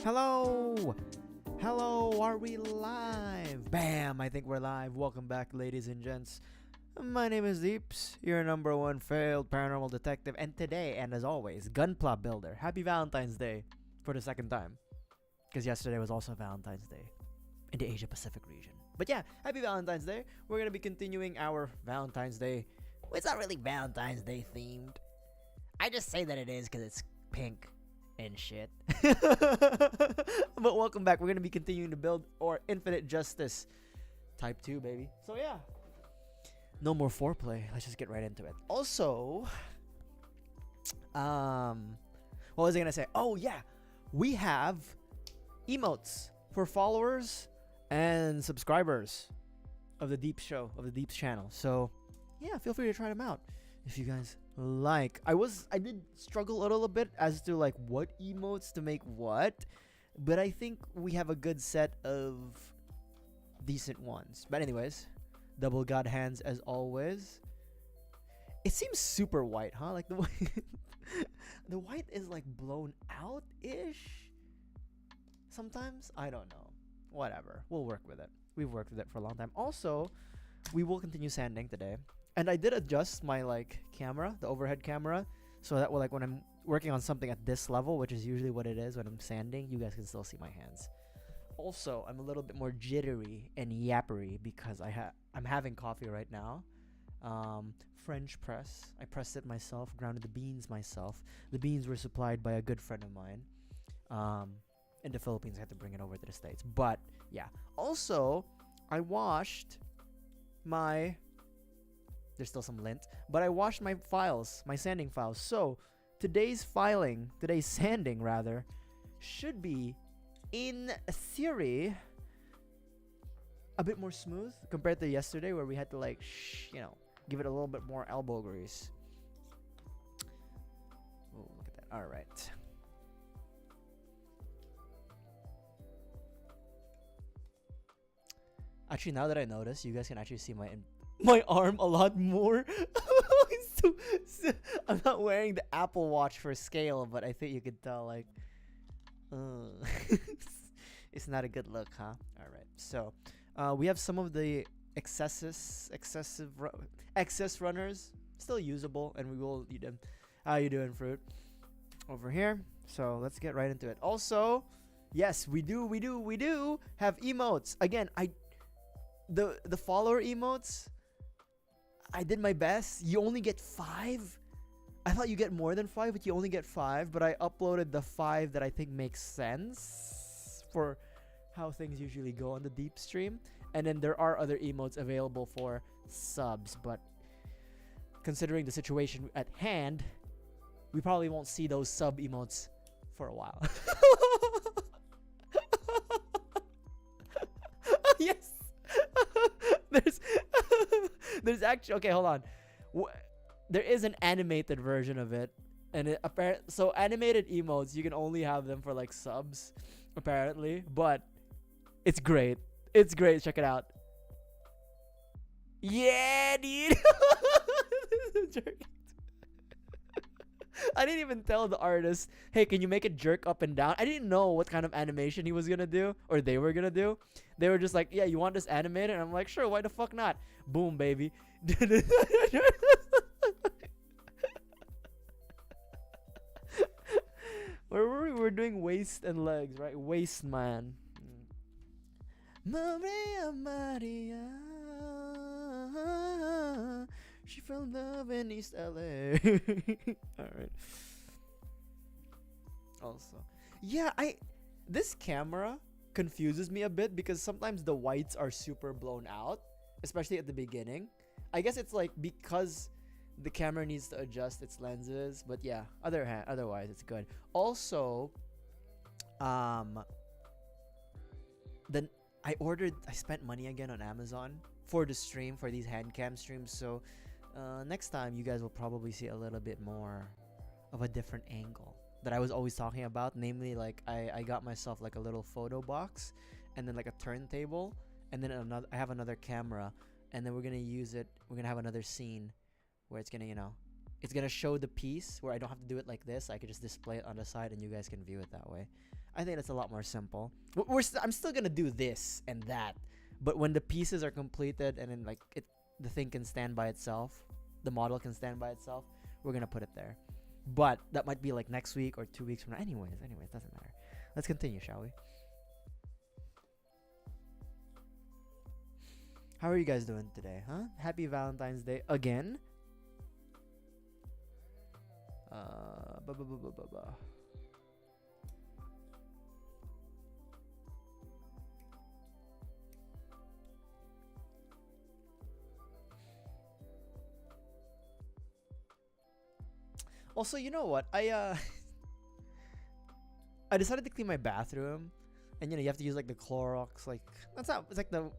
Hello! Hello, are we live? Bam! I think we're live. Welcome back, ladies and gents. My name is Deeps, your number one failed paranormal detective, and today, and as always, gunpla builder. Happy Valentine's Day for the second time. Because yesterday was also Valentine's Day in the Asia Pacific region. But yeah, happy Valentine's Day. We're going to be continuing our Valentine's Day. Well, it's not really Valentine's Day themed. I just say that it is because it's pink and shit. But welcome back. We're going to be continuing to build our Infinite Justice Type 2, baby. So yeah, no more foreplay. Let's just get right into it. Also, what was I going to say? Oh yeah, we have emotes for followers and subscribers of the Deeps show, of the Deeps channel. So yeah, feel free to try them out if you guys like. I did struggle a little bit as to like what emotes to make what, but I think we have a good set of decent ones. But anyways, double god hands as always. It seems super white, huh? Like the white the white is like blown out ish sometimes. I don't know, whatever, we'll work with it. We've worked with it for a long time. Also, we will continue sanding today. And I did adjust my like camera, the overhead camera, so that like when I'm working on something at this level, which is usually what it is when I'm sanding, you guys can still see my hands. Also, I'm a little bit more jittery and yappery because I'm having coffee right now. French press. I pressed it myself, grounded the beans myself. The beans were supplied by a good friend of mine. In the Philippines, I had to bring it over to the States. But yeah. Also, I washed my... There's still some lint, but I washed my files, my sanding files. So today's sanding rather, should be, in theory, a bit more smooth compared to yesterday where we had to like, give it a little bit more elbow grease. Oh, look at that. All right. Actually, now that I notice, you guys can actually see my arm a lot more. I'm not wearing the Apple Watch for scale, but I think you could tell like it's not a good look, huh? All right, so we have some of the excess runners still usable, and we will eat them. How you doing, fruit? Over here. So let's get right into it. Also, yes, we do have emotes. Again, the follower emotes, I did my best. You only get 5. I thought you get more than 5, but you only get 5. But I uploaded the 5 that I think makes sense for how things usually go on the Deep stream. And then there are other emotes available for subs. But considering the situation at hand, we probably won't see those sub emotes for a while. Yes. There's actually, okay, hold on. There is an animated version of it, and so animated emotes, you can only have them for like subs, apparently. But it's great. It's great. Check it out. Yeah, dude. I didn't even tell the artist, hey, can you make it jerk up and down? I didn't know what kind of animation he was gonna do, or they were gonna do. They were just like, yeah, you want this animated? And I'm like, sure, why the fuck not? Boom, baby. Where were we? We were doing waist and legs, right? Waist man. Maria Maria, she fell in love in East LA. Alright. Also, yeah, this camera confuses me a bit because sometimes the whites are super blown out, especially at the beginning. I guess it's like because the camera needs to adjust its lenses, but yeah, otherwise it's good. Also, then I spent money again on Amazon for the stream, for these hand cam streams. So next time you guys will probably see a little bit more of a different angle that I was always talking about. Namely, like I got myself like a little photo box and then like a turntable, and then I have another camera, and then we're gonna use it. We're gonna have another scene where it's gonna, it's gonna show the piece where I don't have to do it like this. I could just display it on the side and you guys can view it that way. I think that's a lot more simple. I'm still gonna do this and that, but when the pieces are completed and then like the thing can stand by itself, the model can stand by itself, we're gonna put it there. But that might be like next week or 2 weeks from now. Anyways, doesn't matter. Let's continue, shall we? How are you guys doing today, huh? Happy Valentine's Day again. Also, you know what? I I decided to clean my bathroom, and you have to use like the Clorox, like that's not it's like the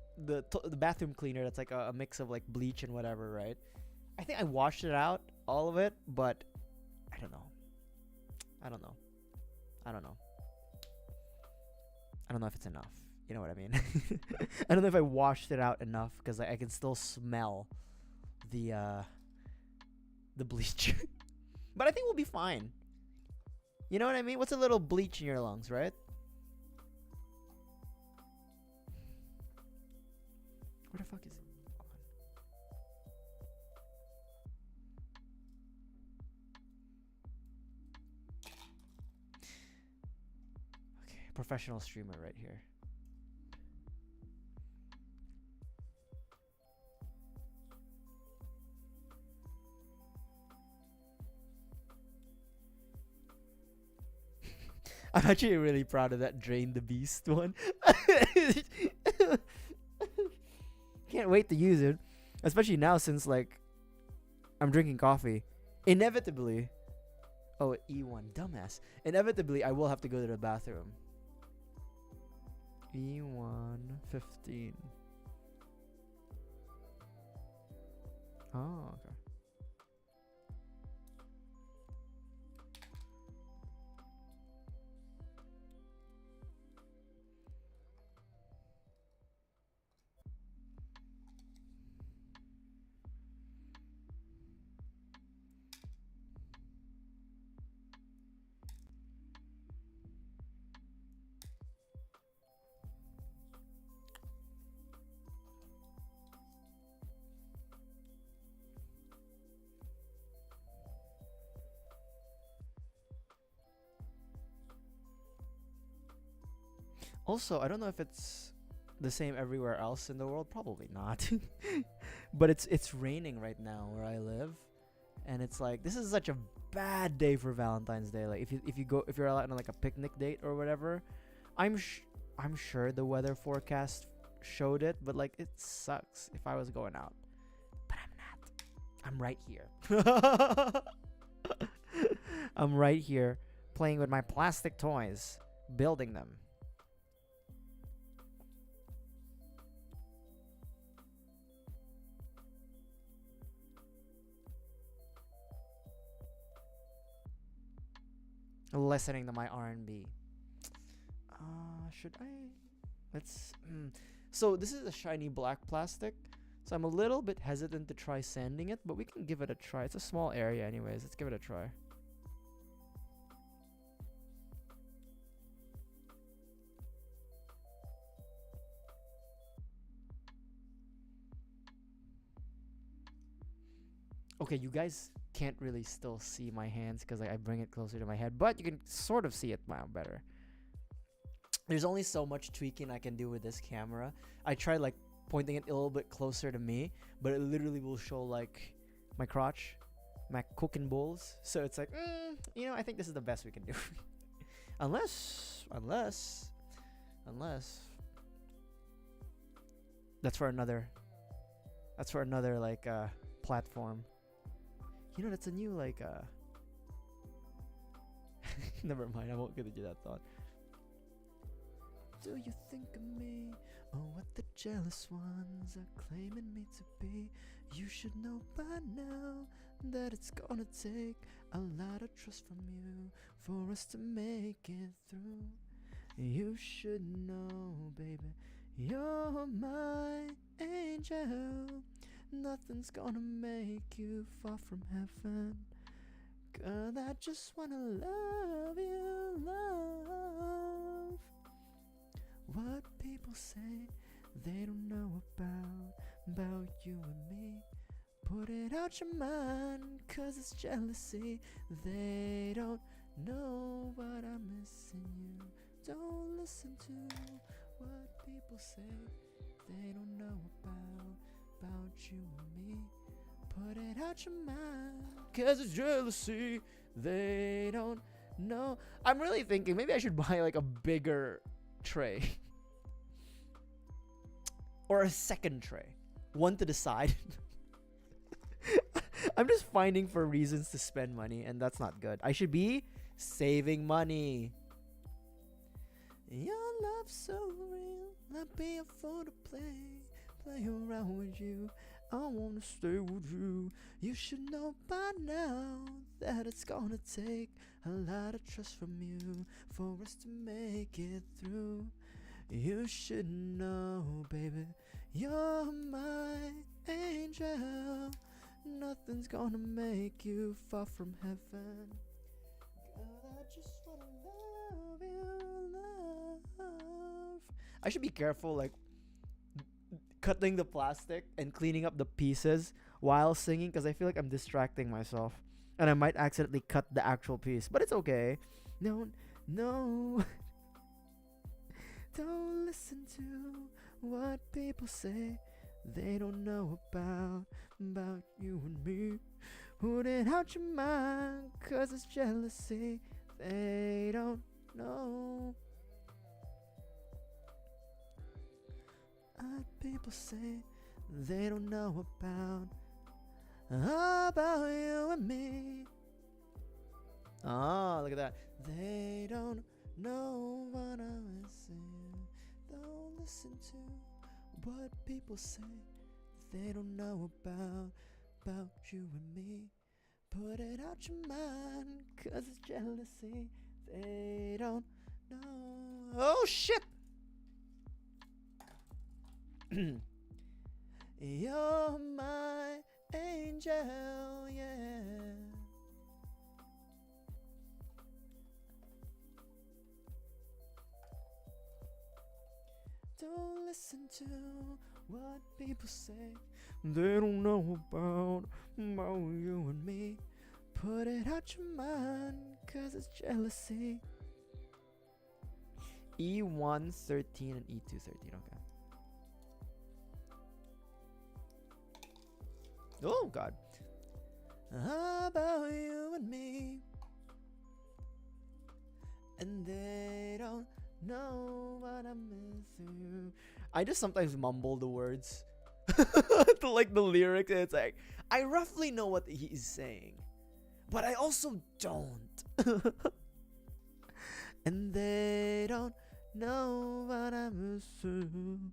bathroom cleaner that's like a mix of like bleach and whatever, right? I think I washed it out, all of it, but I don't know. I don't know. I don't know. I don't know if it's enough. You know what I mean? I don't know if I washed it out enough because I can still smell the bleach. But I think we'll be fine. You know what I mean? What's a little bleach in your lungs, right? Where the fuck is it? Okay, professional streamer right here. I'm actually really proud of that Drain the Beast one. Can't wait to use it. Especially now since like I'm drinking coffee. Inevitably. Oh, E1. Dumbass. Inevitably I will have to go to the bathroom. E1 15. Oh, okay. Also, I don't know if it's the same everywhere else in the world. Probably not. But it's raining right now where I live, and it's like this is such a bad day for Valentine's Day. Like if you're out on like a picnic date or whatever, I'm sure the weather forecast showed it, but like it sucks if I was going out. But I'm not. I'm right here. I'm right here playing with my plastic toys, building them. Listening to my R&B. Should I? Let's. So this is a shiny black plastic, so I'm a little bit hesitant to try sanding it, but we can give it a try. It's a small area, anyways. Let's give it a try. Okay, you guys can't really still see my hands because I bring it closer to my head, but you can sort of see it now better. There's only so much tweaking I can do with this camera. I tried like pointing it a little bit closer to me, but it literally will show like my crotch, my cooking bowls. So it's like, I think this is the best we can do. unless that's for another like platform. That's a new like never mind, I won't get into that thought. Do you think of me? Oh, what the jealous ones are claiming me to be. You should know by now that it's gonna take a lot of trust from you for us to make it through. You should know, baby, you're my angel. Nothing's gonna make you fall from heaven. Girl, I just wanna love you, love. What people say they don't know about you and me. Put it out your mind, cause it's jealousy. They don't know what I'm missing you. Don't listen to what people say. They don't know about you and me. Put it out your mind, cause it's jealousy. They don't know. I'm really thinking maybe I should buy like a bigger tray. Or a second tray. One to the side. I'm just finding for reasons to spend money, and that's not good. I should be saving money. Your love's so real, I'd be a fool to play around with you. I wanna stay with you. You should know by now that it's gonna take a lot of trust from you for us to make it through. You should know, baby, you're my angel. Nothing's gonna make you far from heaven. Girl, I just wanna love you, love. I should be careful, like cutting the plastic and cleaning up the pieces while singing, because I feel like I'm distracting myself and I might accidentally cut the actual piece, but it's okay. No, don't listen to what people say. They don't know about you and me. Put it out your mind, cause it's jealousy. They don't know what people say. They don't know about you and me. Ah, look at that. They don't know what I'm missing. Don't listen to what people say. They don't know about you and me. Put it out your mind, cause it's jealousy. They don't know. Oh shit. You're my angel, yeah. Don't listen to what people say. They don't know about you and me. Put it out your mind, cause it's jealousy. E113 and E213, okay. Oh god. About you and me. And they don't know what I'm missing. I just sometimes mumble the words to like the lyrics, and it's like I roughly know what he's saying, but I also don't. And they don't know what I'm missing.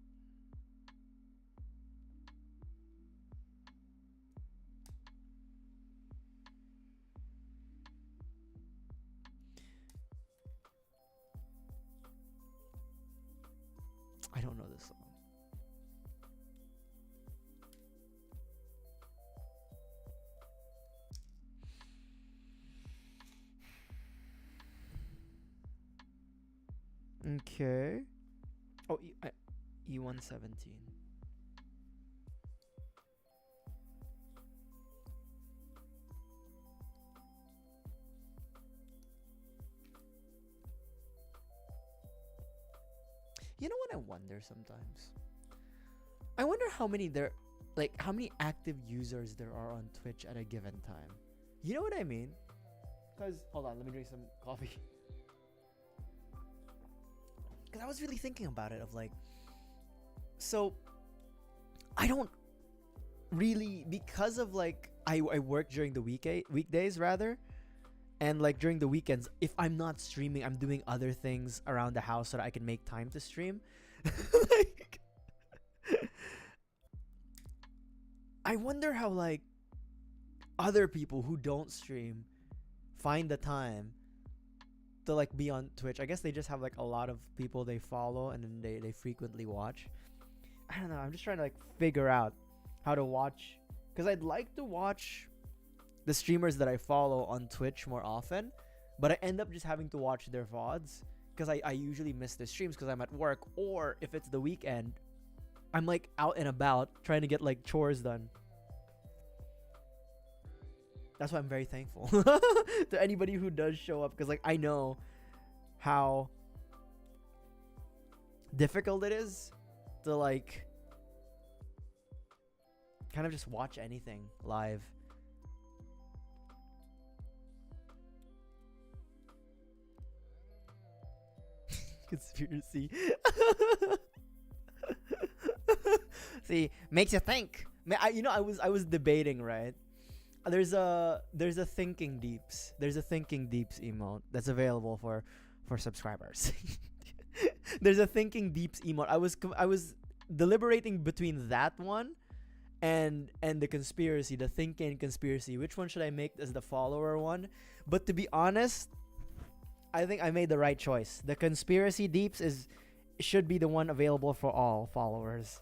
I don't know this song. Okay. Oh, E117. You know what I wonder sometimes? I wonder how many how many active users there are on Twitch at a given time. You know what I mean? Cause hold on, let me drink some coffee. Cause I was really thinking about it of like, so I don't really, because of like I work during the weekdays rather. And like during the weekends, if I'm not streaming, I'm doing other things around the house so that I can make time to stream. Like, I wonder how like other people who don't stream find the time to like be on Twitch. I guess they just have like a lot of people they follow and then they frequently watch. I don't know. I'm just trying to like figure out how to watch, because I'd like to watch the streamers that I follow on Twitch more often, but I end up just having to watch their VODs because I usually miss the streams because I'm at work, or if it's the weekend, I'm like out and about trying to get like chores done. That's why I'm very thankful to anybody who does show up, because like I know how difficult it is to like kind of just watch anything live. Conspiracy. See, makes you think. I was debating, right? There's a thinking deeps. There's a thinking deeps emote that's available for subscribers. There's a thinking deeps emote. I was deliberating between that one and the conspiracy, the thinking conspiracy. Which one should I make as the follower one? But to be honest, I think I made the right choice. The conspiracy deeps should be the one available for all followers.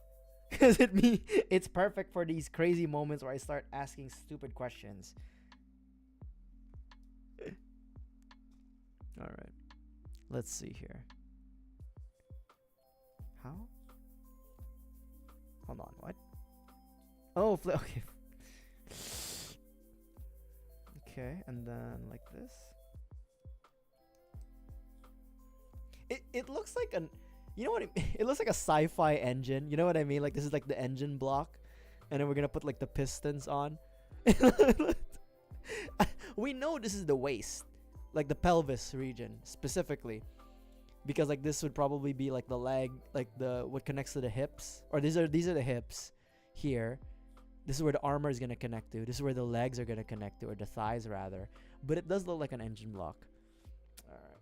Because it's perfect for these crazy moments where I start asking stupid questions. Alright. Let's see here. How? Hold on, what? Oh, okay. Okay, and then like this. It looks like an... You know what? It looks like a sci-fi engine. You know what I mean? Like this is like the engine block, and then we're gonna put like the pistons on. We know this is the waist, like the pelvis region specifically, because like this would probably be like the leg, like the what connects to the hips, or these are the hips here. This is where the armor is gonna connect to. This is where the legs are gonna connect to, or the thighs rather. But it does look like an engine block. All right.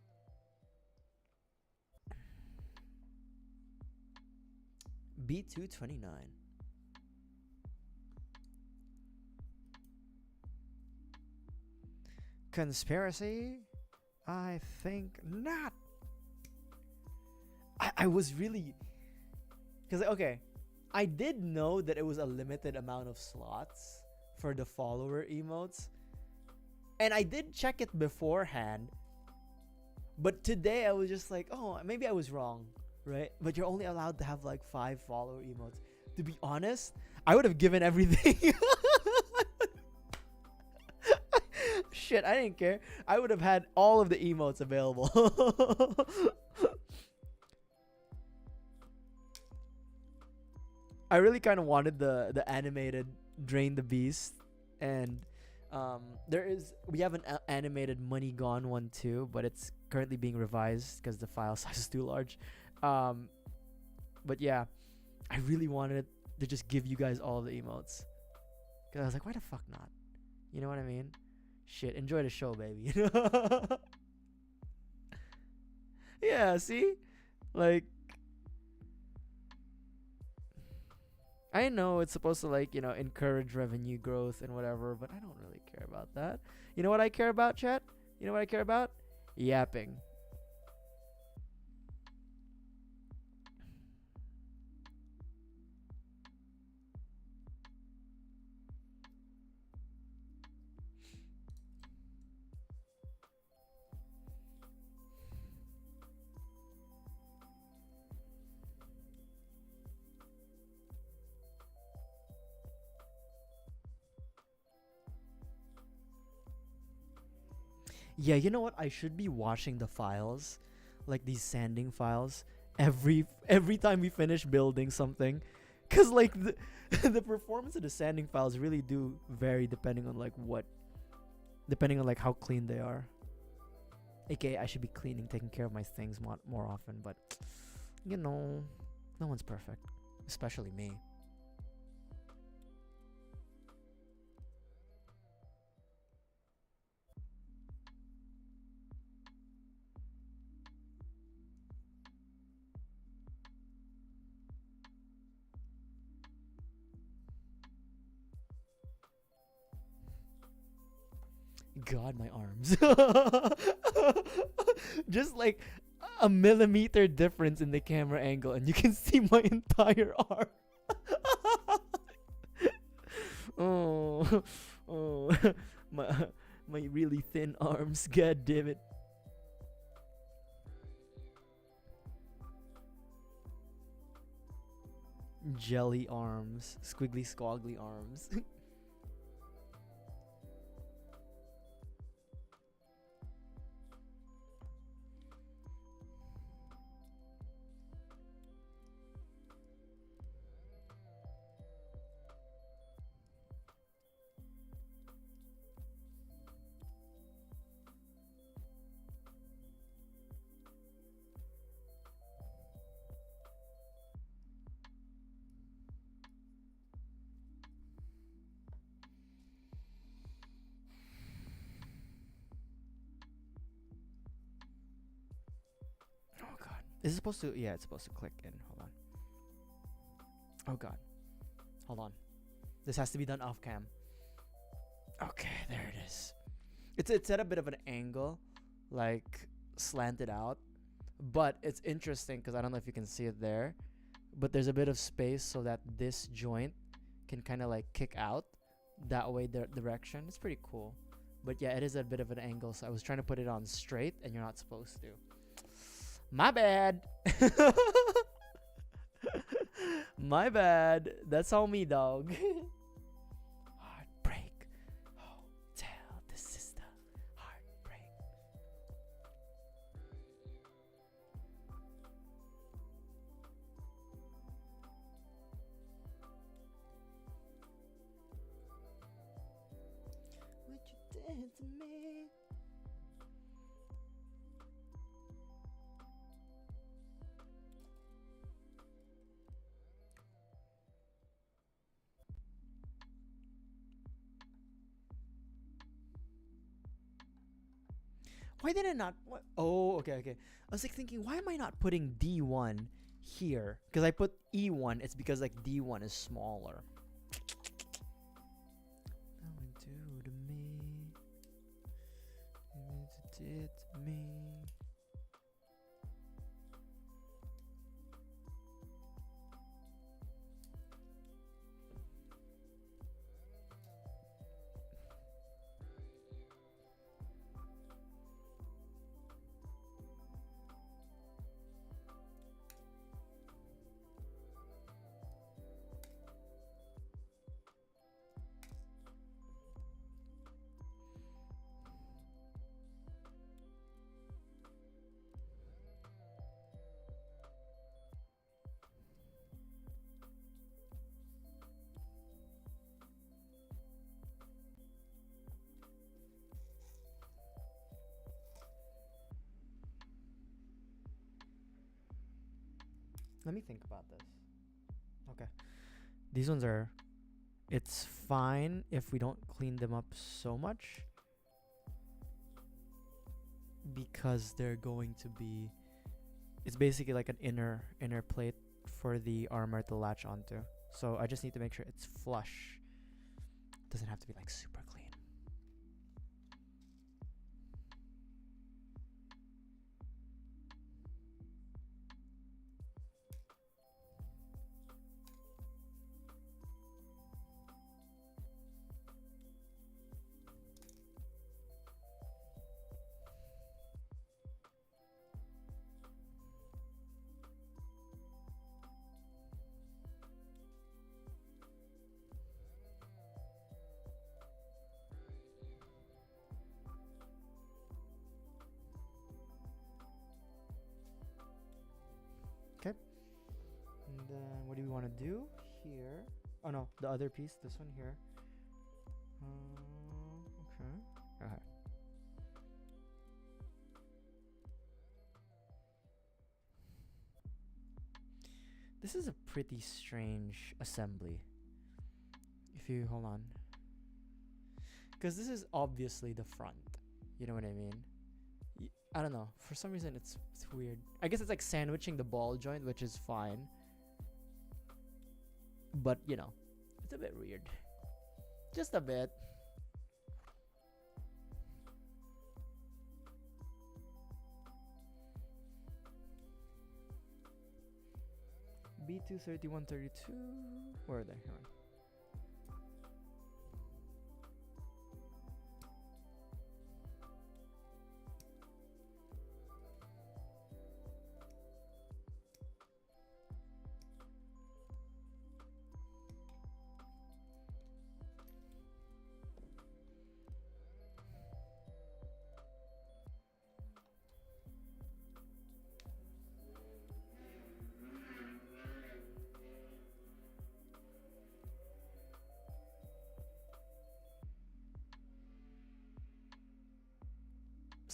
B229. Conspiracy? I think not. I was really... Because, okay, I did know that it was a limited amount of slots for the follower emotes. And I did check it beforehand. But today I was just like, oh, maybe I was wrong. Right? But you're only allowed to have like 5 follower emotes. To be honest, I would have given everything. Shit, I didn't care. I would have had all of the emotes available. I really kind of wanted the animated Drain the Beast, and we have an animated Money Gone one too, but it's currently being revised because the file size is too large. But yeah, I really wanted to just give you guys all the emotes, because I was like, why the fuck not? You know what I mean? Shit, enjoy the show, baby. Yeah, see? Like, I know it's supposed to like, encourage revenue growth and whatever, but I don't really care about that. You know what I care about, chat? You know what I care about? Yapping. Yeah, you know what? I should be watching the files, like these sanding files, every time we finish building something, cause like the performance of the sanding files really do vary depending on how clean they are. AKA, I should be taking care of my things more often, but no one's perfect, especially me. God, my arms. Just like a millimeter difference in the camera angle, and you can see my entire arm. Oh. my my really thin arms. God damn it. Jelly arms, squiggly squaggly arms. Oh god. Is it supposed to? Yeah, it's supposed to click in. Hold on. Oh god. Hold on. This has to be done off cam. Okay, there it is. It's at a bit of an angle, like slanted out, but it's interesting because I don't know if you can see it there, but there's a bit of space so that this joint can kind of like kick out that way the direction. It's pretty cool. But yeah, it is a bit of an angle, so I was trying to put it on straight and you're not supposed to. My bad. My bad. That's all me, dog. Heartbreak. Hotel. This is the heartbreak. What you did to me. Why did it not? What? Oh, okay, okay. I was like thinking, why am I not putting D1 here? Because I put E1. It's because like D1 is smaller. Do to me. Did to me. Let me think about this. Okay. These ones are... It's fine if we don't clean them up so much. Because they're going to be... It's basically like an inner plate for the armor to latch onto. So I just need to make sure it's flush. Doesn't have to be like super clean. Okay. And then what do we want to do here? Oh no, the other piece, this one here. Okay. Okay. This is a pretty strange assembly. If you hold on. Because this is obviously the front. You know what I mean? I don't know. For some reason, it's weird. I guess it's like sandwiching the ball joint, which is fine. But, you know, it's a bit weird. Just a bit. B23132. Where are they? Here.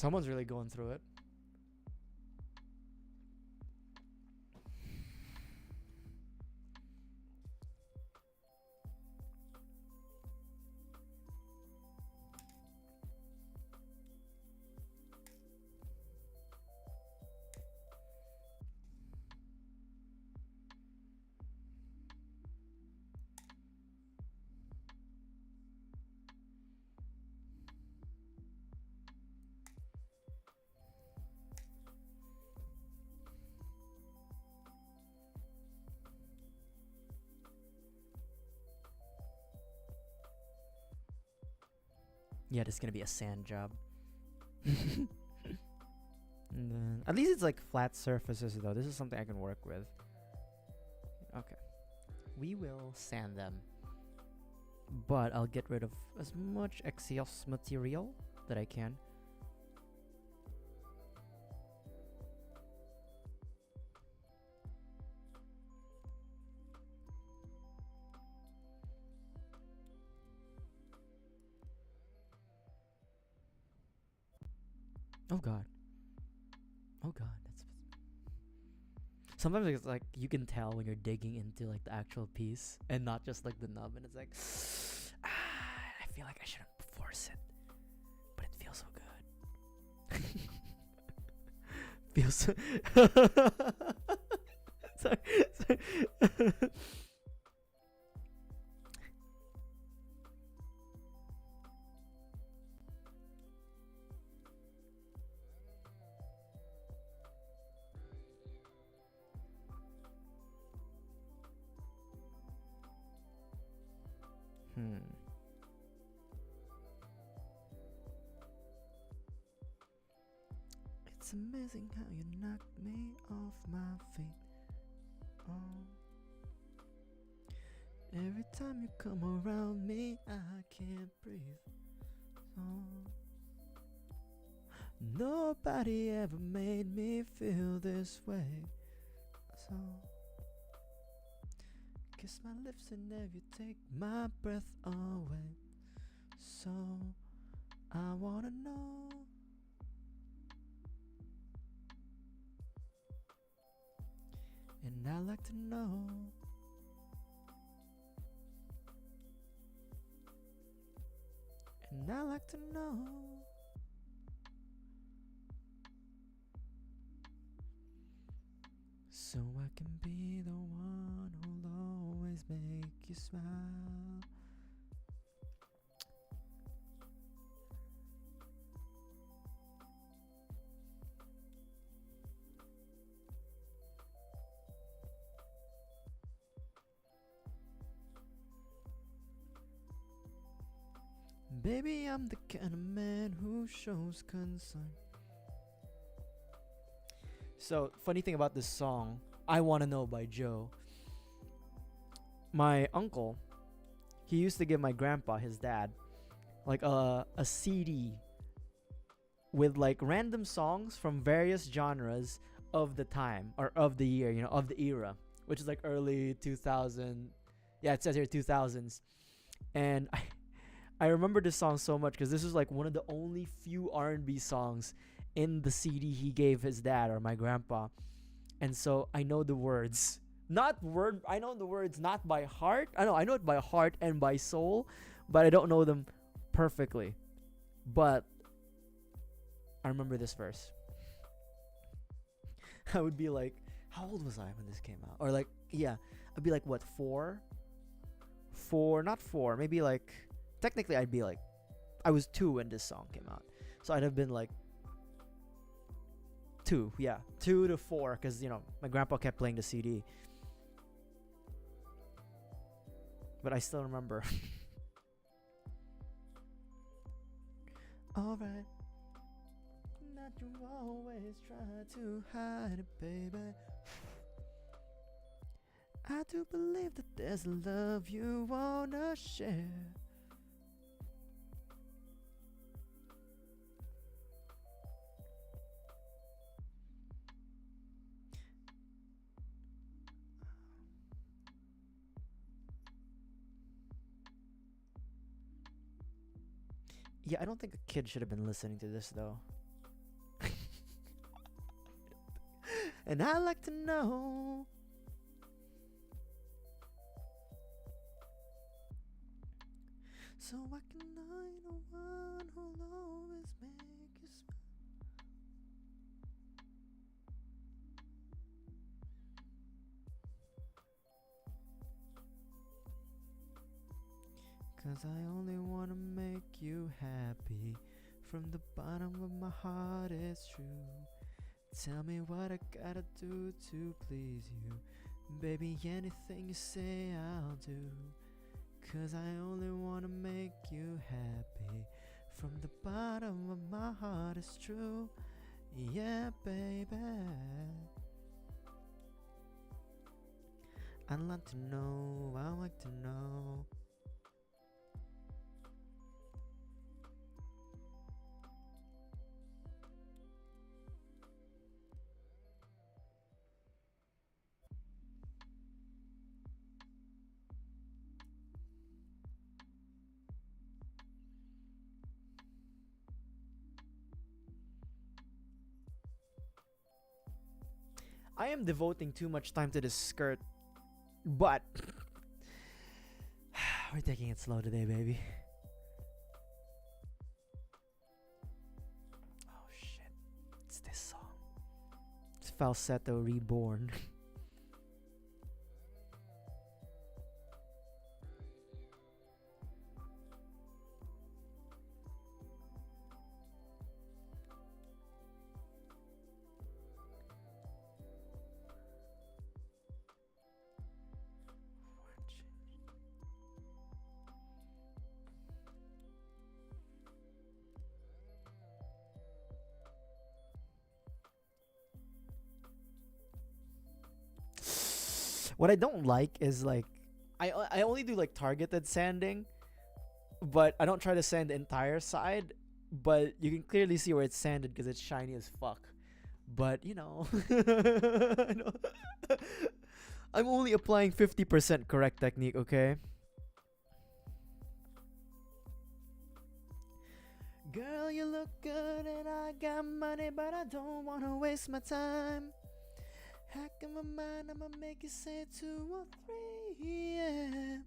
Someone's really going through it. Yeah, this is gonna be a sand job. And then, at least it's like flat surfaces though. This is something I can work with. Okay. We will sand them. But I'll get rid of as much excess material that I can. Oh god. Oh god, that's sometimes it's like you can tell when you're digging into like the actual piece and not just like the nub, and it's like I feel like I shouldn't force it, but it feels so good. Feels so sorry. It's amazing how you knocked me off my feet. Oh. Every time you come around me, I can't breathe. Oh. Nobody ever made me feel this way. So kiss my lips and never take my breath away. So I wanna know. And I like to know. And I like to know. So I can be the one who'll always make you smile. Baby, I'm the kind of man who shows concern. So, funny thing about this song, I Wanna Know by Joe. My uncle, he used to give my grandpa, his dad, like a CD with like random songs from various genres of the time or of the year, you know, of the era, which is like early 2000. Yeah, it says here 2000s. And I remember this song so much because this was like one of the only few R&B songs in the CD he gave his dad or my grandpa. And so I know the words. I know the words not by heart. I know it by heart and by soul, but I don't know them perfectly. But I remember this verse. I would be like, how old was I when this came out? Or like, yeah, I'd be like, what, 4? Not 4, maybe like, technically I'd be like, I was 2 when this song came out. So I'd have been like 2 to 4, because you know my grandpa kept playing the CD. But I still remember. Alright. Not you always try to hide it, baby. I do believe that there's a love you wanna share. Yeah, I don't think a kid should have been listening to this though. And I'd like to know. So why can I the one who'll always make you smile? 'Cause I only wanna make you happy. From the bottom of my heart, it's true. Tell me what I gotta do to please you. Baby, anything you say I'll do. 'Cause I only wanna make you happy. From the bottom of my heart, it's true. Yeah, baby. I'd like to know, I'd like to know. I am devoting too much time to this skirt, but we're taking it slow today, baby. Oh shit, it's this song. It's Falsetto Reborn. What I don't like is like I only do like targeted sanding, but I don't try to sand the entire side. But you can clearly see where it's sanded because it's shiny as fuck. But you know, I know. I'm only applying 50% correct technique, okay? Girl, you look good and I got money, but I don't wanna waste my time. Hack in my mind, I'ma make you say 2 or 3, yeah.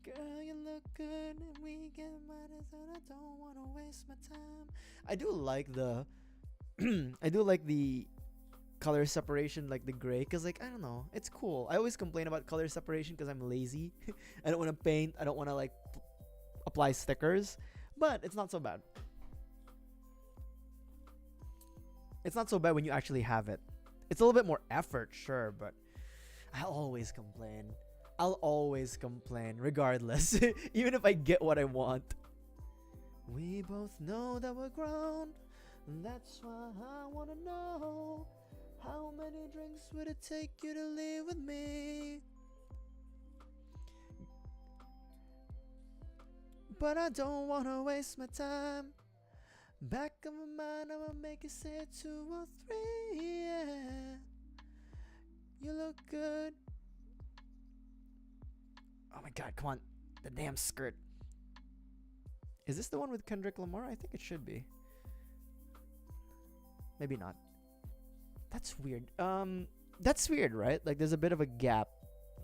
Girl, you look good and we get money, so I don't wanna waste my time. I do like the I do like the color separation, like the gray, because like I don't know, it's cool. I always complain about color separation because I'm lazy. I don't want to paint, I don't want to like apply stickers, but it's not so bad. It's not so bad when you actually have it. It's a little bit more effort, sure, but I'll always complain. I'll always complain regardless. Even if I get what I want. We both know that we're grown. That's why I wanna know, how many drinks would it take you to leave with me? But I don't wanna waste my time. Back of my mind, I'ma make you say 2 or 3, yeah. You look good. Oh my god, come on. The damn skirt. Is this the one with Kendrick Lamar? I think it should be. Maybe not. That's weird. That's weird, right? Like there's a bit of a gap,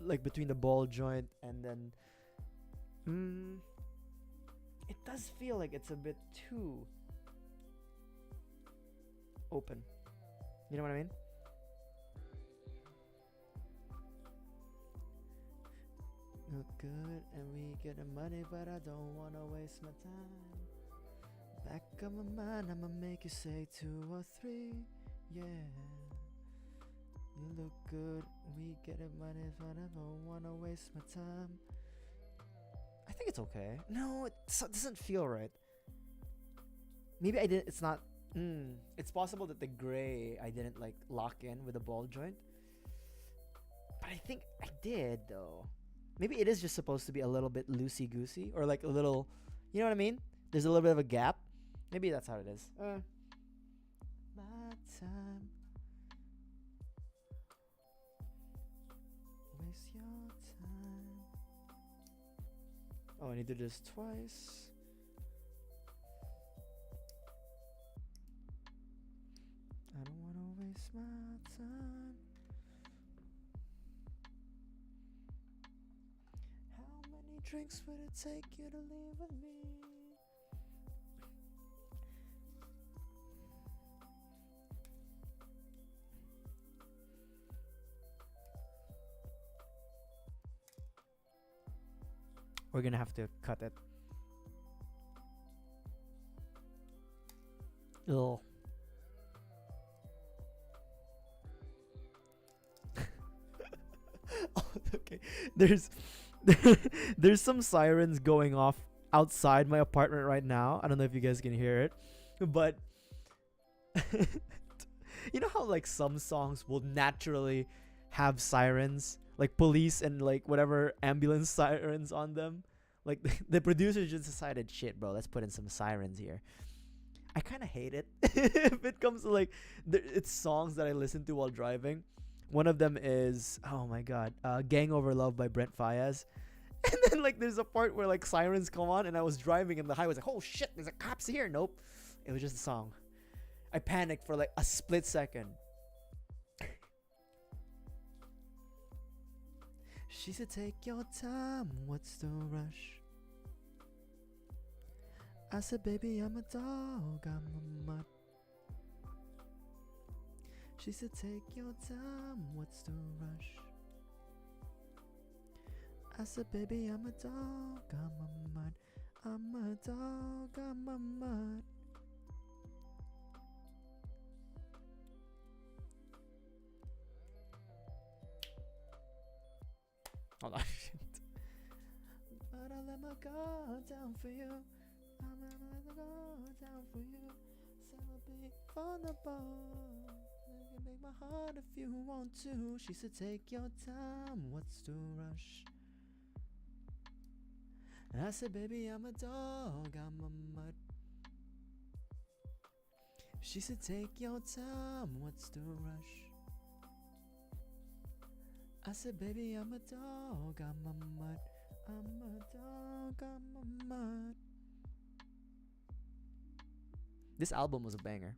like between the ball joint and then. It does feel like it's a bit too open. You know what I mean? Look good and we get the money, but I don't wanna waste my time. Back of my mind, I'ma make you say 2 or 3, yeah. You look good, we get the money, but I don't wanna waste my time. I think it's okay. No, it doesn't feel right. Maybe I didn't. It's not. It's possible that the gray I didn't like lock in with a ball joint, but I think I did though. Maybe it is just supposed to be a little bit loosey goosey, or like a little. You know what I mean? There's a little bit of a gap. Maybe that's how it is. My time. Waste your time. Oh, I need to do this twice. I don't wanna waste my time. drinks would it take you to leave with me? We're gonna have to cut it. Ugh. Okay. There's there's some sirens going off outside my apartment right now. I don't know if you guys can hear it, but you know how like some songs will naturally have sirens, like police and like whatever ambulance sirens on them. Like the producers just decided, shit, bro, let's put in some sirens here. I kind of hate it if it comes to like it's songs that I listen to while driving. One of them is, oh my god, "Gang Over Love" by Brent Faiyaz. And then like there's a part where like sirens come on, and I was driving and the highway's like, oh shit, there's a cops here. Nope, it was just a song. I panicked for like a split second. She said, take your time, what's the rush? I said, baby, I'm a dog, I'm a mutt. She said, take your time, what's the rush? I said, baby, I'm a dog, I'm a mutt. I'm a dog, I'm a mutt. Hold on. But I'll let my guard down for you. I'm gonna let my guard down for you. Celebrate vulnerable. You can break my heart if you want to. She said, take your time. What's the rush? And I said, baby, I'm a dog. I'm a mutt. She said, take your time. What's the rush? I said, baby, I'm a dog, I'm a mutt. I'm a dog, I'm a mutt. This album was a banger.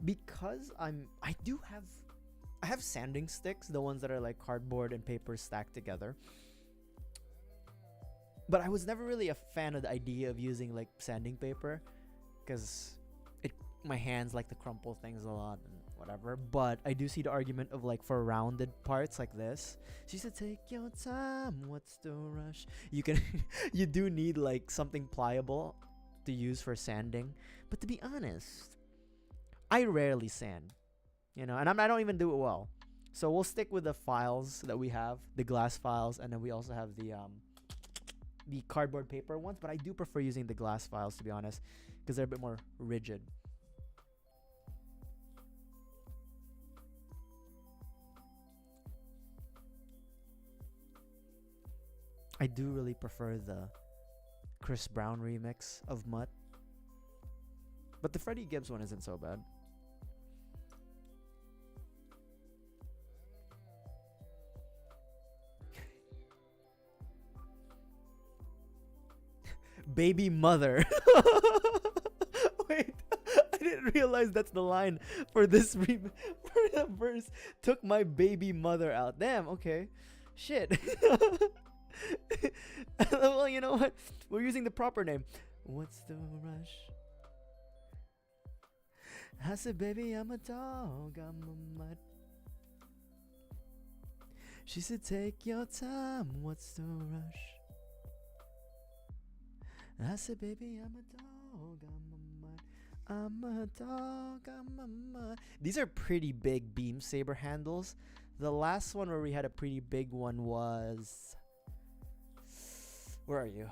Because I have sanding sticks, the ones that are like cardboard and paper stacked together. But I was never really a fan of the idea of using like sanding paper, because my hands like to crumple things a lot and whatever. But I do see the argument of like for rounded parts like this. She said, take your time, what's the rush? You can you do need like something pliable to use for sanding. But to be honest, I rarely sand, and I don't even do it well. So we'll stick with the files that we have, the glass files, and then we also have the cardboard paper ones. But I do prefer using the glass files, to be honest, because they're a bit more rigid. I do really prefer the Chris Brown remix of Mutt, but the Freddie Gibbs one isn't so bad. Baby mother. Wait, I didn't realize that's the line for this for the verse. Took my baby mother out. Damn, okay. Shit. Well, you know what? We're using the proper name. What's the rush? I said, baby, I'm a dog, I'm a mutt. She said, take your time, what's the rush? I said, baby, I'm a dog, I'm a mutt. I'm a dog, I'm a mutt. These are pretty big beam saber handles. The last one where we had a pretty big one was... Where are you?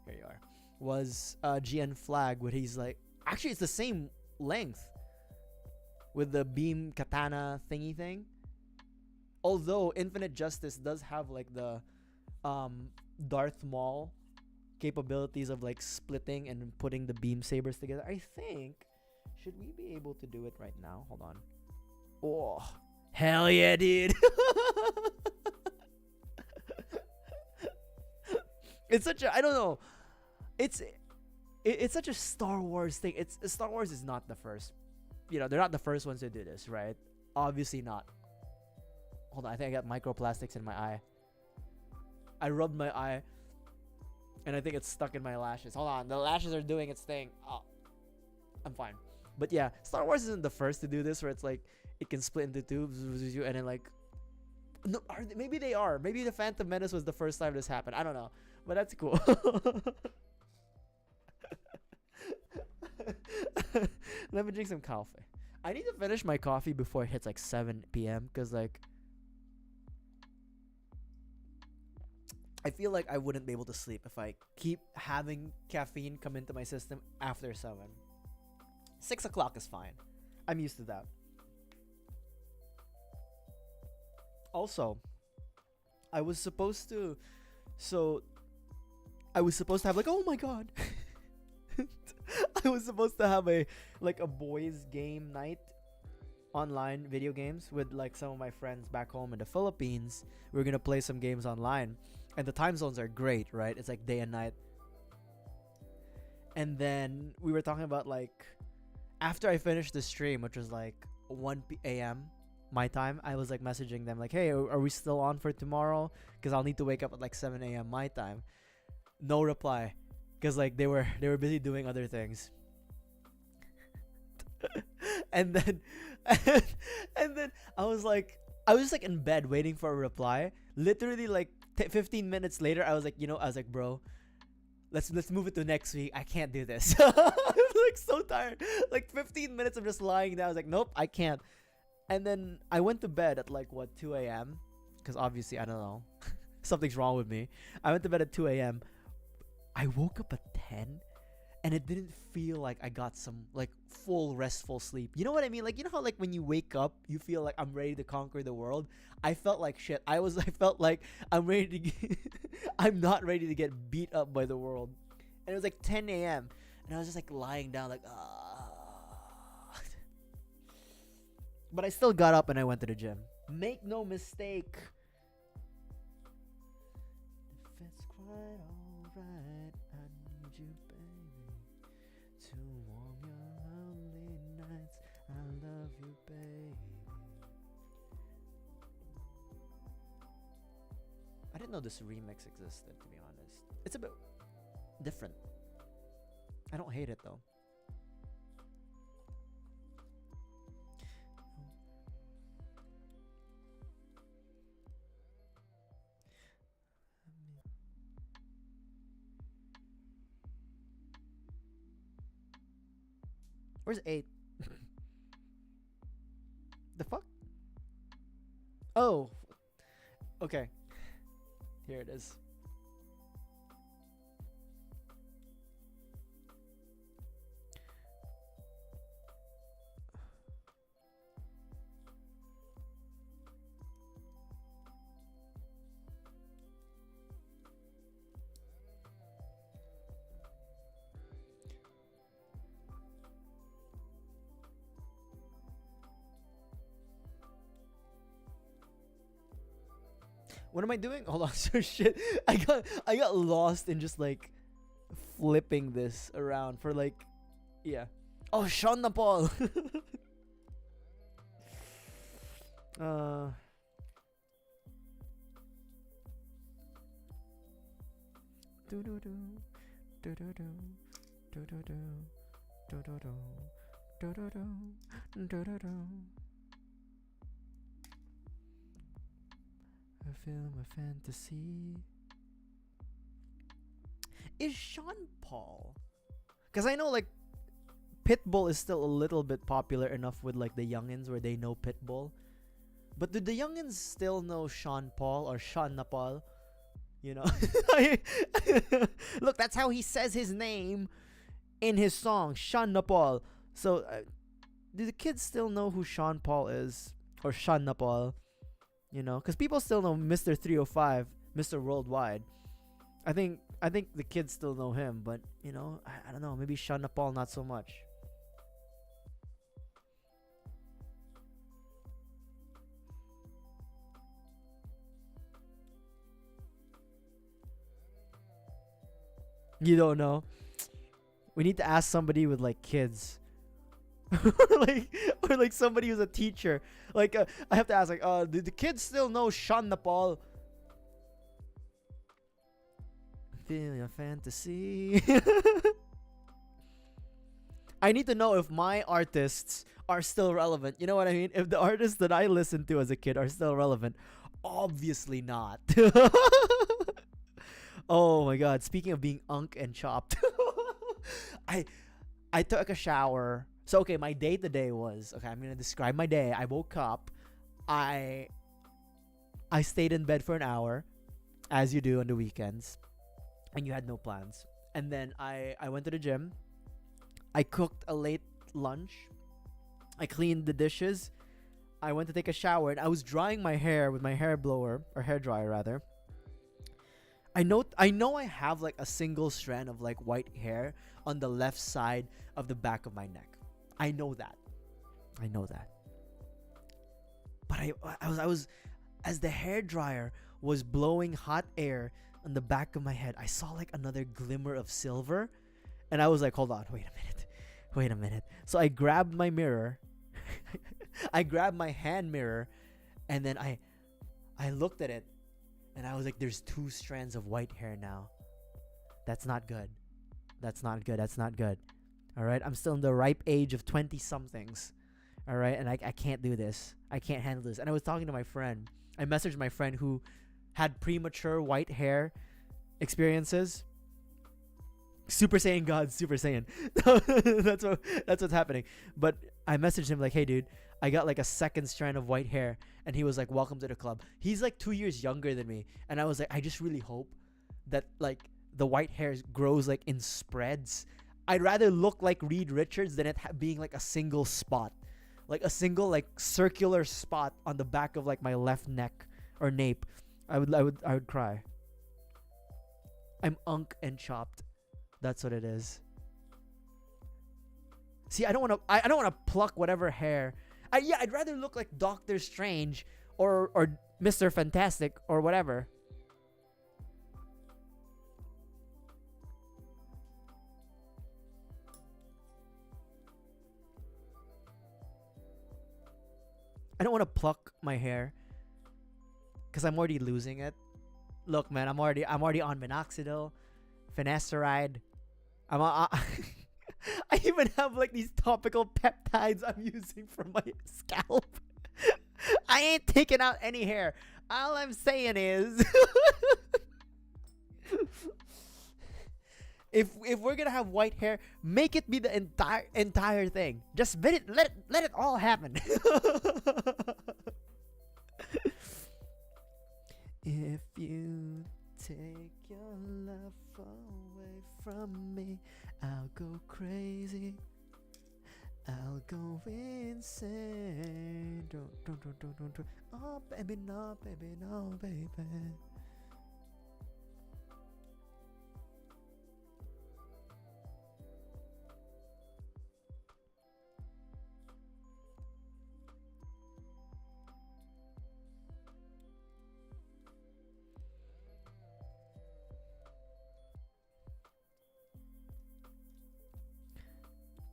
Here you are. Was GN Flag, where he's like... Actually, it's the same length with the beam katana thingy thing. Although Infinite Justice does have like the Darth Maul capabilities of like splitting and putting the beam sabers together. I think, should we be able to do it right now? Hold on. Oh, hell yeah, dude. It's such a, I don't know. It's it's such a Star Wars thing. It's Star Wars is not the first. You know, they're not the first ones to do this, right? Obviously not. Hold on, I think I got microplastics in my eye. I rubbed my eye, and I think it's stuck in my lashes. Hold on, the lashes are doing its thing. Oh, I'm fine. But yeah, Star Wars isn't the first to do this, where it's like it can split into two, and then like, no, maybe they are. Maybe the Phantom Menace was the first time this happened. I don't know, but that's cool. Let me drink some coffee. I need to finish my coffee before it hits like 7 p.m. because like I feel like I wouldn't be able to sleep if I keep having caffeine come into my system after 7. 6 o'clock is fine. I'm used to that. Also, I was supposed to have like, oh my god. I was supposed to have a boys game night online video games with like some of my friends back home in the Philippines. We were gonna play some games online, and the time zones are great, right? It's like day and night. And then we were talking about like after I finished the stream, which was like 1 a.m. my time, I was like messaging them like, hey, are we still on for tomorrow? Because I'll need to wake up at like 7 a.m. my time. No reply. Because like they were busy doing other things. and then I was just like in bed waiting for a reply. Literally like 15 minutes later, I was like, bro, let's move it to next week. I can't do this. I was like so tired. Like 15 minutes of just lying down. I was like, nope, I can't. And then I went to bed at like 2 a.m. Because obviously I don't know, something's wrong with me. I went to bed at 2 a.m. I woke up at 10 and it didn't feel like I got some like full restful sleep. You know what I mean? Like, you know how like when you wake up, you feel like I'm ready to conquer the world? I felt like shit. I felt like I'm ready to get I'm not ready to get beat up by the world. And it was like 10 a.m. and I was just like lying down like But I still got up and I went to the gym. Make no mistake. If it's quite alright, I need you, baby, to warm your lonely nights. I love you, baby. I didn't know this remix existed, to be honest. It's a bit different. I don't hate it though. Where's 8? The fuck? Oh. Okay. Here it is. What am I doing? Hold on. So shit. I got lost in just like flipping this around for like, yeah. Oh, Sean Paul. Do do do do do do do do do do do do do do do do do. I feel my fantasy. Is Sean Paul? Because I know like Pitbull is still a little bit popular enough with like the youngins where they know Pitbull. But do the youngins still know Sean Paul or Sean Paul? You know? Look, that's how he says his name in his song, Sean Paul. So do the kids still know who Sean Paul is? Or Sean Paul? You know, because people still know Mr. 305, Mr. Worldwide. I think the kids still know him, but you know, I don't know. Maybe Sean Paul not so much. You don't know. We need to ask somebody with like kids. or like somebody who's a teacher. Like I have to ask like do the kids still know Sean Nepal? Feel your fantasy. I need to know if my artists are still relevant. You know what I mean? If the artists that I listened to as a kid are still relevant. Obviously not. Oh my god. Speaking of being unk and chopped. I took a shower. So okay, my day today was, okay, I'm gonna describe my day. I woke up. I stayed in bed for an hour, as you do on the weekends. And you had no plans. And then I went to the gym. I cooked a late lunch. I cleaned the dishes. I went to take a shower and I was drying my hair with my hair blower, or hair dryer rather. I know I have like a single strand of like white hair on the left side of the back of my neck. I know that. But I was as the hair dryer was blowing hot air on the back of my head, I saw like another glimmer of silver, and I was like, hold on, wait a minute. So I grabbed my mirror. I grabbed my hand mirror, and then I looked at it, and I was like, there's 2 strands of white hair now. That's not good. All right, I'm still in the ripe age of 20 somethings. All right, and I can't do this. I can't handle this. And I was talking to my friend. I messaged my friend who had premature white hair experiences. Super Saiyan God, Super Saiyan. that's what's happening. But I messaged him like, hey dude, I got like a second strand of white hair, and he was like, welcome to the club. He's like 2 years younger than me, and I was like, I just really hope that like the white hair grows like in spreads. I'd rather look like Reed Richards than it being like a single spot, like a single like circular spot on the back of like my left neck or nape. I would cry. I'm unk and chopped. That's what it is. See, I don't want to pluck whatever hair. I'd rather look like Doctor Strange or Mr. Fantastic or whatever. I don't want to pluck my hair because I'm already losing it. Look, man, I'm already on minoxidil, finasteride. I even have like these topical peptides I'm using for my scalp. I ain't taking out any hair. All I'm saying is, if we're gonna have white hair, make it be the entire thing. Just let it all happen. If you take your love away from me, I'll go crazy. I'll go insane. Don't. Oh, baby, no, baby, no, baby.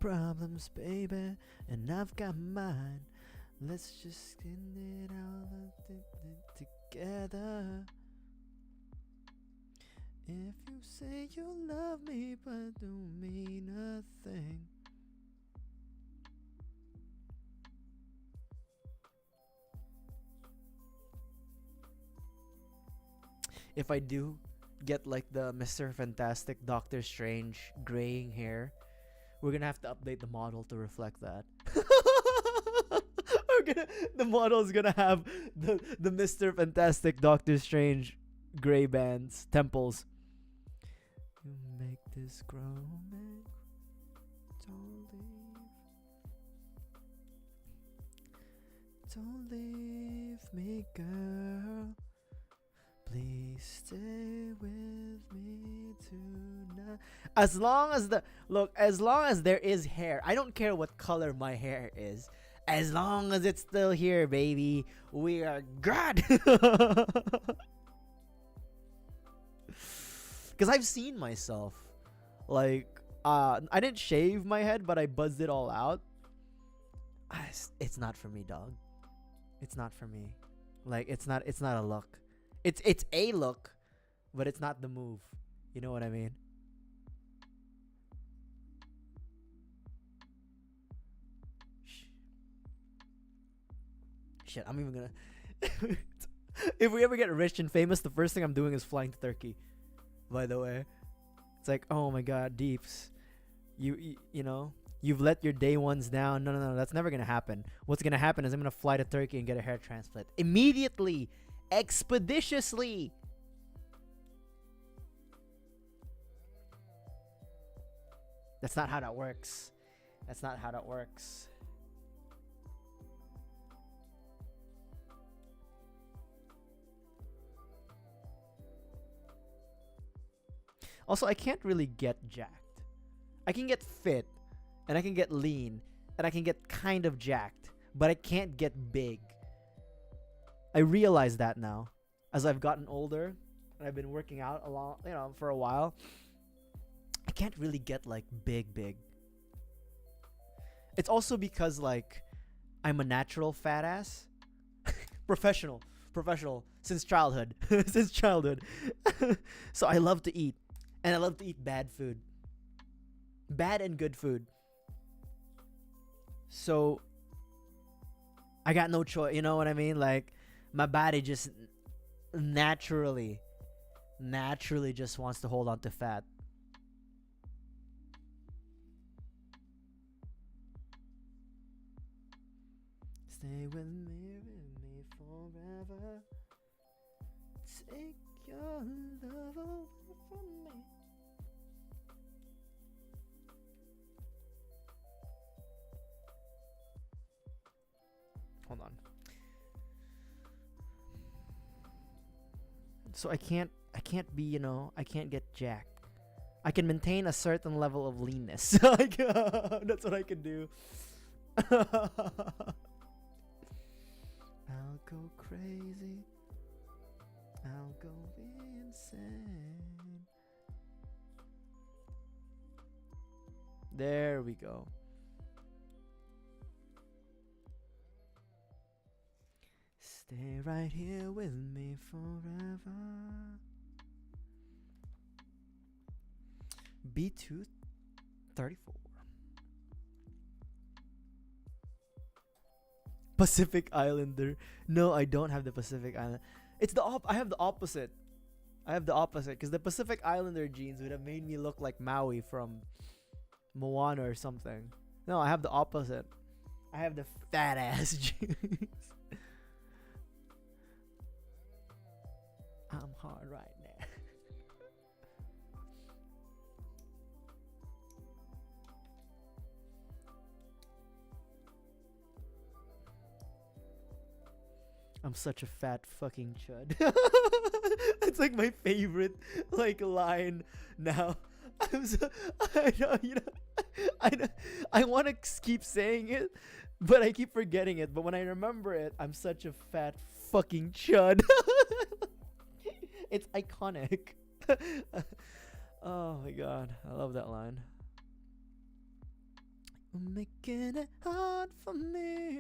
Problems, baby, and I've got mine. Let's just end it all together. If you say you love me but don't mean nothing. If I do get like the Mr. Fantastic, Doctor Strange graying hair, we're gonna have to update the model to reflect that. The model's gonna have the Mr. Fantastic, Doctor Strange gray bands, temples. You make this grow, man. Don't leave me, girl. Please stay with me tonight. As long as there is hair, I don't care what color my hair is. As long as it's still here, baby, we are good. Because I've seen myself Like, I didn't shave my head, but I buzzed it all out. It's not for me, dog. It's not for me. Like, it's not a look. It's a look, but it's not the move. You know what I mean? Shit, I'm even gonna. If we ever get rich and famous, the first thing I'm doing is flying to Turkey. By the way, it's like, oh my god, Deeps, you know, you've let your day ones down. No, that's never gonna happen. What's gonna happen is I'm gonna fly to Turkey and get a hair transplant immediately, expeditiously. That's not how that works. That's not how that works. Also, I can't really get jacked. I can get fit, and I can get lean, and I can get kind of jacked, but I can't get big. I realize that now, as I've gotten older, and I've been working out for a while. I can't really get like big. It's also because like I'm a natural fat ass, professional since childhood, So I love to eat. And I love to eat bad food. Bad and good food. So I got no choice, you know what I mean? Like my body just naturally just wants to hold on to fat. Stay with me forever. Take your love away from me. Hold on. So I can't be, I can't get jacked. I can maintain a certain level of leanness. Like, that's what I can do. I'll go crazy. I'll go insane. There we go. Stay right here with me forever. B234. Pacific Islander. No, I don't have the Pacific Island. It's I have the opposite. Because the Pacific Islander jeans would have made me look like Maui from Moana or something. No, I have the opposite. I have the fat ass jeans. I'm hard right now. I'm such a fat fucking chud. It's like my favorite like line now. I want to keep saying it, but I keep forgetting it. But when I remember it, I'm such a fat fucking chud. It's iconic. Oh my god, I love that line. You're making it hard for me.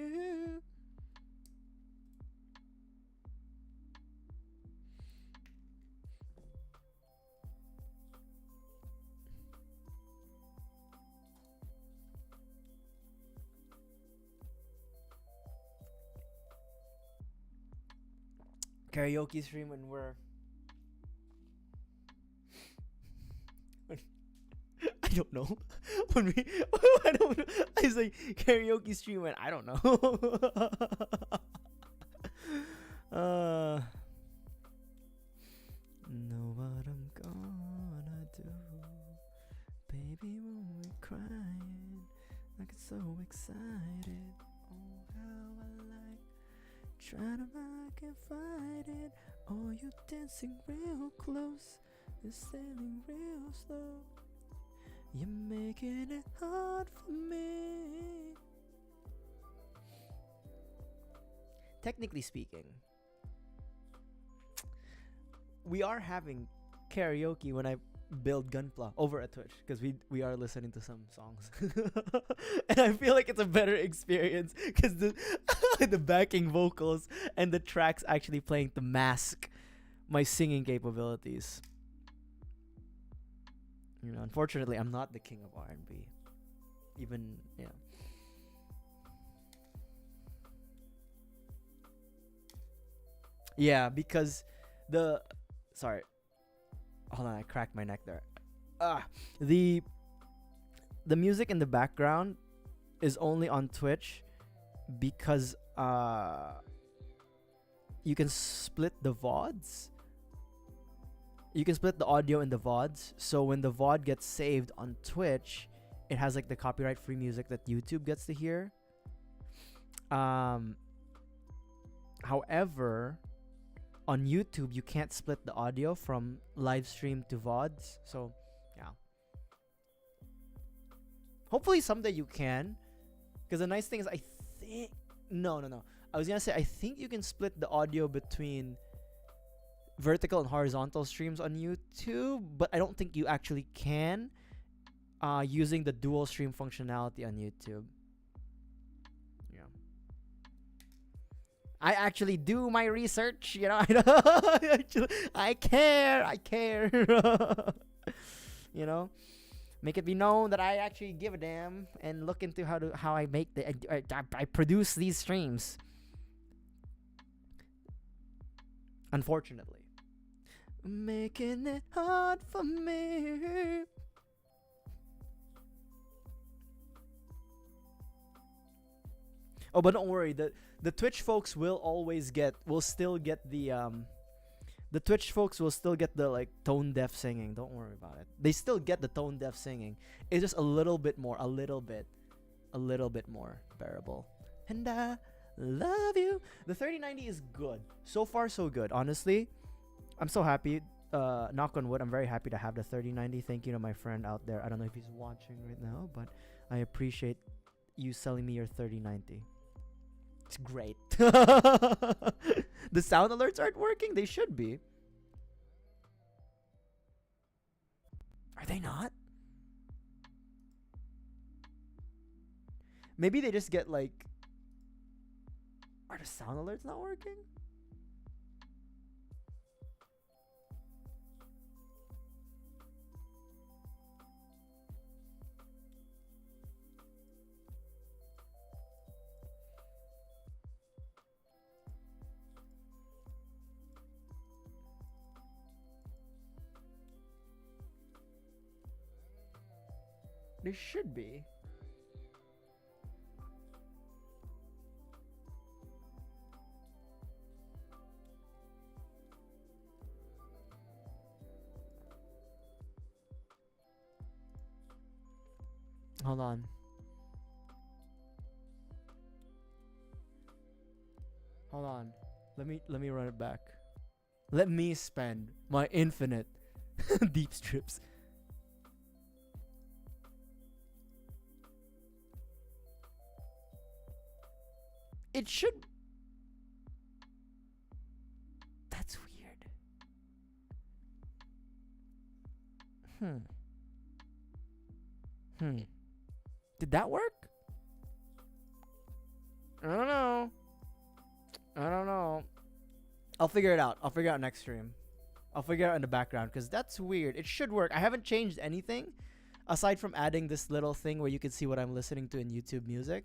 Karaoke stream when we're I don't know. When we I don't know. I was like karaoke stream when I don't know. Know what I'm gonna do. Baby when we're crying. I get so excited. Oh how I like trying to back and fight it. Oh you dancing real close. You're sailing real slow. You're making it hard for me. Technically speaking, we are having karaoke when I build Gunpla over at Twitch because we are listening to some songs, and I feel like it's a better experience because the the backing vocals and the tracks actually playing to mask my singing capabilities. You know, unfortunately, I'm not the king of R&B. Even yeah, because the sorry, hold on, I cracked my neck there. Ah, the music in the background is only on Twitch because you can split the VODs. You can split the audio in the VODs. So when the VOD gets saved on Twitch, it has like the copyright free music that YouTube gets to hear. However, on YouTube you can't split the audio from live stream to VODs. So yeah. Hopefully someday you can. Because the nice thing is I think no. I was gonna say I think you can split the audio between vertical and horizontal streams on YouTube, but I don't think you actually can using the dual stream functionality on YouTube. Yeah. I actually do my research, you know. I care. You know, make it be known that I actually give a damn and look into how I make I produce these streams. Unfortunately. Making it hard for me. Oh, but don't worry. The Twitch folks will still get the Twitch folks will still get the like tone deaf singing. Don't worry about it. They still get the tone deaf singing. It's just a little bit more bearable. And I love you. The 3090 is good. So far so good. Honestly, I'm so happy. Knock on wood, I'm very happy to have the 3090. Thank you to my friend out there. I don't know if he's watching right now, but I appreciate you selling me your 3090. It's great. The sound alerts aren't working. They should be. Are they not? Maybe they just get like... Are the sound alerts not working? They should be. Hold on. Hold on. Let me run it back. Let me spend my infinite deep strips. It should. That's weird. Did that work? I don't know. I'll figure it out. I'll figure it out next stream. I'll figure it out in the background because that's weird. It should work. I haven't changed anything aside from adding this little thing where you can see what I'm listening to in YouTube Music.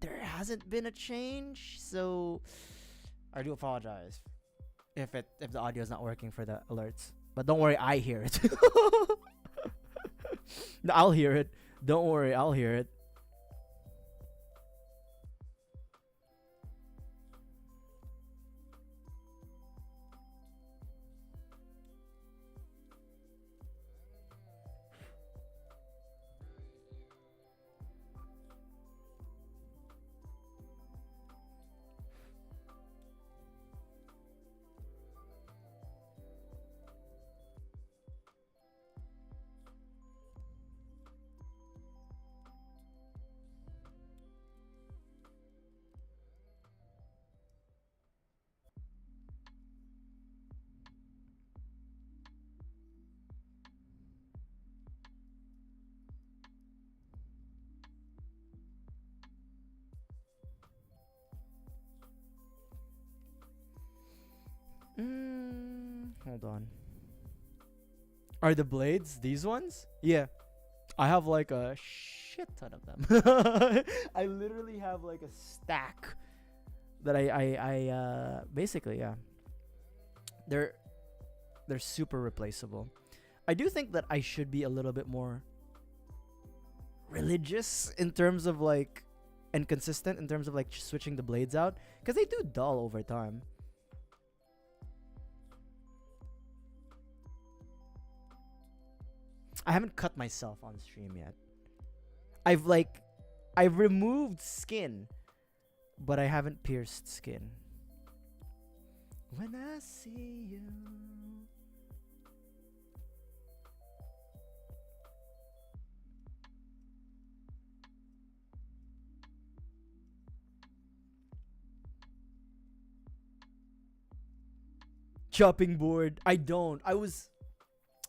There hasn't been a change, so I do apologize if the audio is not working for the alerts. But don't worry, I hear it. No, I'll hear it. Don't worry, I'll hear it. Hold on. Are the blades these ones? Yeah. I have like a shit ton of them. I literally have like a stack that I basically, yeah. They're super replaceable. I do think that I should be a little bit more religious in terms of like, and consistent in terms of like switching the blades out, because they do dull over time. I haven't cut myself on stream yet. I've removed skin, but I haven't pierced skin. When I see you. Chopping board. I don't.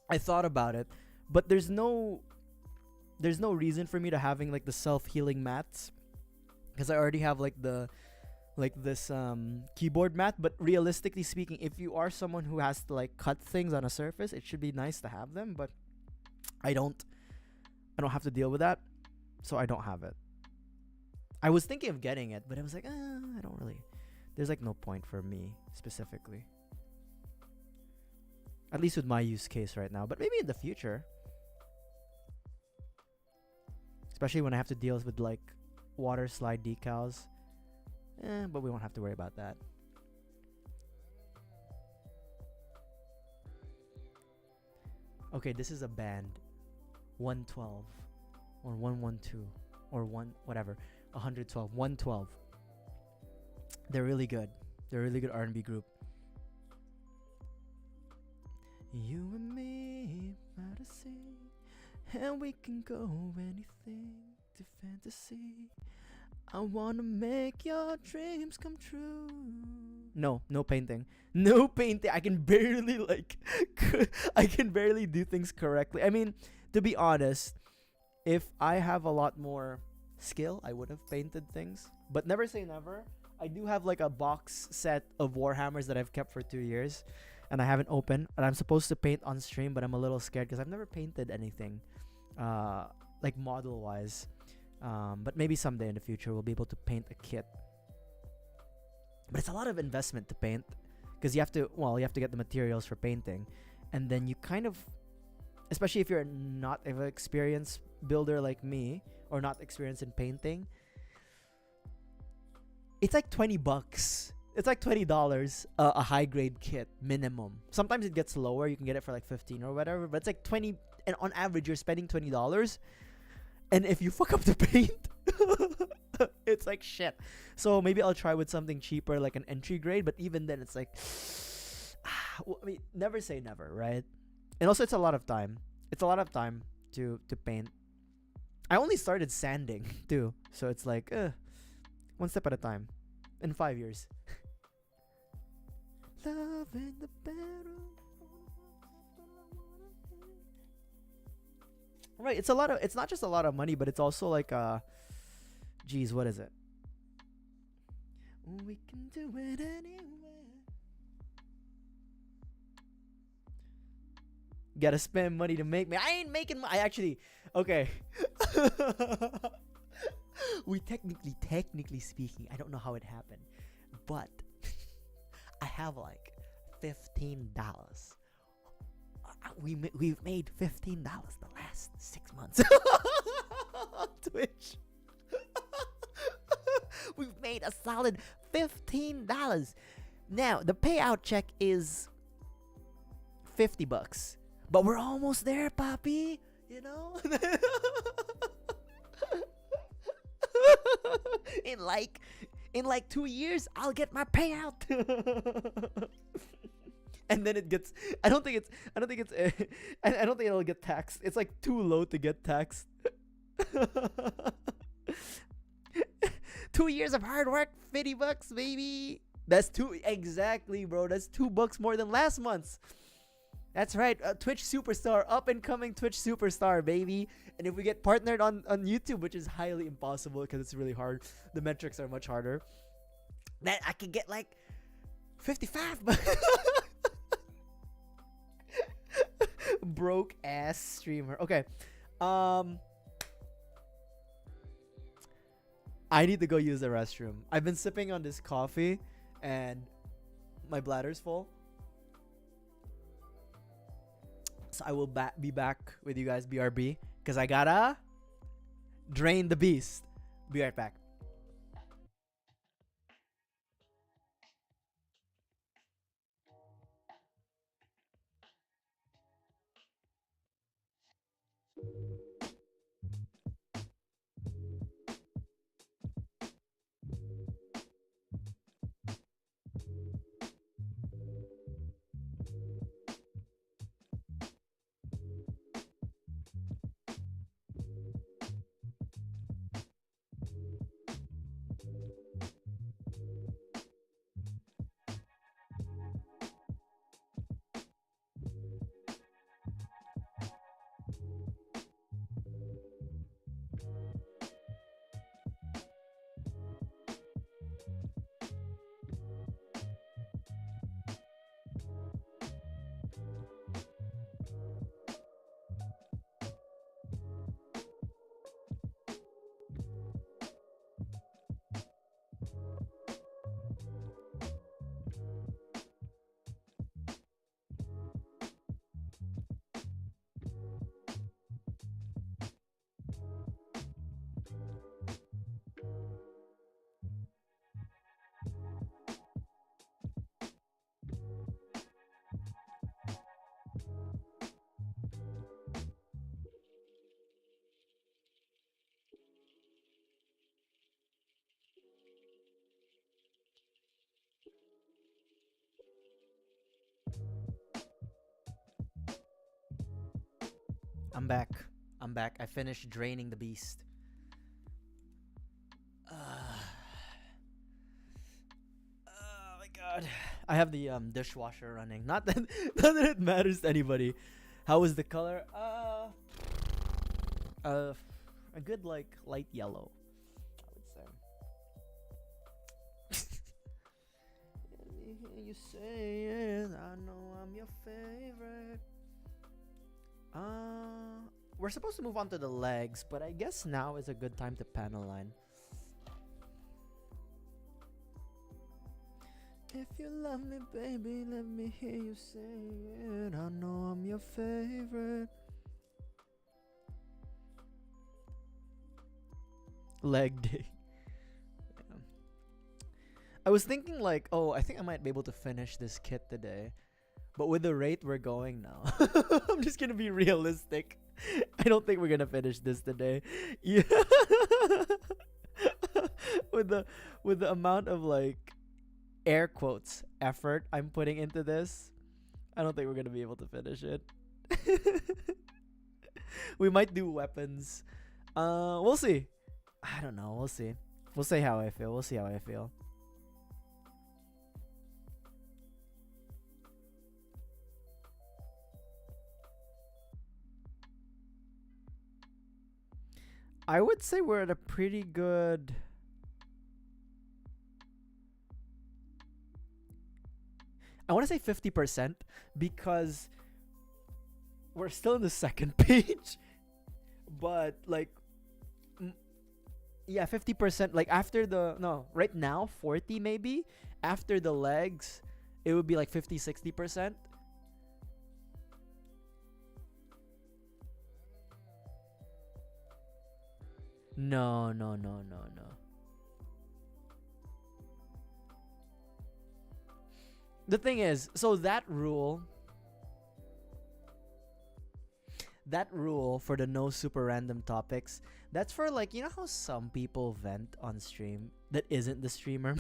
I thought about it, but there's no reason for me to having like the self-healing mats, because I already have like this keyboard mat. But realistically speaking, if you are someone who has to like cut things on a surface, it should be nice to have them, but I don't have to deal with that, so I don't have it. I was thinking of getting it, but I was like, I don't really, there's like no point for me specifically, at least with my use case right now, but maybe in the future, especially when I have to deal with like water slide decals. But we won't have to worry about that. Okay, this is a band. 112 or 112 or 112. 112. They're really good. They're a really good R&B group. You and me, fantasy, and we can go anything to fantasy. I wanna make your dreams come true. No painting. No painting. I can barely I can barely do things correctly. I mean, to be honest, if I have a lot more skill, I would have painted things. But never say never. I do have like a box set of Warhammers that I've kept for 2 years, and I haven't opened. And I'm supposed to paint on stream, but I'm a little scared because I've never painted anything, like model wise. But maybe someday in the future we'll be able to paint a kit. But it's a lot of investment to paint, because you have to get the materials for painting, and then you kind of, especially if you're not an experienced builder like me or not experienced in painting, it's like $20. It's like $20 a high grade kit minimum. Sometimes it gets lower. You can get it for like 15 or whatever, but it's like 20, and on average you're spending $20. And if you fuck up the paint, it's like shit. So maybe I'll try with something cheaper, like an entry grade. But even then, it's like, I mean, never say never, right? And also, it's a lot of time. It's a lot of time to paint. I only started sanding too, so it's like, one step at a time. In 5 years. Love in the battle. Right, it's not just a lot of money, but it's also like geez, what is it? We can do it anywhere. Gotta spend money to make me. I ain't making I actually, okay. We technically speaking, I don't know how it happened, but I have like $15. We've made $15 the last 6 months on Twitch. We've made a solid $15. Now the payout check is $50, but we're almost there, Poppy. You know, in like 2 years, I'll get my payout. And then it gets, I don't think it'll get taxed. It's like too low to get taxed. 2 years of hard work, $50, baby. That's exactly, bro. That's $2 more than last month's. That's right. Twitch superstar, up and coming Twitch superstar, baby. And if we get partnered on YouTube, which is highly impossible because it's really hard, the metrics are much harder, then I could get like $55. Broke ass streamer. Okay. Um I need to go use the restroom. I've been sipping on this coffee and my bladder's full. So I will be back with you guys, BRB, because I gotta drain the beast. Be right back. I'm back. I'm back. I finished draining the beast. Oh my god. I have the dishwasher running. Not that not that it matters to anybody. How was the color? A good like light yellow, I would say. Let me hear you say it. I know I'm your favorite. We're supposed to move on to the legs, but I guess now is a good time to panel line. If you love me, baby, let me hear you say it. I know I'm your favorite. Leg day. Yeah. I was thinking like, oh, I think I might be able to finish this kit today. But with the rate we're going now, I'm just gonna be realistic. I don't think we're gonna finish this today. Yeah. with the amount of like air quotes effort I'm putting into this, I don't think we're gonna be able to finish it. We might do weapons. We'll see. I don't know. We'll see. We'll see how I feel. We'll see how I feel. I would say we're at a pretty good. I want to say 50% because we're still in the second page. But like, yeah, 50%. Like after the, no, right now, 40 maybe. After the legs, it would be like 50-60%. No. The thing is, so that rule for the no super random topics, that's for like, you know how some people vent on stream that isn't the streamer?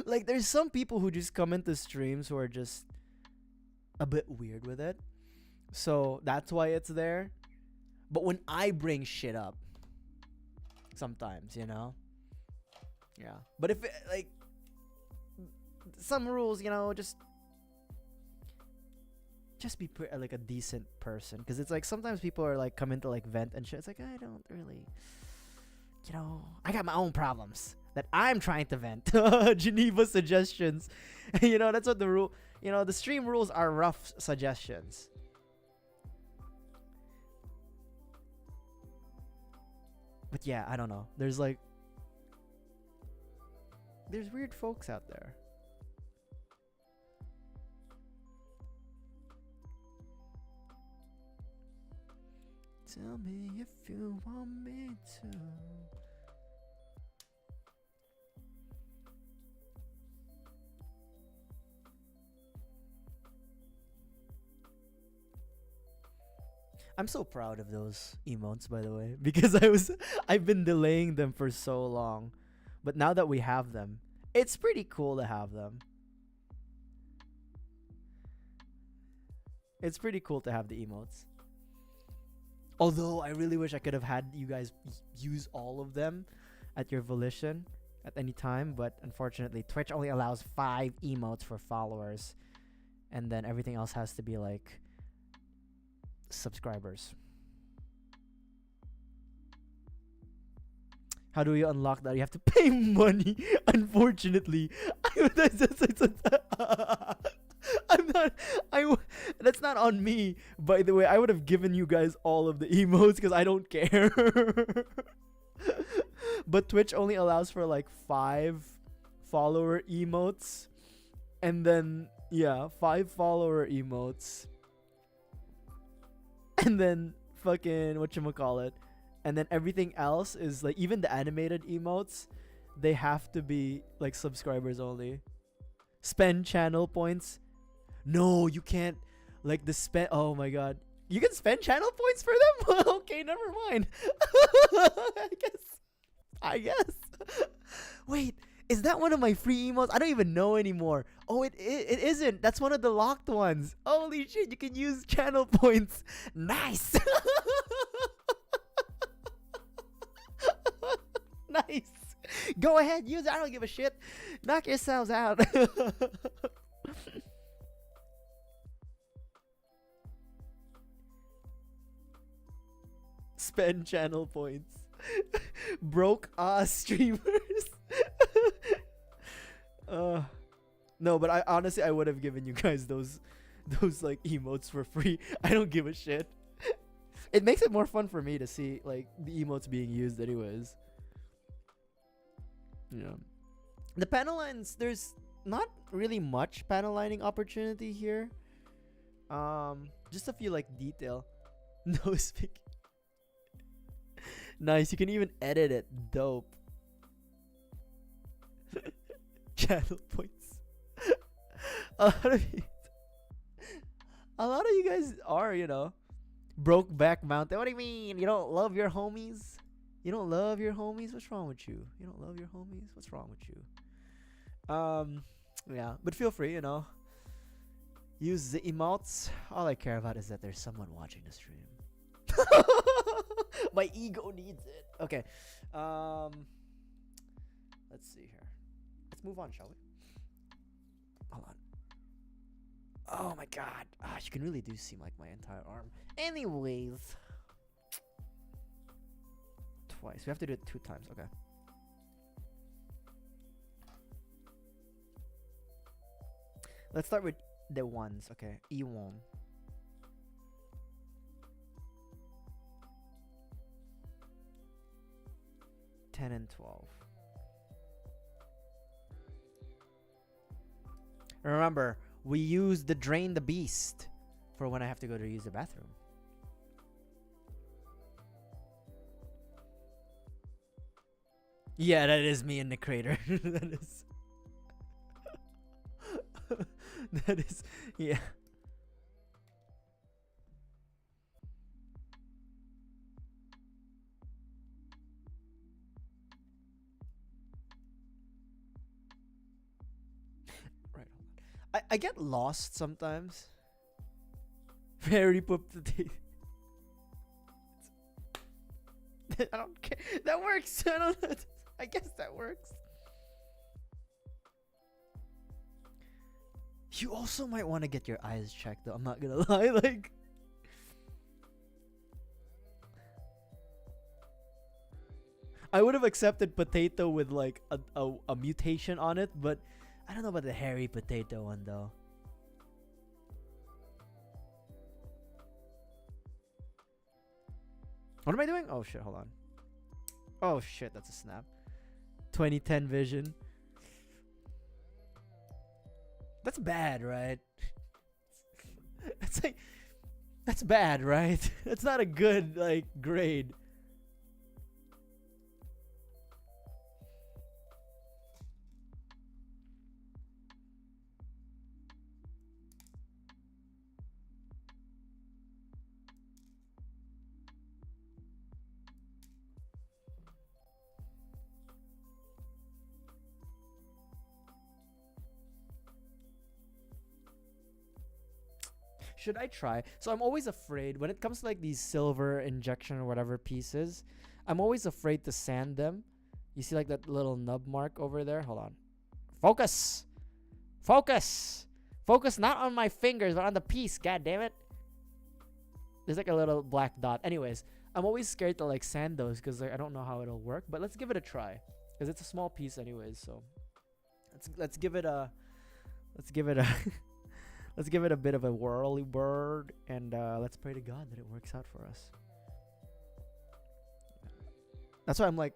Like there's some people who just come into streams who are just a bit weird with it. So that's why it's there. But when I bring shit up, sometimes, you know? Yeah. But if, like, some rules, you know, just be like a decent person. Because it's like sometimes people are like, come into like vent and shit. It's like, I don't really, you know, I got my own problems that I'm trying to vent. Geneva suggestions. You know, that's what the rule, You know, the stream rules are rough suggestions. But yeah, I don't know. There's weird folks out there. Tell me if you want me to. I'm so proud of those emotes, by the way, because I've been delaying them for so long. But now that we have them, it's pretty cool to have them. It's pretty cool to have the emotes. Although I really wish I could have had you guys use all of them at your volition at any time, but unfortunately Twitch only allows 5 emotes for followers, and then everything else has to be like subscribers. How do you unlock that? You have to pay money. Unfortunately, I'm not. That's not on me. By the way, I would have given you guys all of the emotes because I don't care. But Twitch only allows for like 5 follower emotes, and then 5 follower emotes, and then fucking whatchamacallit. And then everything else is like, even the animated emotes, they have to be like subscribers only. Spend channel points. No, you can't. Like the spend. Oh my god. You can spend channel points for them? Okay, never mind. I guess. Wait, is that one of my free emotes? I don't even know anymore. Oh, it isn't. That's one of the locked ones. Holy shit, you can use channel points. Nice. Nice. Go ahead, use it. I don't give a shit. Knock yourselves out. Spend channel points. Broke streamers. No, but I honestly would have given you guys those like emotes for free. I don't give a shit. It makes it more fun for me to see like the emotes being used anyways. Yeah. The panel lines, there's not really much panel lining opportunity here. Just a few like detail. No speak. Nice, you can even edit it. Dope. Channel points. A lot of you guys are, broke back mountain. What do you mean? You don't love your homies? You don't love your homies? What's wrong with you? You don't love your homies? What's wrong with you? Yeah, but feel free, use the emotes. All I care about is that there's someone watching the stream. My ego needs it. Okay. Let's see here. Let's move on, shall we? Hold on. Oh my god. You can really do seem like my entire arm. Anyways. Twice. We have to do it 2 times. Okay. Let's start with the ones. Okay. E1. $10 and $12. Remember, we use the drain the beast for when I have to go to use the bathroom. Yeah, that is me in the crater. That is, yeah. Right. I get lost sometimes. Very potato. I don't care. That works. I guess that works. You also might want to get your eyes checked, though. I'm not gonna lie. Like, I would have accepted potato with like a mutation on it, but I don't know about the hairy potato one though. What am I doing? Oh shit, hold on. Oh shit, that's a snap. 2010 vision. That's bad, right? That's like, that's bad, right? That's not a good like grade. Should I try? So I'm always afraid when it comes to like these silver injection or whatever pieces. I'm always afraid to sand them. You see like that little nub mark over there? Hold on. Focus. Focus. Focus not on my fingers but on the piece. God damn it. There's like a little black dot. Anyways, I'm always scared to like sand those because like, I don't know how it'll work. But let's give it a try because it's a small piece anyways. So let's give it a let's give it a let's give it a bit of a whirly bird, and let's pray to God that it works out for us. That's why I'm like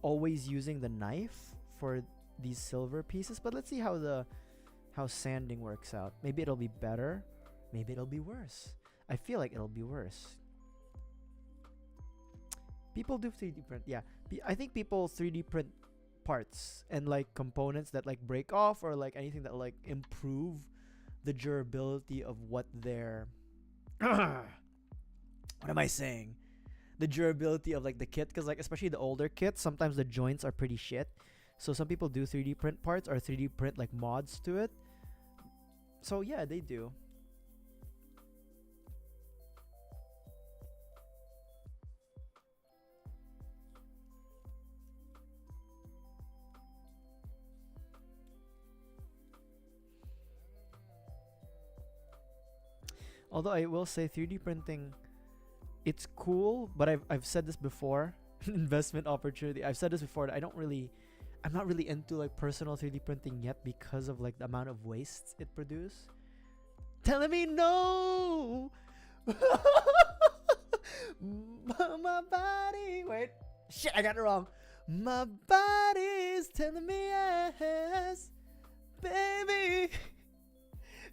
always using the knife for these silver pieces. But let's see how sanding works out. Maybe it'll be better. Maybe it'll be worse. I feel like it'll be worse. People do 3D print. Yeah, I think people 3D print parts and like components that like break off or like anything that like improve the durability of what they're what am I saying, the durability of like the kit, because like especially the older kits, sometimes the joints are pretty shit, so some people do 3D print parts or 3D print like mods to it. So yeah, they do. Although I will say 3D printing, it's cool, but I've said this before, investment opportunity. I've said this before that I'm not really into like personal 3D printing yet because of like the amount of waste it produces. Telling me no. My body. Wait. Shit, I got it wrong. My body's telling me yes, baby.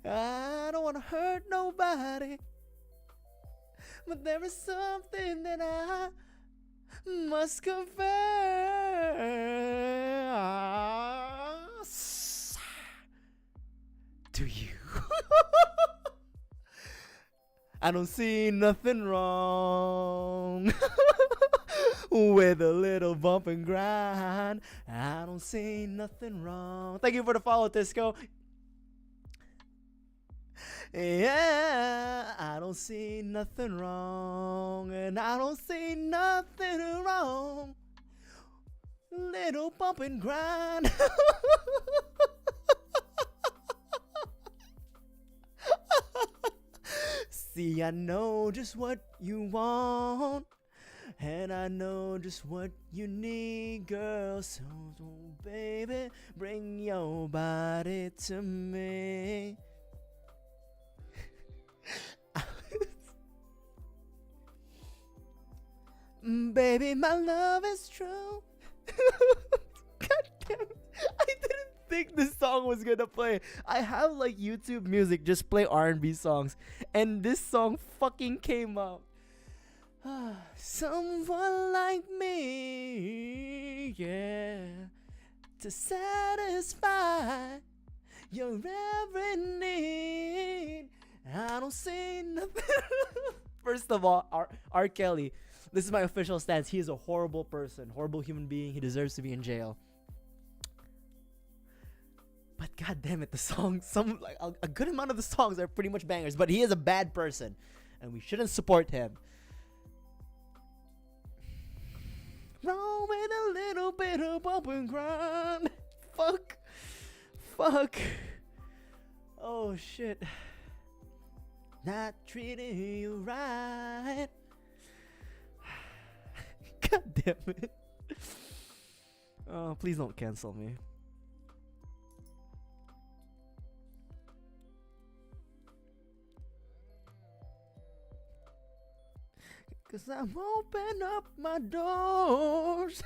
I don't want to hurt nobody, but there is something that I must confess to you. I don't see nothing wrong with a little bump and grind. I don't see nothing wrong. Thank you for the follow, Tisco. Yeah, I don't see nothing wrong, and I don't see nothing wrong. Little bump and grind. See, I know just what you want, and I know just what you need, girl. So, baby, bring your body to me. Baby, my love is true. God damn it. I didn't think this song was gonna play. I have like YouTube music just play R&B songs, and this song fucking came up. Someone like me, yeah, to satisfy your every need. I don't see nothing. First of all, R. Kelly, this is my official stance. He is a horrible person, horrible human being. He deserves to be in jail. But god damn it, the song, a good amount of the songs are pretty much bangers. But he is a bad person, and we shouldn't support him. Roll with a little bit of bump and grind. Fuck. Oh shit. Not treating you right. God damn it. Oh, please don't cancel me. 'Cause I'm open up my doors.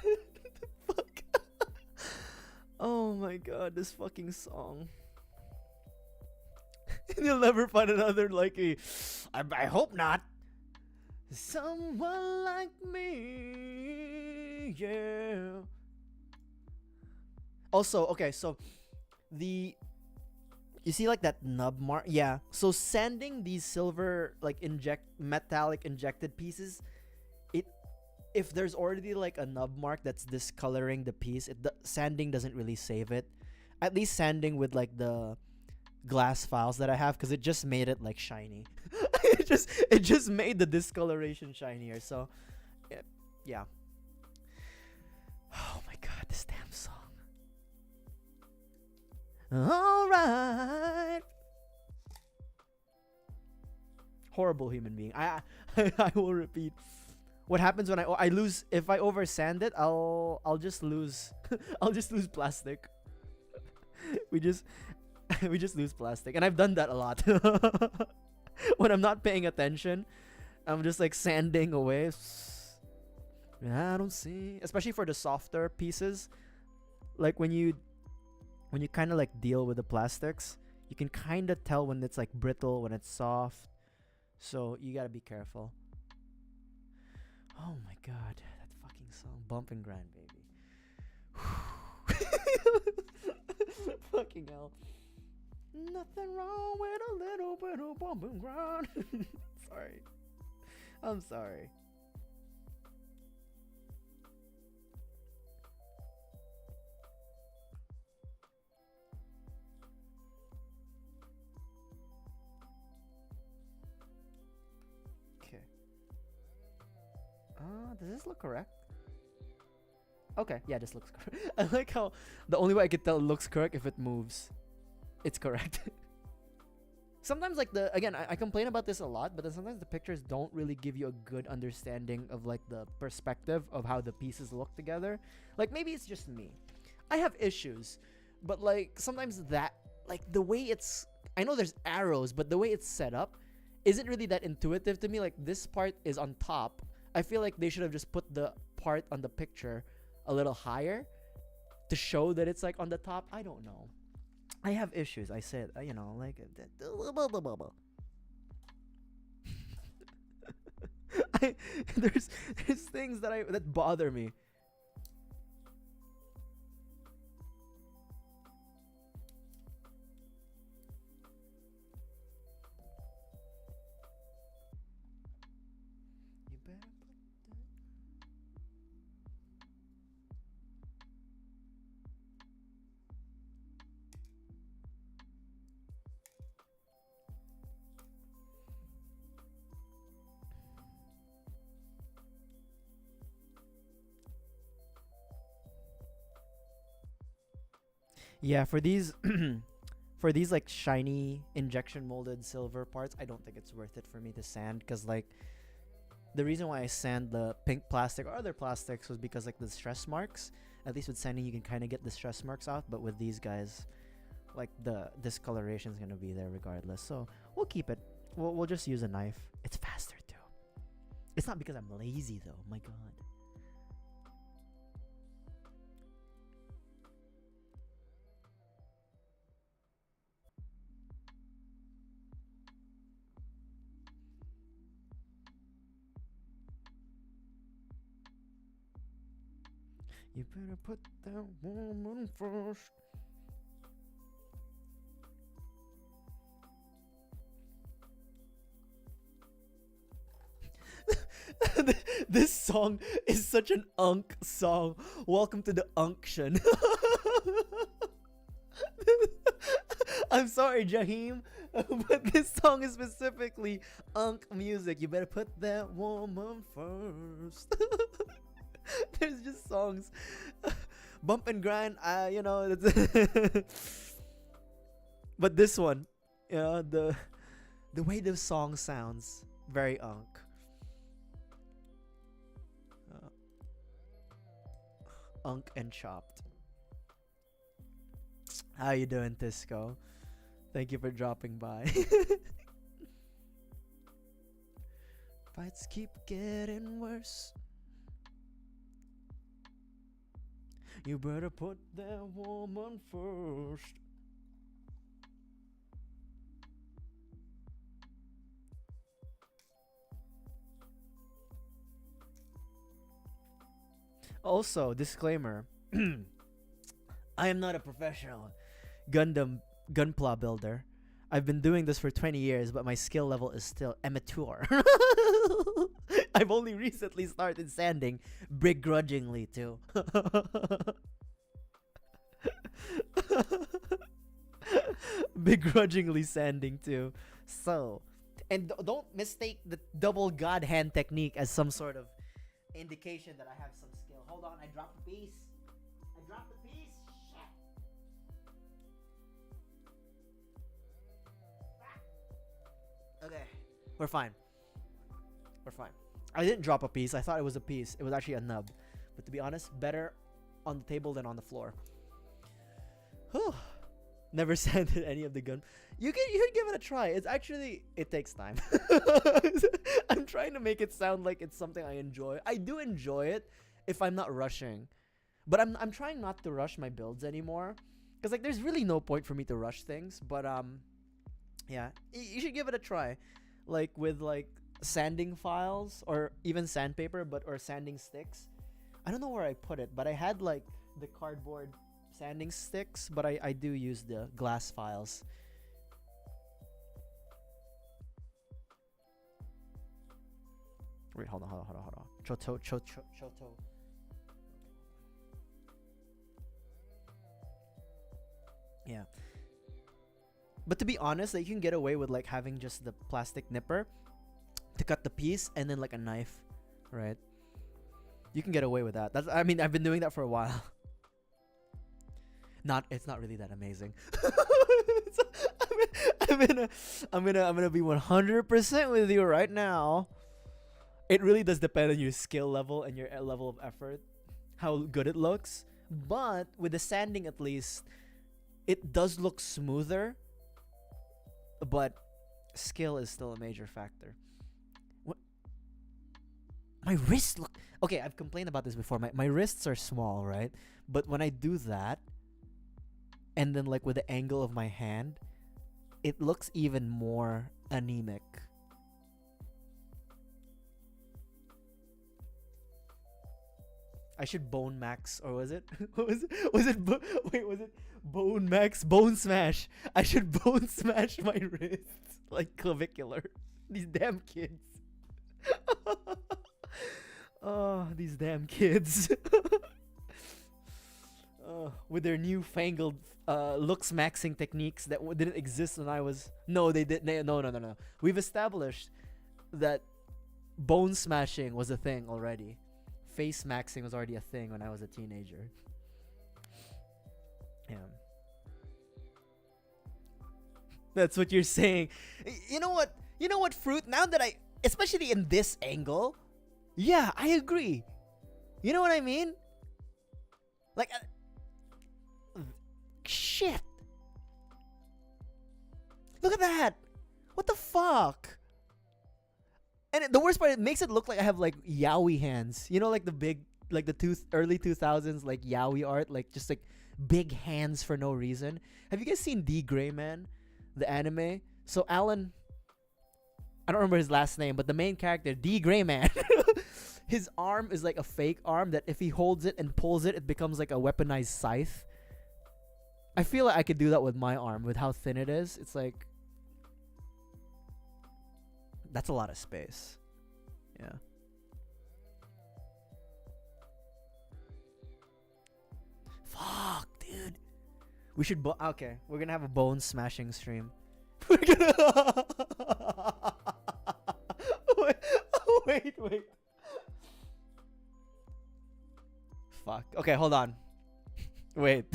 Fuck. Oh my god, this fucking song. You'll never find another like a. I hope not. Someone like me, yeah. Also, okay, so the you see like that nub mark, yeah. So sanding these silver like metallic injected pieces, it if there's already like a nub mark that's discoloring the piece, sanding doesn't really save it. At least sanding with like the glass files that I have, because it just made it like shiny. it just made the discoloration shinier. So yeah. Oh my god, this damn song. All right. Horrible human being. I will repeat. What happens when I lose? If I over sand it, I'll just lose. I'll just lose plastic. we just lose plastic, and I've done that a lot. When I'm not paying attention, I'm just like sanding away. I don't see, especially for the softer pieces, like when you kind of like deal with the plastics, you can kind of tell when it's like brittle, when it's soft. So you gotta be careful. Oh my god, that fucking song, Bump and Grind, baby. Fucking hell. Nothing wrong with a little bit of bump and grind. Sorry. I'm sorry. Okay. Does this look correct? Okay, yeah, this looks correct. I like how the only way I can tell it looks correct if it moves. It's correct. Sometimes like I complain about this a lot, but then sometimes the pictures don't really give you a good understanding of like the perspective of how the pieces look together. Like maybe it's just me. I have issues, but like sometimes that like the way it's, I know there's arrows, but the way it's set up isn't really that intuitive to me. Like this part is on top. I feel like they should have just put the part on the picture a little higher to show that it's like on the top. I don't know. I have issues. I said, like there's things that bother me. You better put that. Yeah, for these for these like shiny injection molded silver parts, I don't think it's worth it for me to sand, because like the reason why I sand the pink plastic or other plastics was because like the stress marks. At least with sanding you can kind of get the stress marks out, but with these guys, like the discoloration is gonna be there regardless. So we'll keep it. We'll just use a knife. It's faster too. It's not because I'm lazy though. My god. You better put that woman first. This song is such an unk song. Welcome to the unction. I'm sorry, Jaheim, but this song is specifically unk music. You better put that woman first. There's just songs. Bump and Grind, but this one, the way the song sounds, very unk. Unk and Chopped. How you doing, Tisco? Thank you for dropping by. Fights keep getting worse. You better put that woman first. Also, disclaimer. I am not a professional Gundam gunpla builder. I've been doing this for 20 years, but my skill level is still amateur. I've only recently started sanding, begrudgingly too. Begrudgingly sanding too. So, and don't mistake the double god hand technique as some sort of indication that I have some skill. Hold on, I dropped a piece. I dropped a piece. Shit. Okay, we're fine. We're fine. I didn't drop a piece. I thought it was a piece. It was actually a nub. But to be honest, better on the table than on the floor. Whew. Never sanded any of the gun. You can give it a try. It's actually, it takes time. I'm trying to make it sound like it's something I enjoy. I do enjoy it if I'm not rushing. But I'm trying not to rush my builds anymore. Cause like there's really no point for me to rush things. But yeah, you should give it a try. Like with like sanding files or even sandpaper, but or sanding sticks. I don't know where I put it, but I had like the cardboard sanding sticks, but I do use the glass files. Wait, hold on. Choto. Yeah. But to be honest, like, you can get away with like having just the plastic nipper to cut the piece and then like a knife, right? You can get away with that. That's, I mean, I've been doing that for a while. It's not really that amazing. I'm gonna be 100% with you right now. It really does depend on your skill level and your level of effort, how good it looks. But with the sanding, at least, it does look smoother. But skill is still a major factor. What? My wrists look. Okay, I've complained about this before. My wrists are small, right? But when I do that, and then like with the angle of my hand, it looks even more anemic. I should bone max, or was it? What was it? Wait, was it bone max? Bone smash. I should bone smash my wrists like clavicular. These damn kids. Oh, these damn kids. With their newfangled looks maxing techniques that didn't exist when I was. No, they did. No. We've established that bone smashing was a thing already. Face maxing was already a thing when I was a teenager. Yeah. That's what you're saying. You know what? You know what, Fruit? Now that especially in this angle, yeah, I agree. You know what I mean? Like, shit. Look at that. What the fuck? And the worst part, it makes it look like I have like yaoi hands. You know, like the big, like the early 2000s like yaoi art, like just like big hands for no reason. Have you guys seen D Gray Man, the anime? So Alan, I don't remember his last name, but the main character, D Gray Man, his arm is like a fake arm that if he holds it and pulls it, it becomes like a weaponized scythe. I feel like I could do that with my arm, with how thin it is. It's like, that's a lot of space. Yeah. Fuck, dude. We should okay, we're gonna have a bone smashing stream. We're gonna wait. Fuck. Okay, hold on. Wait.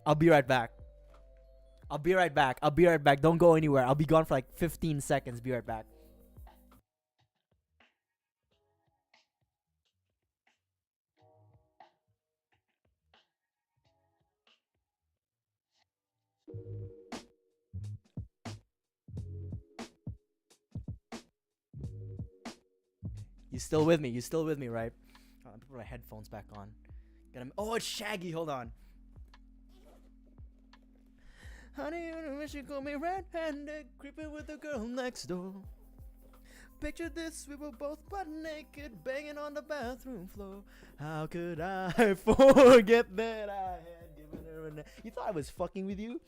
I'll be right back. I'll be right back. Don't go anywhere. I'll be gone for like 15 seconds. Be right back. You still with me? You still with me, right? I'll put my headphones back on. Oh, it's Shaggy. Hold on. Honey, you wish you called me red-handed, creeping with the girl next door. Picture this, we were both butt naked, banging on the bathroom floor. How could I forget that I had given her a... You thought I was fucking with you?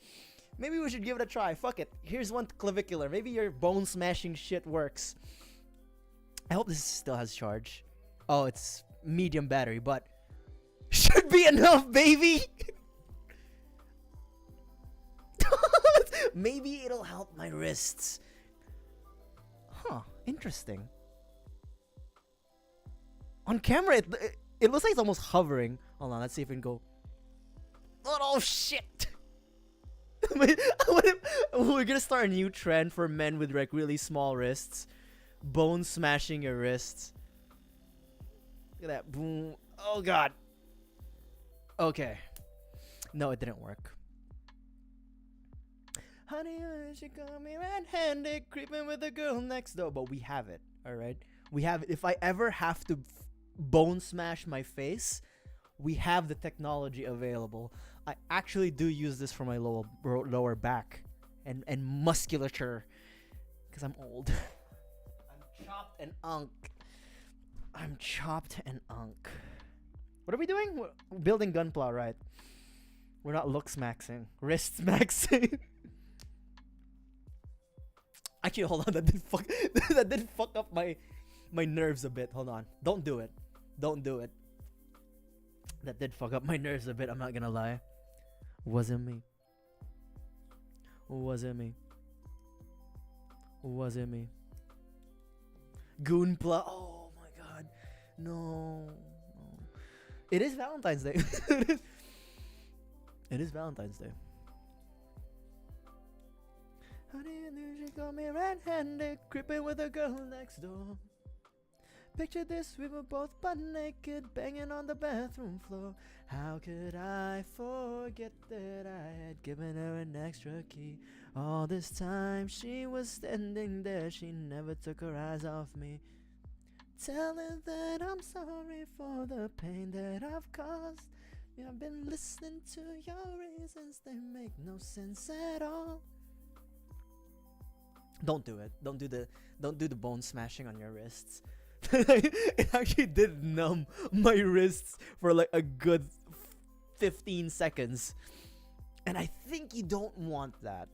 Maybe we should give it a try. Fuck it. Here's one clavicular. Maybe your bone-smashing shit works. I hope this still has charge. Oh, it's medium battery, but... should be enough, baby! Maybe it'll help my wrists. Huh, interesting. On camera, it looks like it's almost hovering. Hold on, let's see if we can go. Oh, shit! We're gonna start a new trend for men with like really small wrists. Bone smashing your wrists. Look at that. Boom. Oh, God. Okay. No, it didn't work. Honey, she got me red-handed, creeping with the girl next door. But we have it, alright? We have it. If I ever have to bone smash my face, we have the technology available. I actually do use this for my lower back and musculature. Because I'm old. I'm chopped and unk. I'm chopped and unk. What are we doing? We're building gunpla, right? We're not looks maxing. Wrists maxing. Actually, hold on. That did fuck up my nerves a bit. Hold on. Don't do it. Don't do it. That did fuck up my nerves a bit. I'm not gonna lie. Wasn't me. Wasn't me. Wasn't me. Gunpla. Oh my God. No. It is Valentine's Day. It is Valentine's Day. Honey, she got me red-handed, creeping with a girl next door. Picture this, we were both butt naked, banging on the bathroom floor. How could I forget that I had given her an extra key? All this time she was standing there, she never took her eyes off me. Tell her that I'm sorry for the pain that I've caused. I've been listening to your reasons, they make no sense at all. Don't do it. Don't do the bone smashing on your wrists. It actually did numb my wrists for like a good 15 seconds. And I think you don't want that.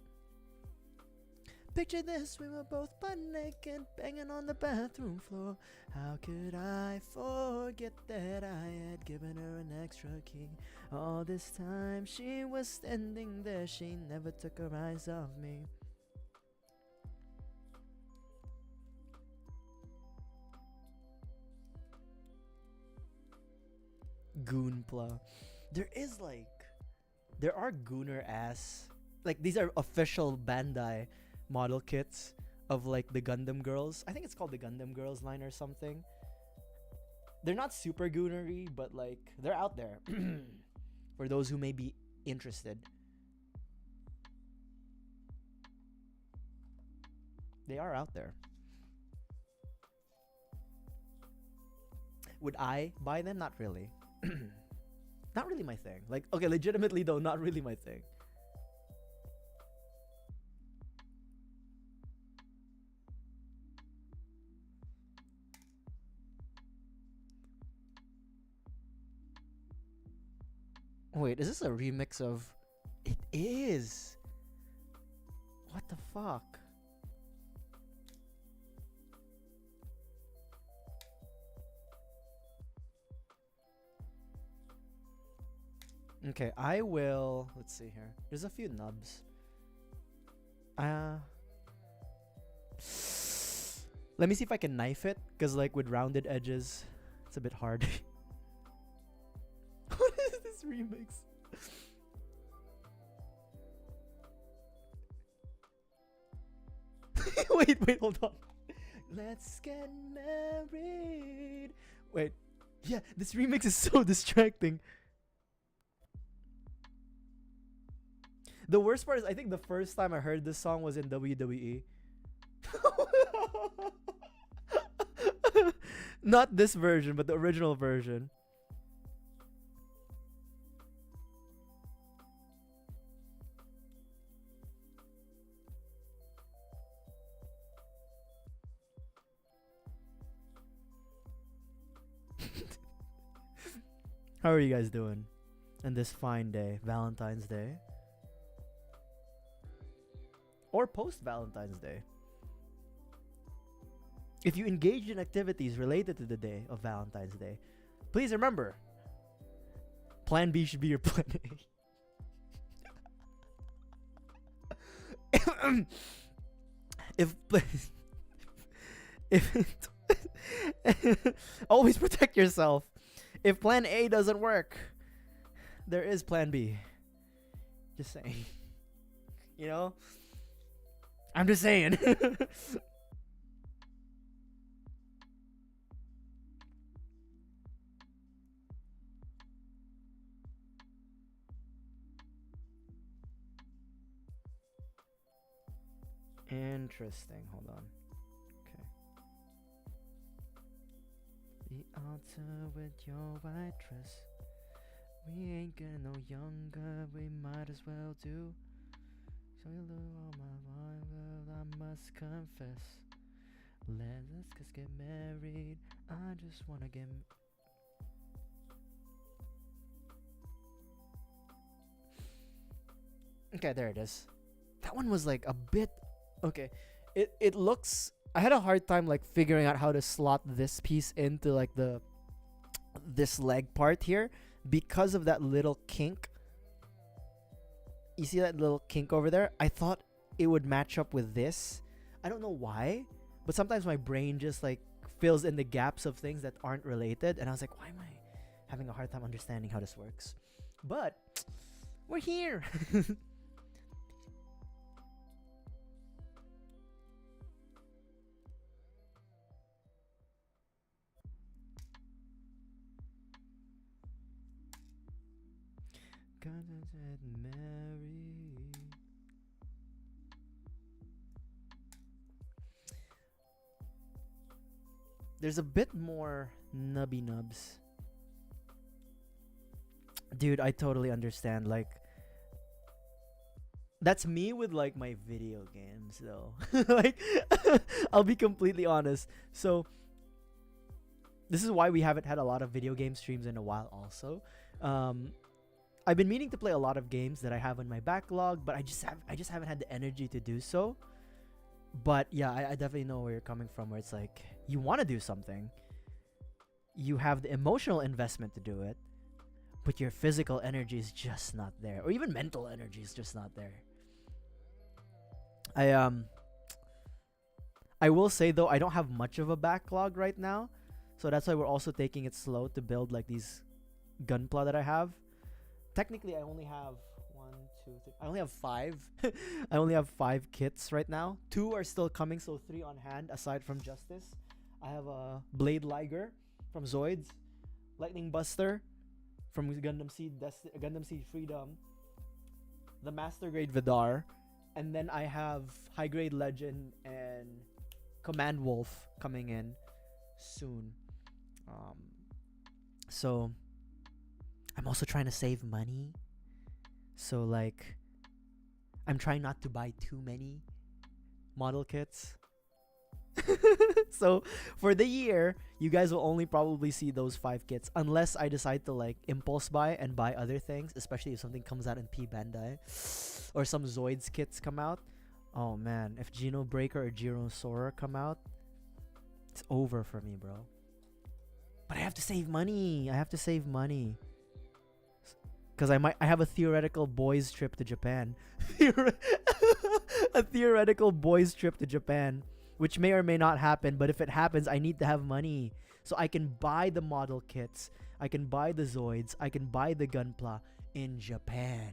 Picture this, we were both butt naked, banging on the bathroom floor. How could I forget that I had given her an extra key? All this time she was standing there, she never took her eyes off me. Gunpla. There are gooner ass, like these are official Bandai model kits of like the Gundam girls. I think it's called the Gundam girls line or something. They're not super goonery, but like they're out there for those who may be interested. They are out there. Would I buy them? Not really. Not really my thing. Like, okay, legitimately though, not really my thing. Wait, is this a remix of... It is! What the fuck? Okay, I will... Let's see here. There's a few nubs. Let me see if I can knife it. Because like with rounded edges, it's a bit hard. What is this remix? Wait, hold on. Let's get married. Wait. Yeah, this remix is so distracting. The worst part is I think the first time I heard this song was in WWE. Not this version, but the original version. How are you guys doing on this fine day, Valentine's Day? Or post Valentine's Day? If you engage in activities related to the day of Valentine's Day, please remember, Plan B should be your Plan A. if if always protect yourself. If Plan A doesn't work, there is Plan B. Just saying. You know? I'm just saying. Interesting. Hold on. Okay. The altar with your white dress. We ain't getting no younger. We might as well do. So you lose all my mind. Well, I must confess. Let's just get married. I just wanna get. Okay, there it is. That one was like a bit. Okay, it looks. I had a hard time like figuring out how to slot this piece into like this leg part here because of that little kink. You see that little kink over there? I thought it would match up with this. I don't know why, but sometimes my brain just like fills in the gaps of things that aren't related, and I was like, why am I having a hard time understanding how this works? But we're here. Gonna get married. There's a bit more nubby nubs. Dude, I totally understand. Like, that's me with like my video games though. Like, I'll be completely honest. So, this is why we haven't had a lot of video game streams in a while also. I've been meaning to play a lot of games that I have in my backlog, but I just haven't had the energy to do so. But yeah, I definitely know where you're coming from, where it's like you want to do something, you have the emotional investment to do it, but your physical energy is just not there, or even mental energy is just not there. I will say though, I don't have much of a backlog right now, so that's why we're also taking it slow to build like these gunpla that I have. Technically, I only have one, two, three. I only have 5. I only have 5 kits right now. 2 are still coming, so 3 on hand. Aside from Justice, I have a Blade Liger from Zoids, Lightning Buster from Gundam Seed Freedom, the Master Grade Vidar, and then I have High Grade Legend and Command Wolf coming in soon. So I'm also trying to save money. So like I'm trying not to buy too many model kits. So for the year, you guys will only probably see those 5 kits unless I decide to like impulse buy and buy other things, especially if something comes out in P Bandai or some Zoids kits come out. Oh man, if Geno Breaker or Giro Sora come out, it's over for me, bro. But I have to save money. Because I have a theoretical boys trip to Japan. A theoretical boys trip to Japan, which may or may not happen, but if it happens, I need to have money. So I can buy the model kits, I can buy the Zoids, I can buy the Gunpla in Japan.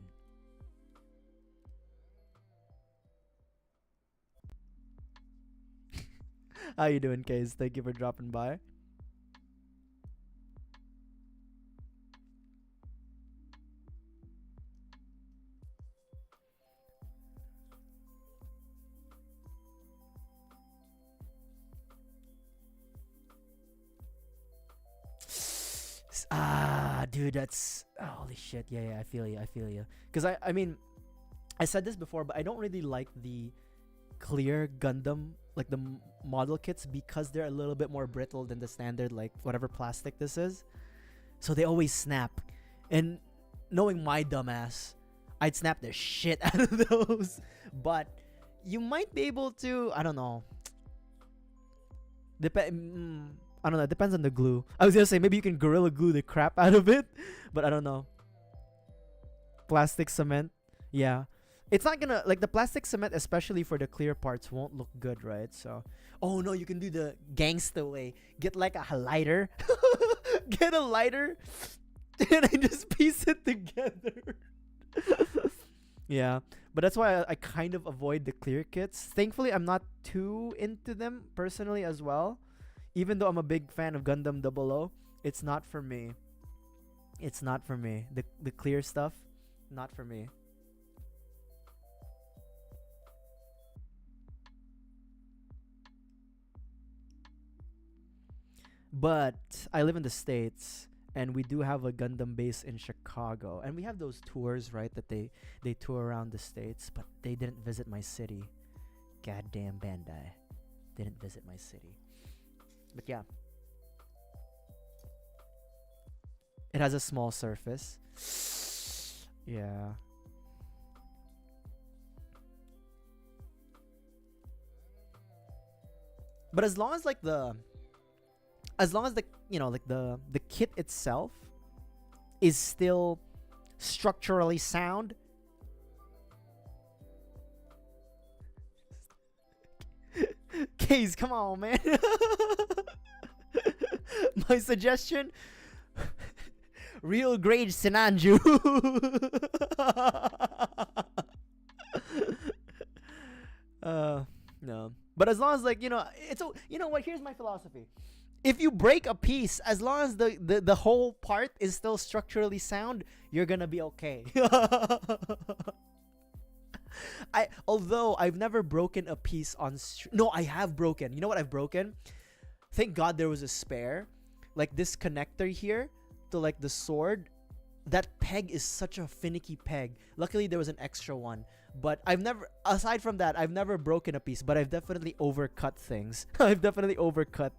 How you doing, Kaze? Thank you for dropping by. Dude, that's holy shit. Yeah, I feel you. I feel you. Cause I mean, I said this before, but I don't really like the clear Gundam, like the model kits, because they're a little bit more brittle than the standard, like whatever plastic this is. So they always snap. And knowing my dumbass, I'd snap the shit out of those. But you might be able to, I don't know. I don't know. It depends on the glue. I was gonna say maybe you can gorilla glue the crap out of it, but I don't know. Plastic cement, yeah. It's not gonna, like, the plastic cement, especially for the clear parts, won't look good, right? So, oh no, you can do the gangsta way. Get like a lighter, get a lighter, and I just piece it together. Yeah, but that's why I kind of avoid the clear kits. Thankfully, I'm not too into them personally as well. Even though I'm a big fan of Gundam 00, it's not for me. It's not for me. The clear stuff, not for me. But I live in the States, and we do have a Gundam base in Chicago, and we have those tours, right, that they tour around the States, but they didn't visit my city. Goddamn Bandai didn't visit my city. But yeah, it has a small surface. Yeah. But as long as like the like the kit itself is still structurally sound. Case, come on, man. My suggestion: real grade Sinanju. No. But as long as, like, it's you know what? Here's my philosophy. If you break a piece, as long as the whole part is still structurally sound, you're gonna be okay. Although I've never broken a piece on no, I have broken. You know what I've broken? Thank God there was a spare. Like this connector here to like the sword. That peg is such a finicky peg. Luckily there was an extra one. But aside from that, I've never broken a piece, but I've definitely overcut things. I've definitely overcut.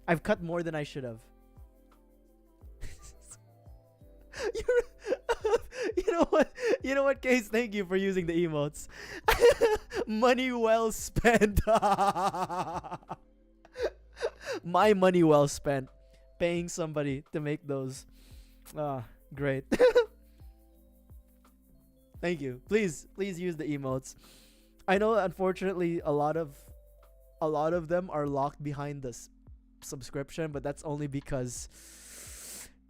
I've cut more than I should have. You know what? You know what, Case? Thank you for using the emotes. Money well spent. My money well spent. Paying somebody to make those. Great. Thank you. Please use the emotes. I know, unfortunately, a lot of them are locked behind this subscription, but that's only because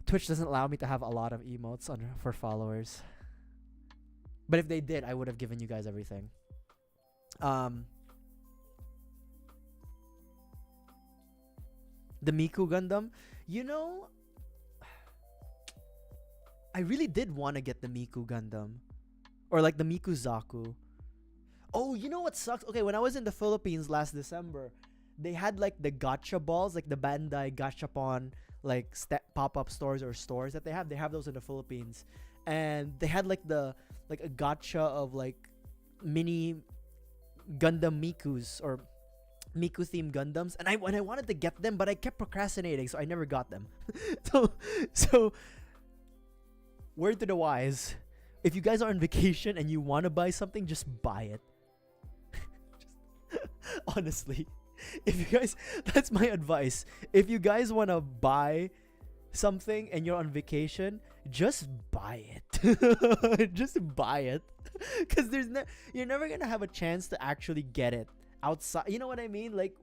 Twitch doesn't allow me to have a lot of emotes for followers. But if they did, I would have given you guys everything. The Miku Gundam, I really did want to get the Miku Gundam, or like the Miku Zaku. Oh, you know what sucks? Okay, when I was in the Philippines last December, they had like the gacha balls, like the Bandai Gachapon, like pop-up stores or stores that they have. They have those in the Philippines, and they had like a gacha of like mini Gundam Mikus or Miku themed Gundams, and I wanted to get them, but I kept procrastinating, so I never got them. so word to the wise, if you guys are on vacation and you want to buy something, just buy it. Honestly, if you guys, that's my advice. If you guys want to buy something and you're on vacation, just buy it. Just buy it, because you're never gonna have a chance to actually get it outside. You know what I mean? Like,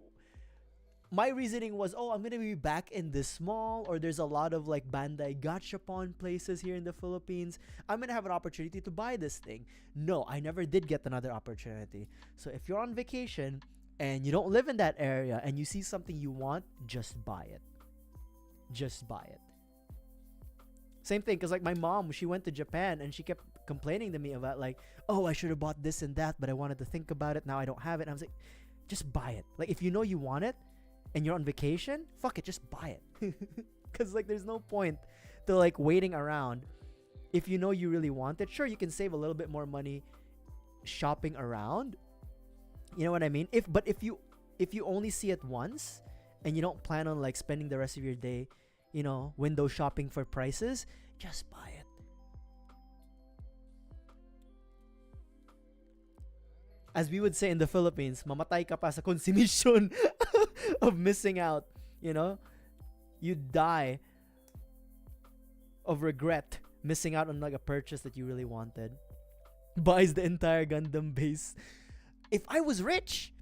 my reasoning was, I'm gonna be back in this mall, or there's a lot of like Bandai Gachapon places here in the Philippines. I'm gonna have an opportunity to buy this thing. No, I never did get another opportunity. So if you're on vacation and you don't live in that area and you see something you want, just buy it. Just buy it. Same thing, because like my mom, she went to Japan and she kept complaining to me about like, I should have bought this and that, but I wanted to think about it. Now I don't have it. And I was like, just buy it. Like, if you know you want it and you're on vacation, fuck it, just buy it. Because like there's no point to like waiting around if you know you really want it. Sure, you can save a little bit more money shopping around. You know what I mean? If you only see it once and you don't plan on like spending the rest of your day, you know, window shopping for prices, just buy it. As we would say in the Philippines, mamatay ka pa sa consumption of missing out, you know? You die of regret missing out on like a purchase that you really wanted. Buys the entire Gundam base. If I was rich,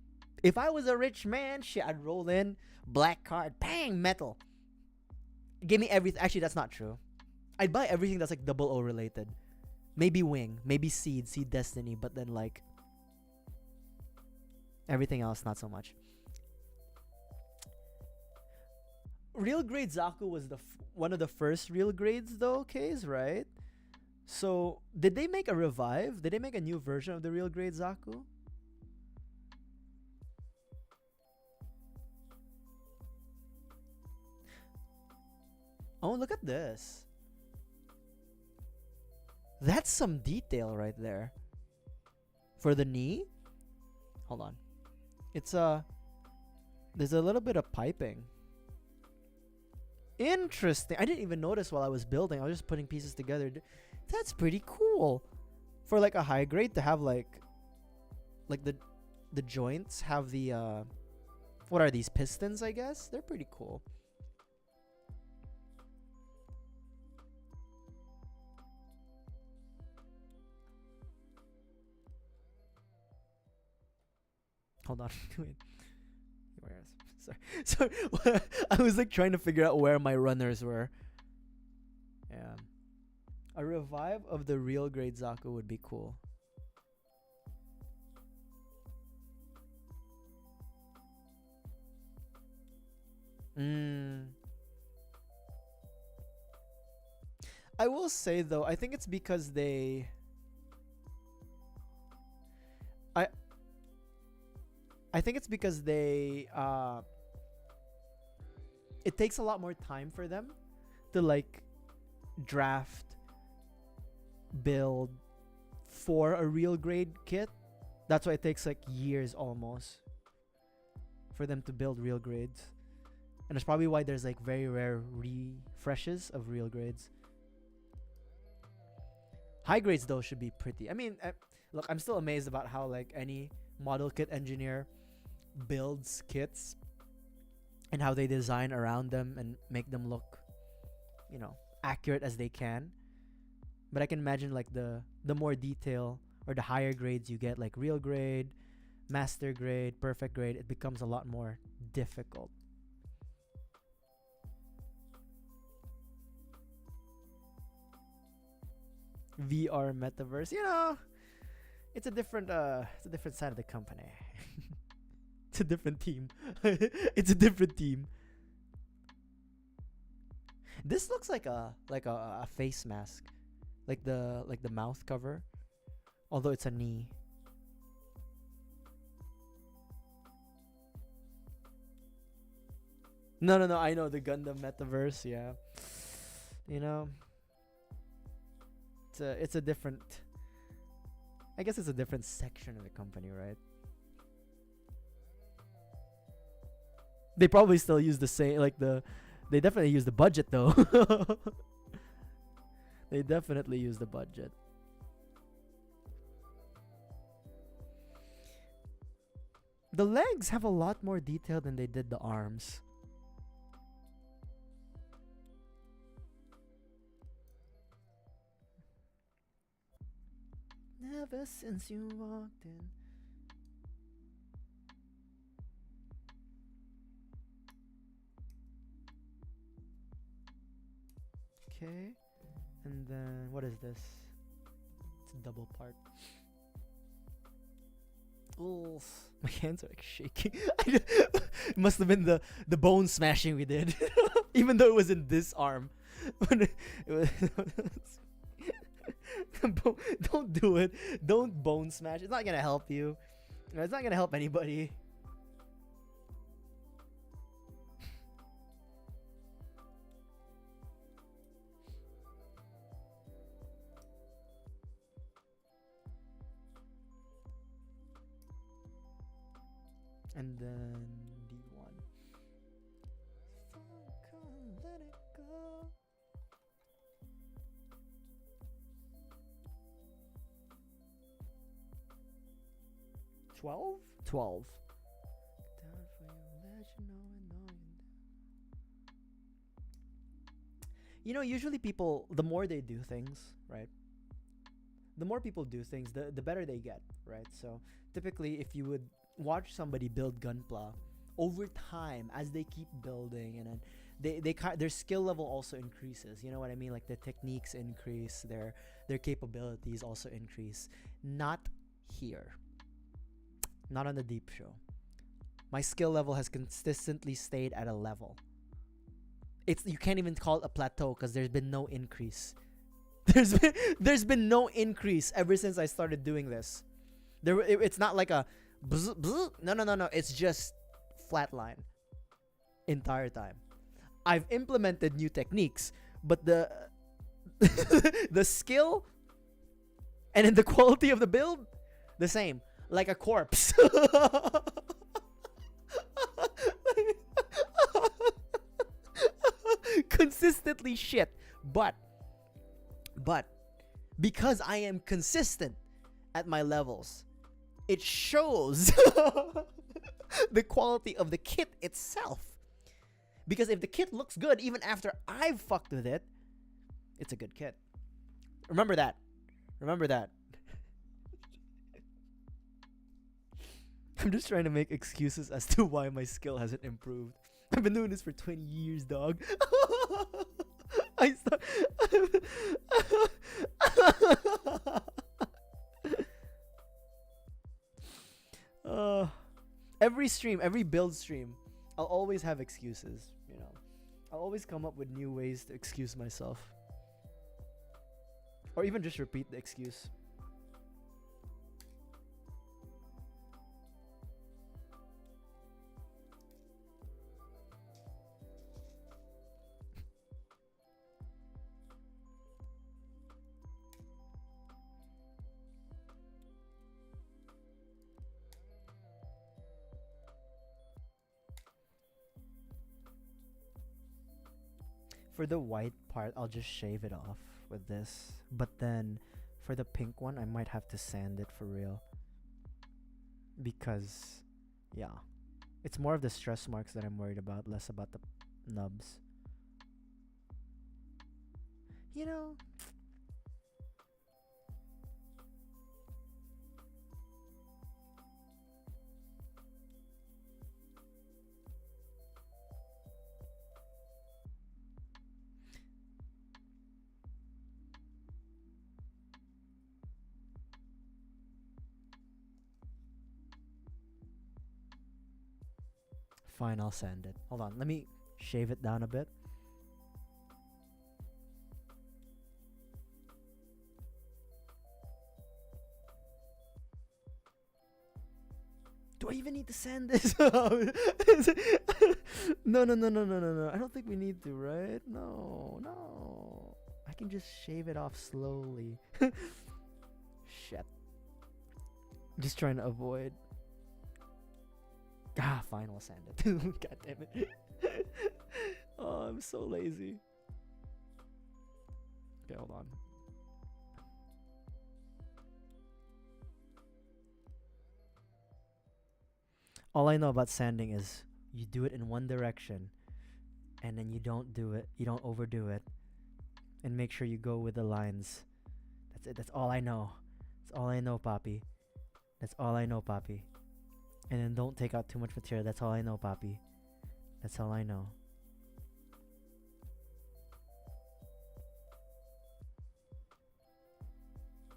if I was a rich man, shit, I'd roll in, black card, bang, metal. Give me everything. Actually, that's not true. I'd buy everything that's like 00 related. Maybe Wing, maybe Seed Destiny, but then like everything else, not so much. Real grade Zaku was one of the first real grades though, K's, right? So did they make a revive? Did they make a new version of the real grade Zaku? Oh, look at this. That's some detail right there. For the knee? Hold on. It's there's a little bit of piping. Interesting. I didn't even notice while I was building. I was just putting pieces together. That's pretty cool. For like a high grade to have like the joints have the what are these, pistons, I guess? They're pretty cool. Hold on. Wait. Where is? Sorry. So I was like trying to figure out where my runners were. Yeah. A revive of the real grade Zaku would be cool. I will say though, I think it's because I think it's because it takes a lot more time for them to like draft, build for a real grade kit. That's why it takes like years almost for them to build real grades. And that's probably why there's like very rare refreshes of real grades. High grades though should be pretty. I mean, look, I'm still amazed about how like any model kit engineer builds kits and how they design around them and make them look, you know, accurate as they can. But I can imagine like the more detail or the higher grades you get, like real grade, master grade, perfect grade, it becomes a lot more difficult. VR metaverse, you know, it's a different side of the company. It's a different team. It's a different team. This looks like a face mask, like the mouth cover, although it's a knee. No, I know the Gundam metaverse. Yeah, you know, it's a different. I guess it's a different section of the company, right? They probably still use the same, like they definitely use the budget though. They definitely use the budget. The legs have a lot more detail than they did the arms. Ever since you walked in. Okay, and then what is this? It's a double part. Oh, my hands are like shaking. It must have been the bone smashing we did, even though it was in this arm. It was don't do it. Don't bone smash. It's not gonna help you. It's not gonna help anybody. And then D1. Let it go. 12? 12. Down for you, let you know and know you know, usually people, the more they do things, right? The more people do things, the better they get, right? So typically, if you would watch somebody build gunpla, over time, as they keep building, and then their skill level also increases. You know what I mean? Like the techniques increase, their capabilities also increase. Not here. Not on the deep show. My skill level has consistently stayed at a level. You can't even call it a plateau because there's been no increase. There's been no increase ever since I started doing this. It's not like a bzz, bzz. No. It's just flatline entire time. I've implemented new techniques, but the the skill and in the quality of the build, the same. Like a corpse. Consistently shit. But because I am consistent at my levels, it shows the quality of the kit itself. Because if the kit looks good even after I've fucked with it, it's a good kit. Remember that. I'm just trying to make excuses as to why my skill hasn't improved. I've been doing this for 20 years, dog. Every stream, every build stream, I'll always have excuses, you know. I'll always come up with new ways to excuse myself. Or even just repeat the excuse. For the white part, I'll just shave it off with this. But then, for the pink one, I might have to sand it for real. Because, yeah. It's more of the stress marks that I'm worried about, less about the nubs. You know... Fine, I'll sand it. Hold on, let me shave it down a bit. Do I even need to sand this? No. I don't think we need to, right? No. I can just shave it off slowly. Shit. Just trying to avoid. Fine, I'll sand it. God damn it. Oh, I'm so lazy. Okay, hold on. All I know about sanding is you do it in one direction and then you don't overdo it, and make sure you go with the lines. That's it. That's all I know. That's all I know, Papi. That's all I know, Papi. And then don't take out too much material. That's all I know, Papi. That's all I know.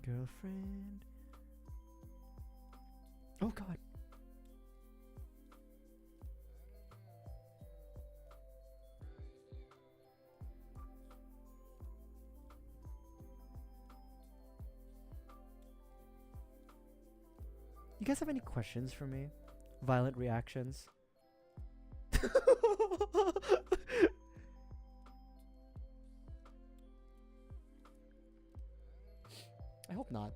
Girlfriend. Oh God. You guys have any questions for me? Violent reactions? I hope not.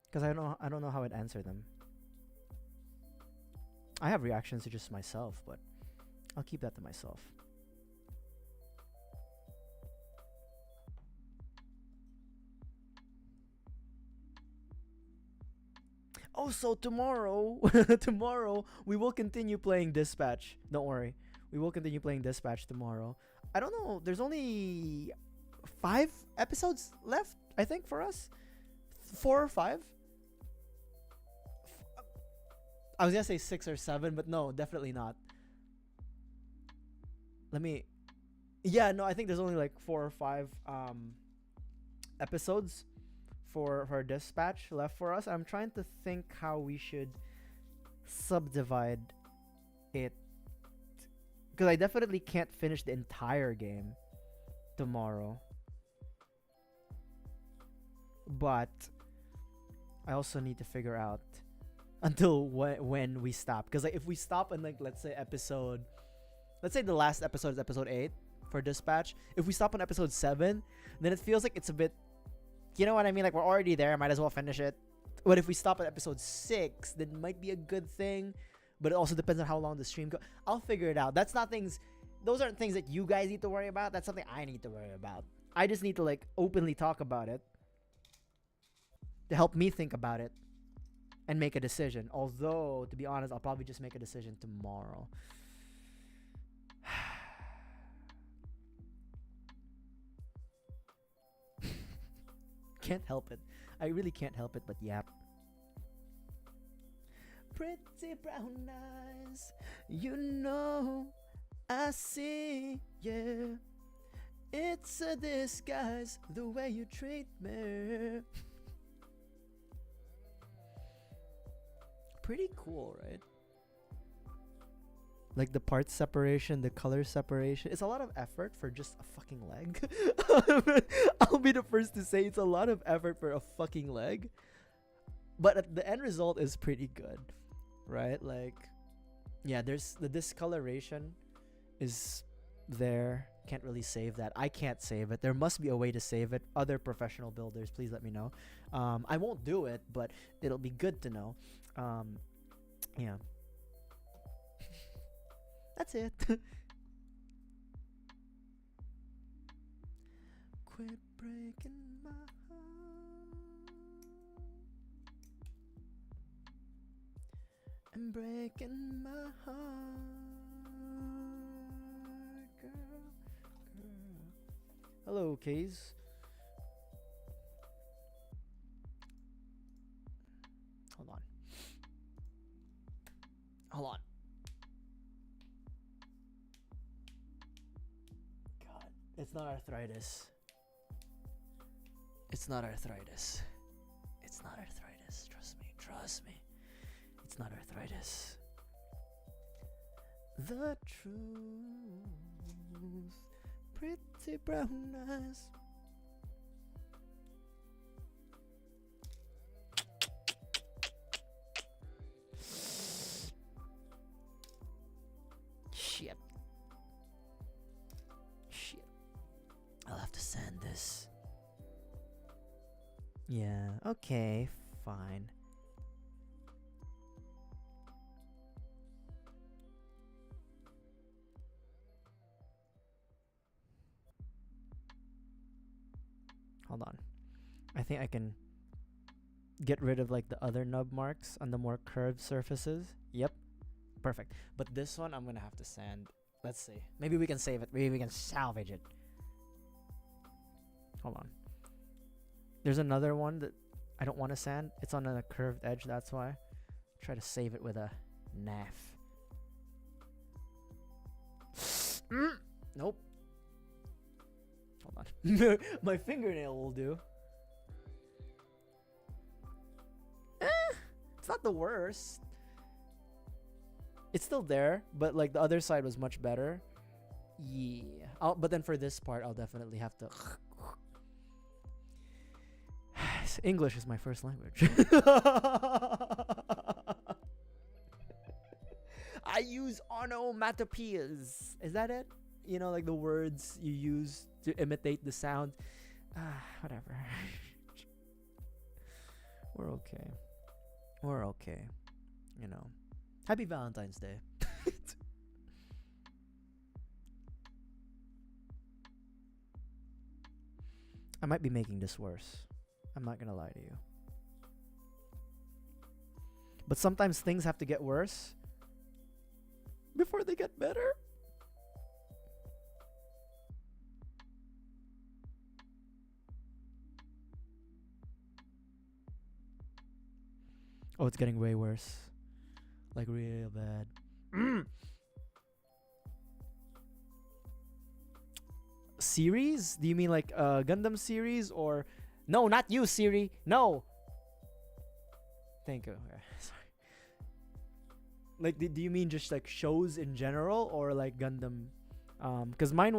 Because I don't know how I'd answer them. I have reactions to just myself, but I'll keep that to myself. Oh, so tomorrow, tomorrow we will continue playing Dispatch. Don't worry, we will continue playing Dispatch tomorrow. I don't know. There's only 5 episodes left, I think, for us. 4 or 5. I was gonna say 6 or 7, but no, definitely not. Let me. Yeah, no, I think there's only like 4 or 5 episodes for Dispatch left for us. I'm trying to think how we should subdivide it, because I definitely can't finish the entire game tomorrow. But I also need to figure out until when we stop, because like if we stop in like let's say the last episode is episode 8 for Dispatch. If we stop on episode 7, then it feels like it's a bit, you know what I mean, like we're already there, might as well finish it. But if we stop at episode 6, then it might be a good thing, but it also depends on how long the stream goes. I'll figure it out. Those aren't things that you guys need to worry about. That's something I need to worry about. I just need to like openly talk about it to help me think about it and make a decision. Although, to be honest, I'll probably just make a decision tomorrow. Can't help it. I really can't help it, but yep. Pretty brown eyes, you know I see, yeah. It's a disguise, the way you treat me. Pretty cool, right? Like the part separation, the color separation. It's a lot of effort for just a fucking leg. I'll be the first to say it's a lot of effort for a fucking leg. But the end result is pretty good, right? Like, yeah, there's the discoloration is there. Can't really save that. I can't save it. There must be a way to save it. Other professional builders, please let me know. I won't do it, but it'll be good to know. Yeah. That's it. Quit breaking my heart and breaking my heart, girl. Hello, Kays. Hold on. Hold on. God, it's not arthritis. It's not arthritis. It's not arthritis. Trust me. Trust me. It's not arthritis. The truth. Pretty brown eyes. Shit. Shit. I'll have to sand this. Yeah, okay, fine. Hold on. I think I can get rid of like the other nub marks on the more curved surfaces. Yep. Perfect. But this one I'm gonna have to sand. Let's see. Maybe we can save it. Maybe we can salvage it. Hold on. There's another one that I don't want to sand. It's on a curved edge, that's why. Try to save it with a knife. Nope. Hold on. My fingernail will do. It's not the worst. It's still there, but like the other side was much better. Yeah. But then for this part, I'll definitely have to... English is my first language. I use onomatopoeias. Is that it? You know, like the words you use to imitate the sound. Whatever. We're okay. We're okay. You know. Happy Valentine's Day. I might be making this worse. I'm not gonna lie to you. But sometimes things have to get worse before they get better. Oh, it's getting way worse. Like real bad. Series? Do you mean like Gundam series or no, not you, Siri. No. Thank you. Okay, sorry. Like do you mean just like shows in general or like Gundam? Cuz my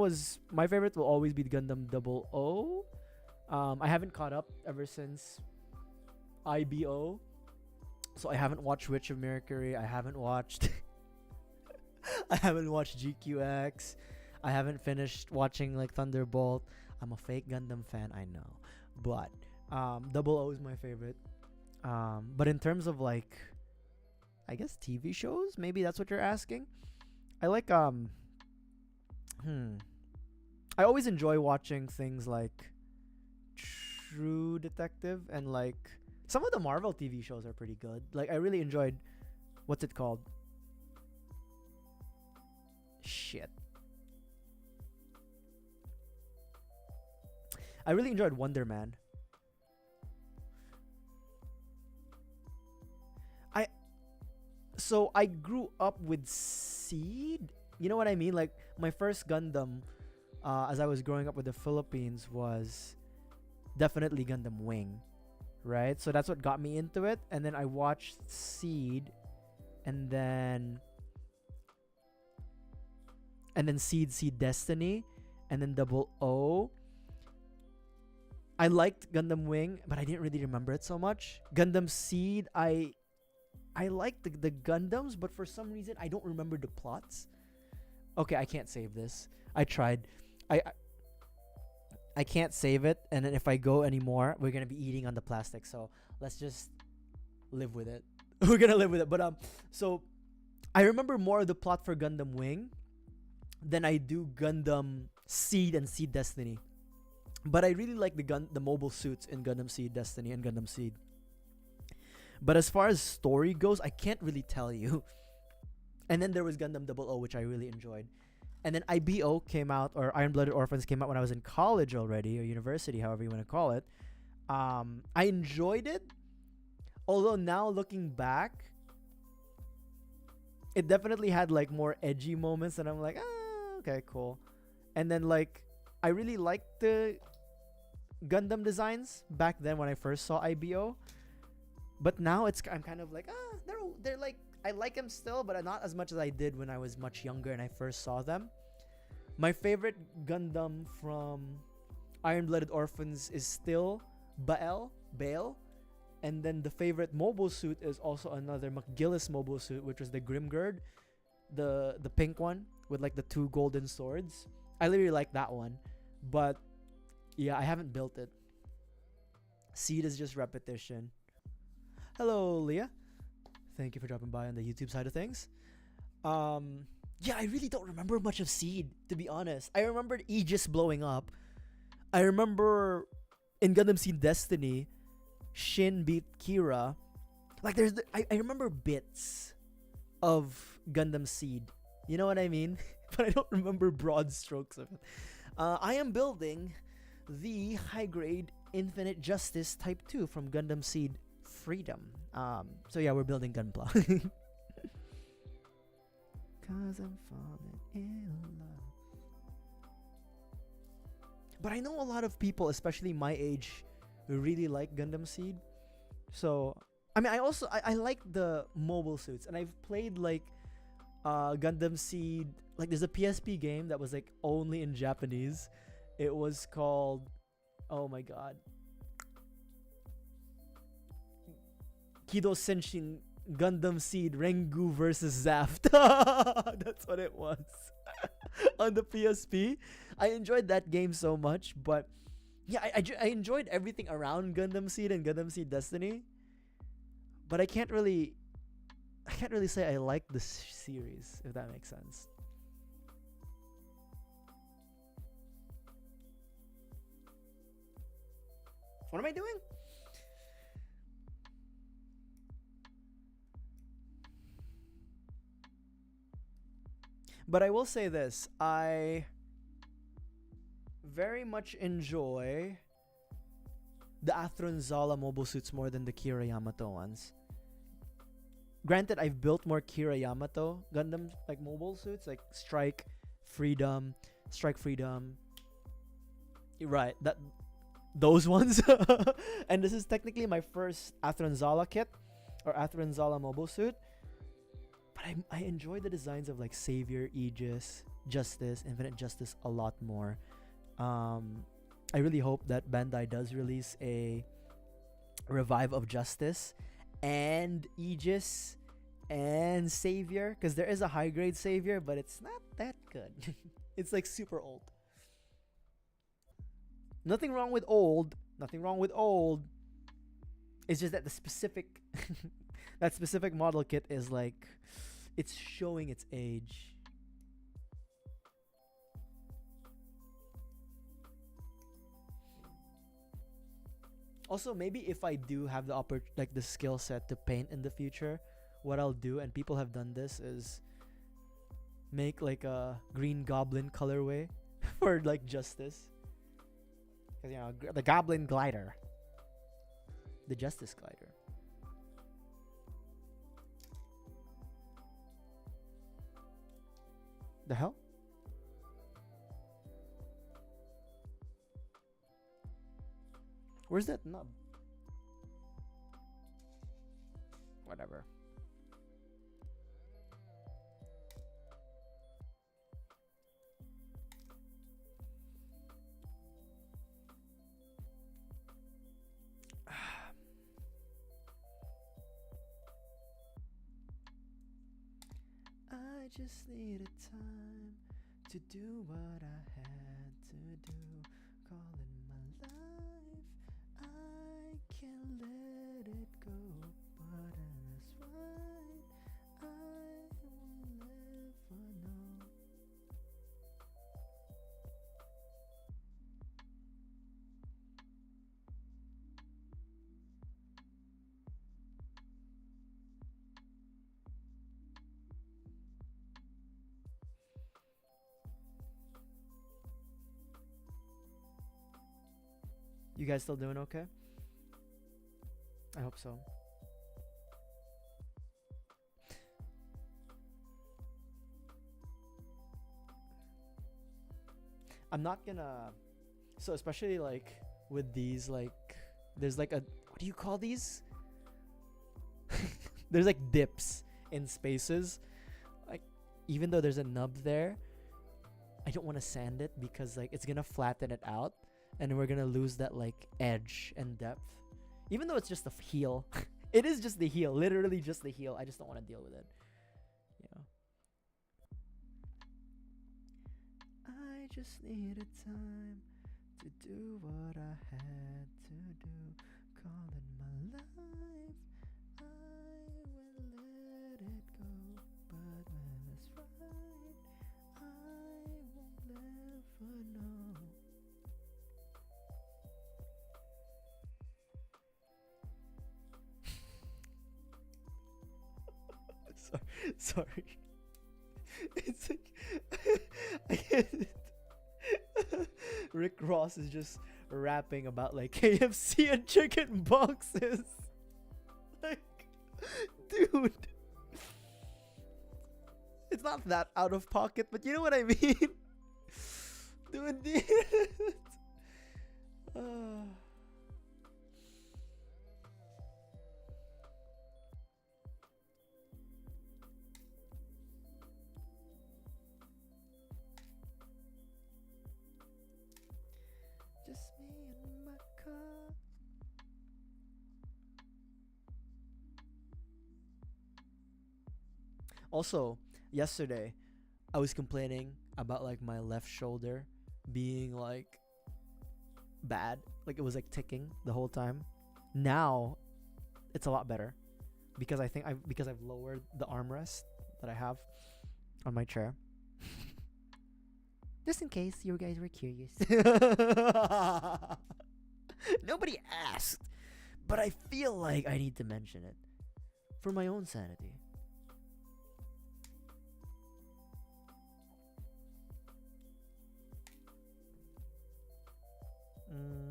favorite will always be Gundam 00. I haven't caught up ever since IBO. So I haven't watched Witch of Mercury. I haven't watched I haven't watched GQX. I haven't finished watching like Thunderbolt. I'm a fake Gundam fan, I know. But 00 is my favorite. But in terms of like I guess TV shows, maybe that's what you're asking. I like I always enjoy watching things like True Detective and like some of the Marvel TV shows are pretty good. Like I really enjoyed what's it called? Shit. I really enjoyed Wonder Man. So I grew up with Seed. You know what I mean? Like my first Gundam as I was growing up with the Philippines was definitely Gundam Wing. Right? So that's what got me into it. And then I watched Seed and then Seed Destiny and then 00. I liked Gundam Wing, but I didn't really remember it so much. Gundam Seed, I liked the Gundams, but for some reason I don't remember the plots. Okay, I can't save this. I tried. I can't save it, and then if I go anymore, we're gonna be eating on the plastic. So let's just live with it. We're gonna live with it. But so I remember more of the plot for Gundam Wing than I do Gundam Seed and Seed Destiny. But I really like the mobile suits in Gundam Seed Destiny and Gundam Seed. But as far as story goes, I can't really tell you. And then there was Gundam 00, which I really enjoyed. And then IBO came out, or Iron Blooded Orphans came out when I was in college already, or university, however you want to call it. I enjoyed it. Although now looking back, it definitely had like more edgy moments, and I'm like, okay, cool. And then like, I really liked the Gundam designs back then when I first saw IBO. But now I'm kind of like, they're like, I like them still, but not as much as I did when I was much younger and I first saw them. My favorite Gundam from Iron Blooded Orphans is still Baal. And then the favorite mobile suit is also another McGillis mobile suit, which was the Grimgird, the pink one with like the 2 golden swords. I really like that one. But yeah, I haven't built it. Seed is just repetition. Hello, Leah. Thank you for dropping by on the YouTube side of things. Yeah, I really don't remember much of Seed, to be honest. I remembered Aegis blowing up. I remember in Gundam Seed Destiny, Shin beat Kira. Like I remember bits of Gundam Seed. You know what I mean? But I don't remember broad strokes of it. I am building the high-grade Infinite Justice Type 2 from Gundam Seed Freedom. So yeah, we're building Gunpla. Cause I'm falling in love. But I know a lot of people, especially my age, really like Gundam Seed. So I mean, I like the mobile suits, and I've played like Gundam Seed. Like there's a PSP game that was like only in Japanese. It was called, oh my god, Kido Senshin Gundam Seed Rengu versus Zaft. That's what it was. On the PSP. I enjoyed that game so much, but yeah, I enjoyed everything around Gundam Seed and Gundam Seed Destiny. But I can't really I can't really say I like this series, if that makes sense. What am I doing? But I will say this, I very much enjoy the Athron Zala mobile suits more than the Kira Yamato ones. Granted, I've built more Kira Yamato Gundam like mobile suits, like Strike Freedom. Right, that those ones. And this is technically my first Athron Zala kit or Athron Zala mobile suit. But I enjoy the designs of like Savior, Aegis, Justice, Infinite Justice a lot more. I really hope that Bandai does release a revive of Justice and Aegis and Savior, because there is a high grade Savior, but it's not that good. It's like super old. Nothing wrong with old. Nothing wrong with old. It's just that the specific that specific model kit is like, it's showing its age. Also, maybe if I do have the like the skill set to paint in the future, what I'll do, and people have done this, is make like a Green Goblin colorway for like Justice. Cause you know the Goblin glider, the Justice glider. The hell? Where's that nub? Whatever. I just needed time to do what I had to do. Call it my life. I can't let it go, but that's right. I will never know. You guys still doing okay? I hope so. I'm not gonna. So especially like with these, like there's like a, what do you call these? There's like dips in spaces. Like even though there's a nub there, I don't want to sand it because like it's gonna flatten it out, and we're gonna lose that like edge and depth. Even though it's just a heel, it is just the heel, literally just the heel. I just don't want to deal with it. You know. I just needed time to do what I had to do. Call it my life. I will let it go, but when it's right, I won't never know. Sorry. It's like I can't. Rick Ross is just rapping about like KFC and chicken boxes. Like, dude, it's not that out of pocket, but you know what I mean. Dude, just me and my car. Also, yesterday, I was complaining about like my left shoulder being like bad. Like it was like ticking the whole time. Now, it's a lot better. because I think I've lowered the armrest that I have on my chair. Just in case you guys were curious. Nobody asked, but I feel like I need to mention it for my own sanity. Martin.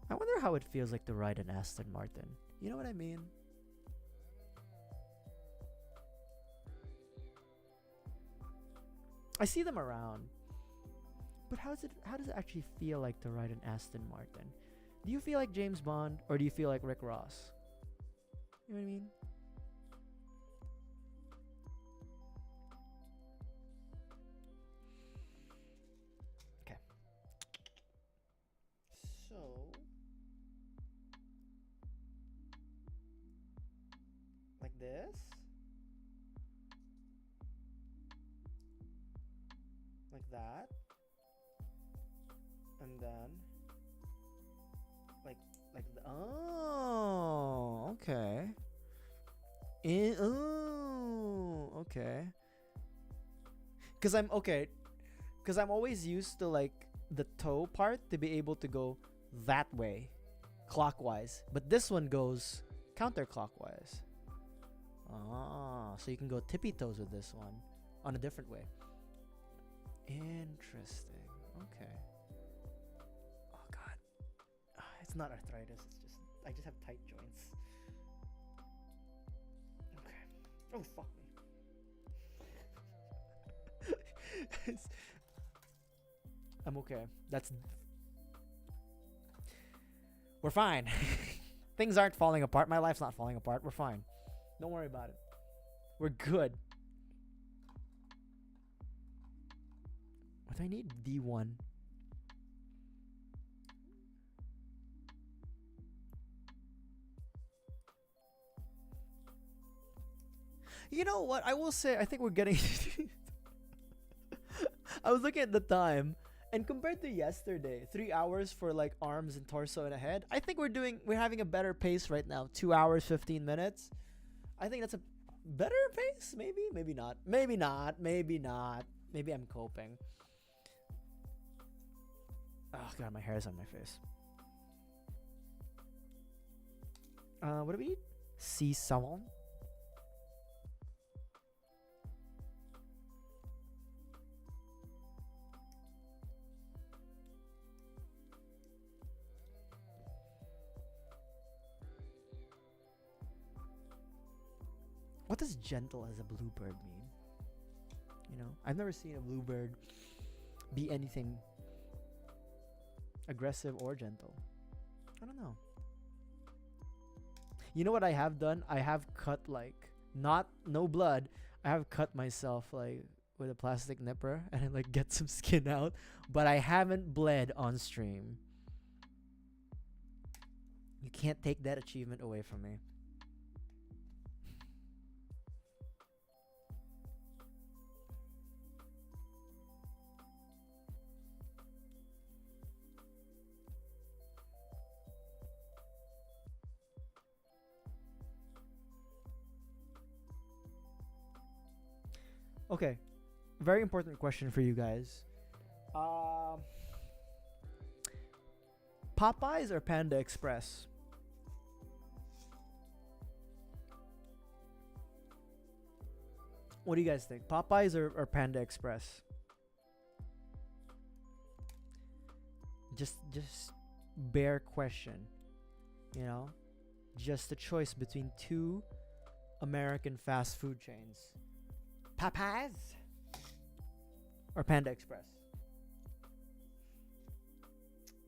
I wonder how it feels like to ride an Aston Martin. You know what I mean? I see them around. But how does it actually feel like to ride an Aston Martin? Do you feel like James Bond or do you feel like Rick Ross? You know what I mean? Okay. So like this. Like that. And then oh, okay. Okay. Cause I'm always used to like the toe part to be able to go that way, clockwise. But this one goes counterclockwise. Ah, so you can go tippy toes with this one on a different way. Interesting. Okay. Oh god. It's not arthritis, I just have tight joints. Okay. Oh fuck me. I'm okay. We're fine. Things aren't falling apart. My life's not falling apart. We're fine. Don't worry about it. We're good. What do I need? D1. You know what? I will say, I think we're getting... I was looking at the time, and compared to yesterday, 3 hours for like arms and torso and a head, I think we're having a better pace right now. 2 hours, 15 minutes. I think that's a better pace? Maybe not. Maybe I'm coping. Oh god, my hair is on my face. What do we need? Sea salmon. What does gentle as a bluebird mean? You know, I've never seen a bluebird be anything aggressive or gentle. I don't know. You know what I have done? I have cut like no blood. I have cut myself like with a plastic nipper and I like get some skin out, but I haven't bled on stream. You can't take that achievement away from me. Okay, very important question for you guys. Popeyes or Panda Express? What do you guys think? Popeyes or Panda Express? Just bare question. You know? Just a choice between two American fast food chains. Popeyes or Panda Express?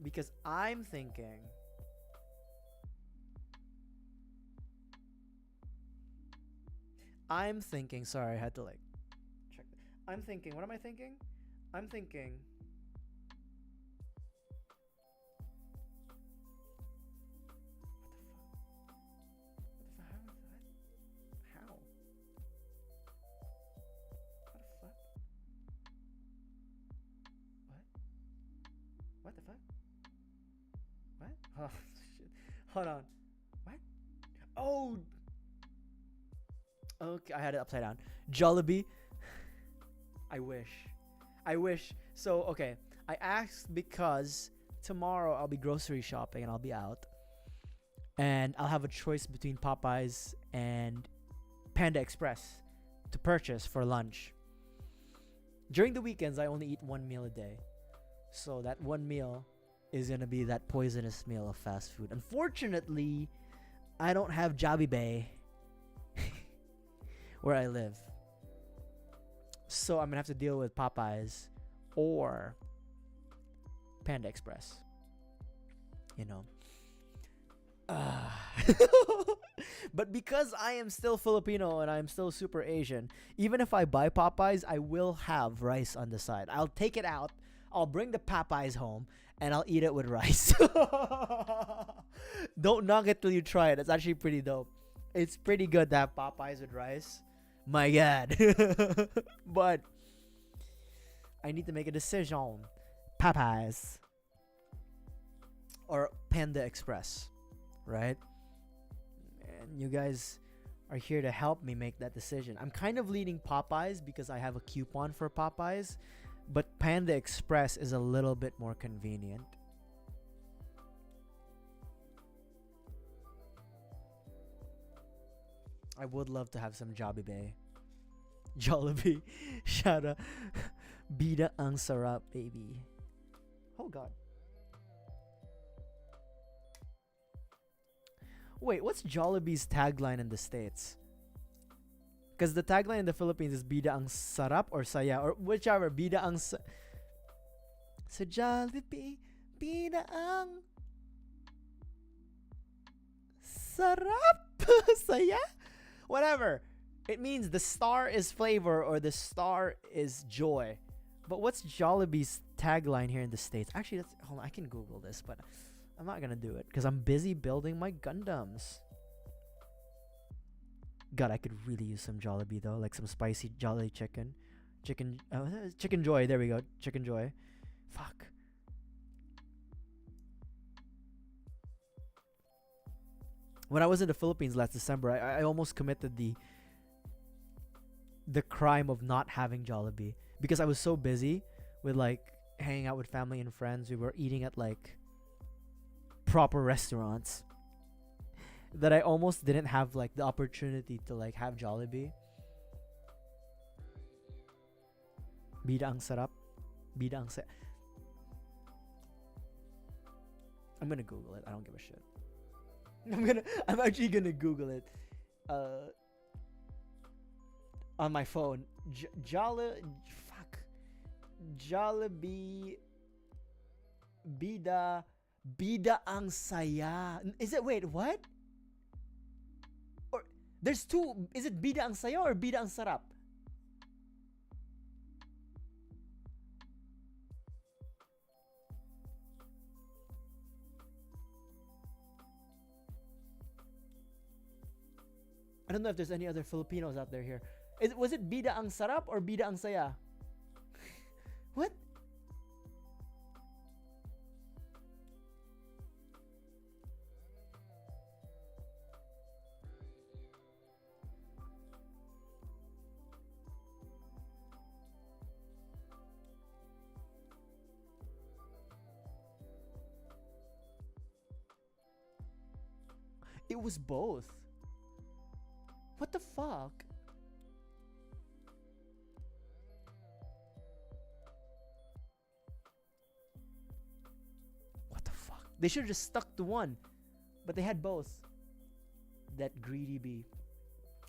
Because I'm thinking sorry, I had to like check. I'm thinking, what am I thinking? I'm thinking What the fuck? What? Hold on. What? Oh. Okay, I had it upside down. Jollibee. I wish. I wish. So, okay. I asked because tomorrow I'll be grocery shopping and I'll be out. And I'll have a choice between Popeyes and Panda Express to purchase for lunch. During the weekends, I only eat one meal a day. So that one meal is going to be that poisonous meal of fast food. Unfortunately, I don't have Jollibee where I live. So I'm going to have to deal with Popeyes or Panda Express. You know. But because I am still Filipino and I'm still super Asian, even if I buy Popeyes, I will have rice on the side. I'll take it out, I'll bring the Popeyes home, and I'll eat it with rice. Don't knock it till you try it. It's actually pretty dope. It's pretty good to have Popeyes with rice. My God. But I need to make a decision. Popeyes or Panda Express. Right? And you guys are here to help me make that decision. I'm kind of leaning Popeyes because I have a coupon for Popeyes, but Panda Express is a little bit more convenient. I would love to have some Jollibee. Jollibee. Shout out. Bida ang sarap, baby. Oh God. Wait, what's Jollibee's tagline in the States? Because the tagline in the Philippines is Bida ang sarap or saya or whichever. Bida ang sa Jollibee, Bida ang sarap. Saya? Whatever. It means the star is flavor or the star is joy. But what's Jollibee's tagline here in the States? Actually, hold on, I can Google this, but I'm not gonna do it because I'm busy building my Gundams. God, I could really use some Jollibee though, like some spicy Jolly chicken, chicken joy. There we go, chicken joy. Fuck. When I was in the Philippines last December, I almost committed the crime of not having Jollibee because I was so busy with like hanging out with family and friends. We were eating at like proper restaurants that I almost didn't have like the opportunity to like have Jollibee. Bida ang sarap. Bida ang sarap. I'm gonna Google it. I don't give a shit. I'm actually gonna Google it. On my phone. Jollibee. Bida ang saya. Is it, wait, what? Or there's two. Is it Bida ang saya or Bida ang sarap? I don't know if there's any other Filipinos out there here. Was it Bida ang sarap or Bida ang saya? What? It was both. What the fuck? What the fuck? They should have just stuck to one. But they had both. That greedy bee.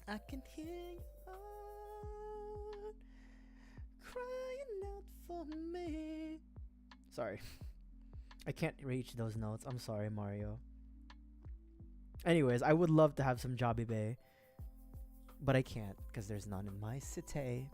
I can hear your heart crying out for me. Sorry. I can't reach those notes. I'm sorry, Mario. Anyways, I would love to have some Jollibee, but I can't because there's none in my city.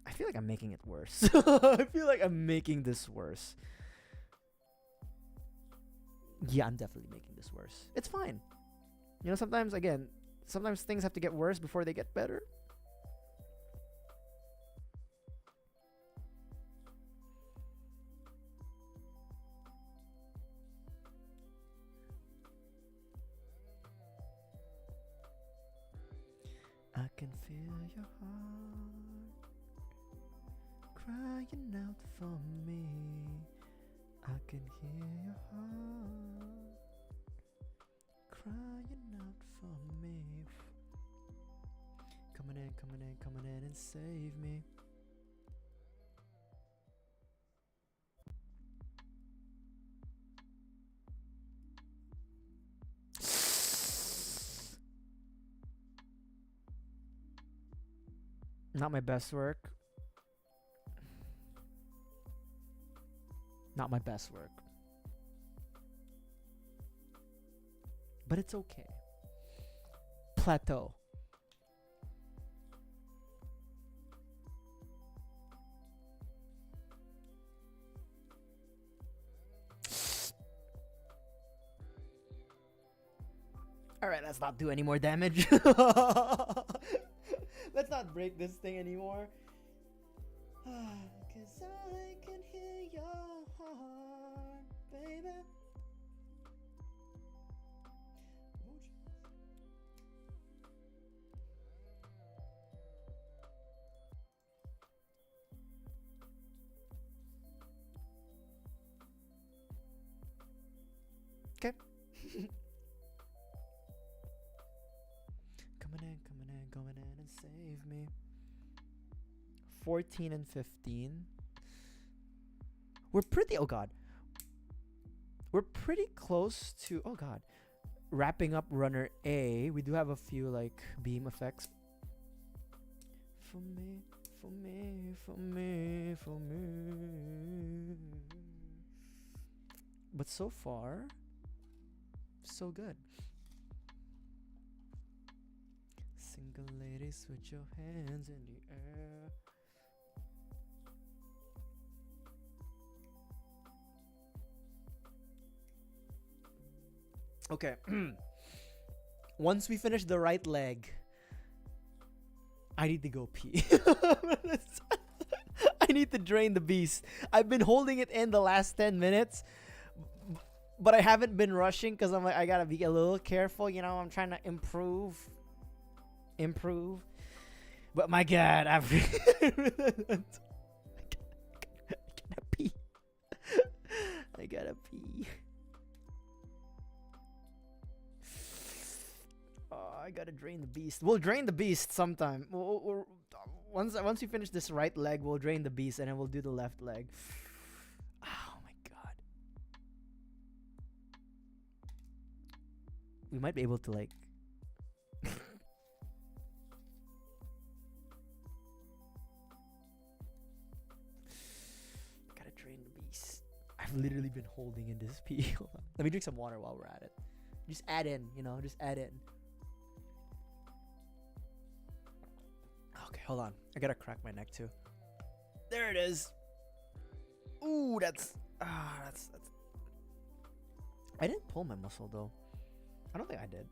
I feel like I'm making it worse. I feel like I'm making this worse. Yeah, I'm definitely making this worse. It's fine. You know, sometimes things have to get worse before they get better. I can feel your heart crying out for me. I can hear your heart crying out for me. Coming in and save me. Not my best work. Not my best work. But it's okay. Plateau. Alright, let's not do any more damage. Let's not break this thing anymore. Cause I can hear your heart, baby. Okay. Coming in and save me. 14 and 15. We're pretty, oh god. We're pretty close to, oh god, wrapping up runner A. We do have a few like beam effects. For me. But so far, so good. Single ladies, put your hands in the air. Okay. Once we finish the right leg, I need to go pee. I need to drain the beast. I've been holding it in the last 10 minutes, but I haven't been rushing because I'm like, I gotta be a little careful. You know, I'm trying to improve. But my god, I gotta pee. I gotta pee. Oh, I gotta drain the beast. We'll drain the beast sometime. Once we finish this right leg, we'll drain the beast, and then we'll do the left leg. Oh my god. We might be able to like. Gotta drain the beast. I've literally been holding in this pee. Hold on. Let me drink some water while we're at it. Just add in, you know, just add in. Okay, hold on. I gotta crack my neck too. There it is. Ooh, that's. I didn't pull my muscle though. I don't think I did.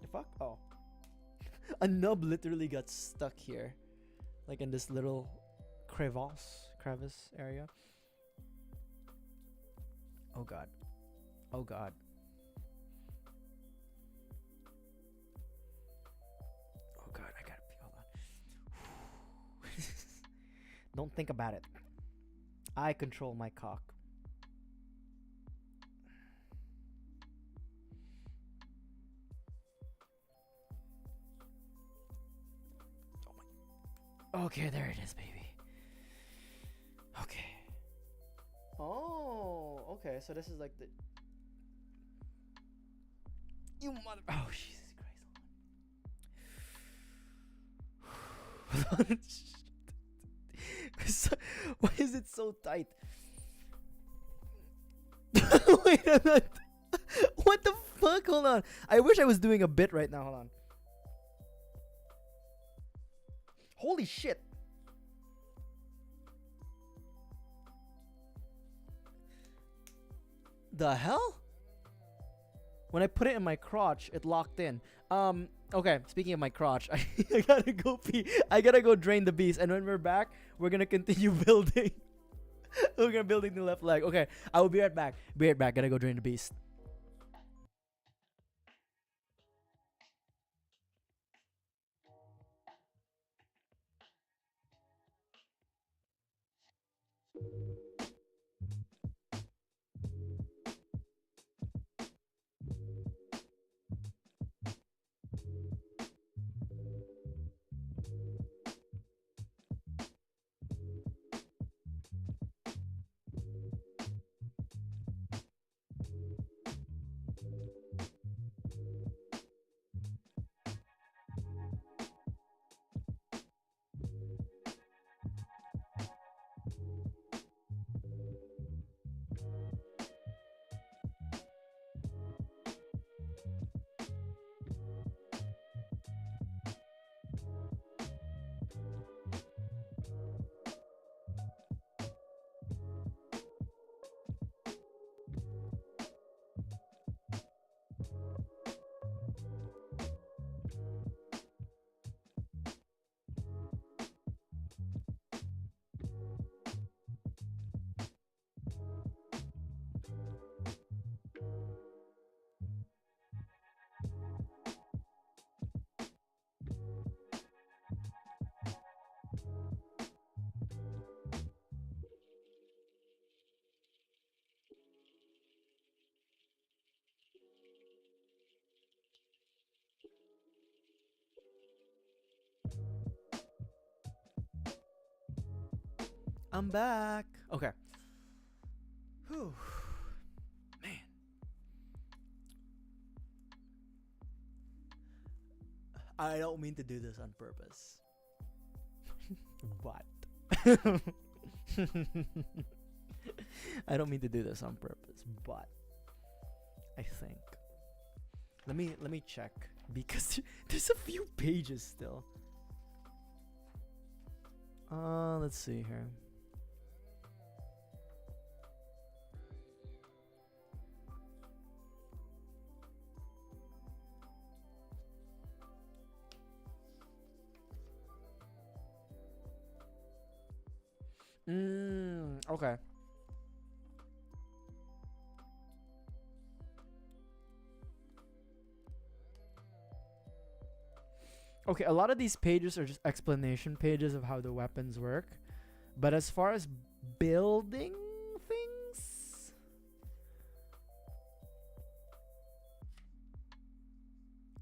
The fuck? Oh. A nub literally got stuck here. Like in this little crevice area. Oh god. Oh god. Oh god, I gotta pee. Hold on. Don't think about it. I control my cock. Oh my. Okay, there it is, baby. Okay. Oh, okay. So this is like the. You mother. Oh, Jesus Christ. Why is it so tight? Wait a minute. What the fuck? Hold on. I wish I was doing a bit right now. Hold on. Holy shit. the hell? When I put it in my crotch, it locked in. Okay, speaking of my crotch, I gotta go pee. I gotta go drain the beast. And when we're back, we're gonna continue building. We're gonna building the left leg. Okay, I will be right back. Be right back. Gotta go drain the beast. I'm back. Okay. Whew. Man. I don't mean to do this on purpose. But I don't mean to do this on purpose, but I think let me check because there's a few pages still. Let's see here. Okay. Okay, a lot of these pages are just explanation pages of how the weapons work. But as far as building things,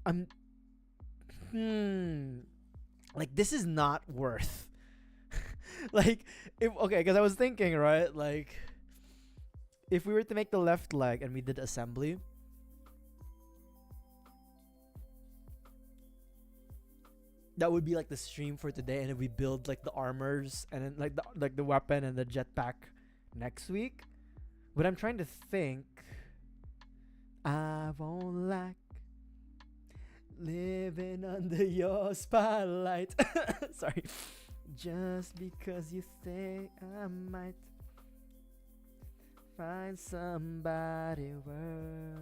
I'm like this is not worth like if okay, because I was thinking, right, like if we were to make the left leg and we did assembly, that would be like the stream for today, and then we build like the armors and then like the weapon and the jetpack next week. But I'm trying to think. I won't like living under your spotlight. Sorry. Just because you think I might find somebody worth.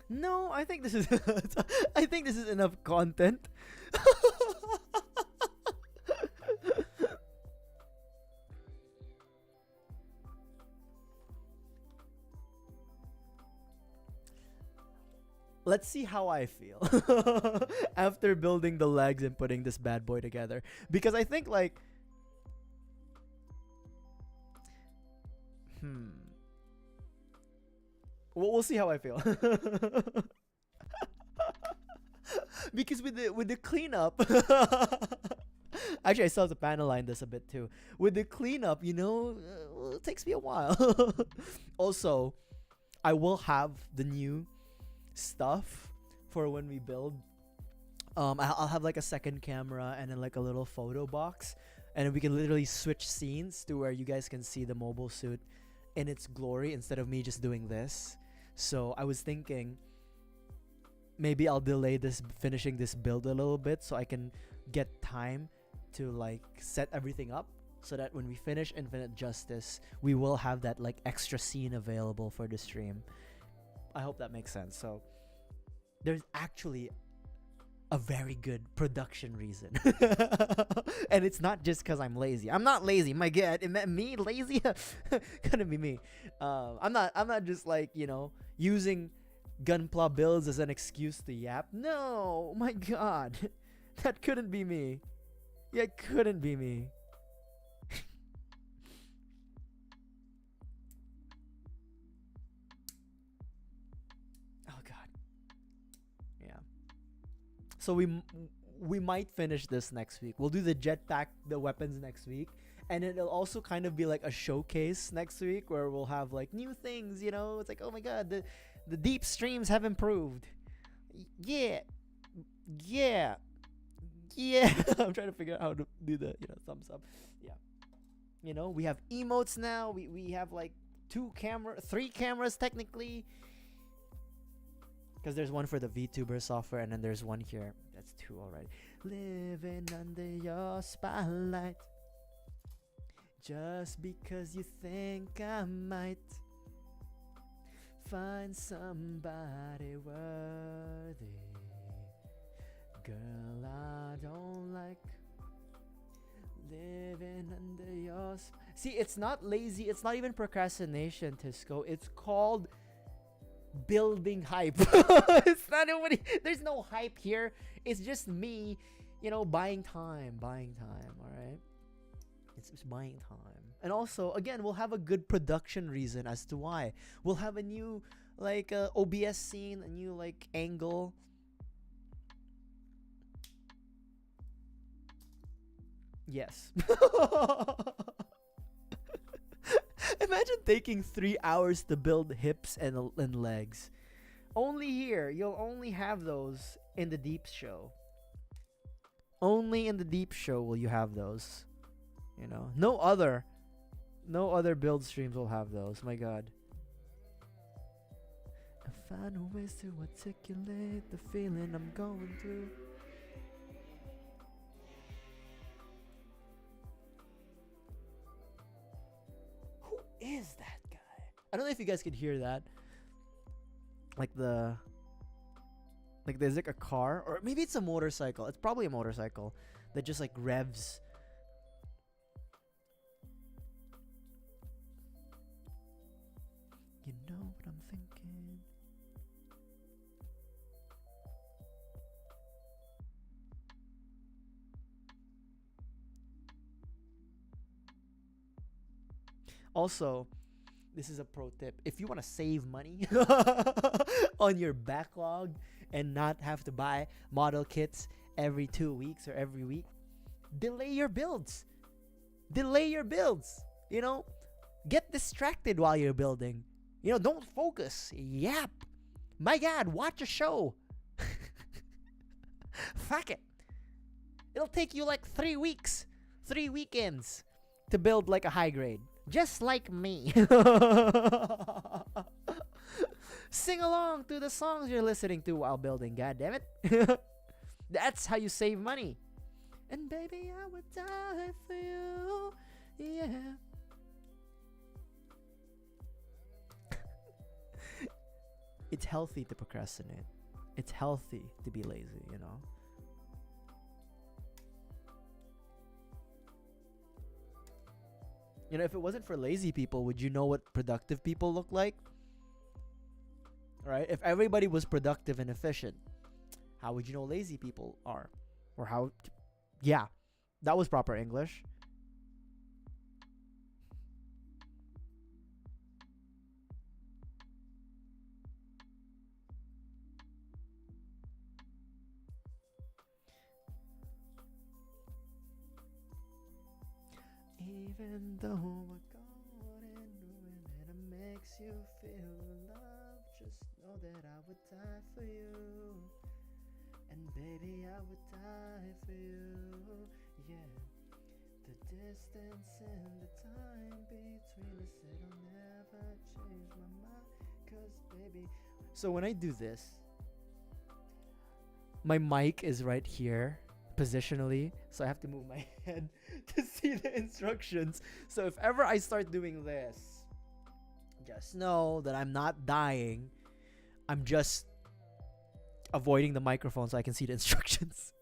No, I think this is I think this is enough content. Let's see how I feel after building the legs and putting this bad boy together, because I think like we'll see how I feel. Because with the cleanup actually I still have to panel line this a bit too. With the cleanup, you know, it takes me a while. Also, I will have the new stuff for when we build. I'll have like a second camera and then like a little photo box, and then we can literally switch scenes to where you guys can see the mobile suit in its glory instead of me just doing this. So I was thinking maybe I'll delay this finishing this build a little bit so I can get time to like set everything up so that when we finish Infinite Justice, we will have that like extra scene available for the stream. I hope that makes sense. So there's actually a very good production reason. And it's not just because I'm lazy. I'm not lazy. My God, it meant me lazy. Couldn't be me. I'm not just like, you know, using gunpla builds as an excuse to yap. No, my God, that couldn't be me. Yeah, it couldn't be me. Oh God. Yeah. So we might finish this next week. We'll do the jetpack, the weapons next week, and it'll also kind of be like a showcase next week where we'll have like new things. You know, it's like, oh my God, the deep streams have improved. Yeah, yeah, yeah. I'm trying to figure out how to do the thumbs up. Yeah, you know, we have emotes now. We have like 3 cameras technically. Because there's one for the VTuber software, and then there's one here. That's 2 already. Living under your spotlight, just because you think I might find somebody worthy. Girl, I don't like living under your See, it's not lazy. It's not even procrastination, Tisco. It's called building hype. It's not nobody. There's no hype here. It's just me, you know, buying time. All right, it's buying time. And also, again, we'll have a good production reason as to why. We'll have a new like OBS scene, a new like angle. Yes. Imagine taking 3 hours to build hips and legs. Only here, you'll only have those in the Deep Show. Only in the Deep Show will you have those. You know, no other build streams will have those. My God. I find ways to articulate the feeling I'm going through. Is that guy? I don't know if you guys could hear that. Like there's like a car, or maybe it's a motorcycle. It's probably a motorcycle that just like revs. You know what I'm thinking? Also, this is a pro tip. If you want to save money on your backlog and not have to buy model kits every 2 weeks or every week, delay your builds. You know, get distracted while you're building. You know, don't focus. Yap. My God, watch a show. Fuck it. It'll take you like 3 weeks, 3 weekends to build like a high grade. Just like me. Sing along to the songs you're listening to while building, goddammit. That's how you save money. And baby, I would die for you. Yeah. It's healthy to procrastinate. It's healthy to be lazy, you know. You know, if it wasn't for lazy people, would you know what productive people look like? Right? If everybody was productive and efficient, how would you know lazy people are? Or how... Yeah, that was proper English. Even though we're gone and knowing that it makes you feel love, just know that I would die for you. And baby, I would die for you. Yeah. The distance and the time between us, it'll never change my mind. Cause baby... So when I do this, my mic is right here. positionally, so I have to move my head to see the instructions. So if ever I start doing this, just know that I'm not dying. I'm just avoiding the microphone so I can see the instructions.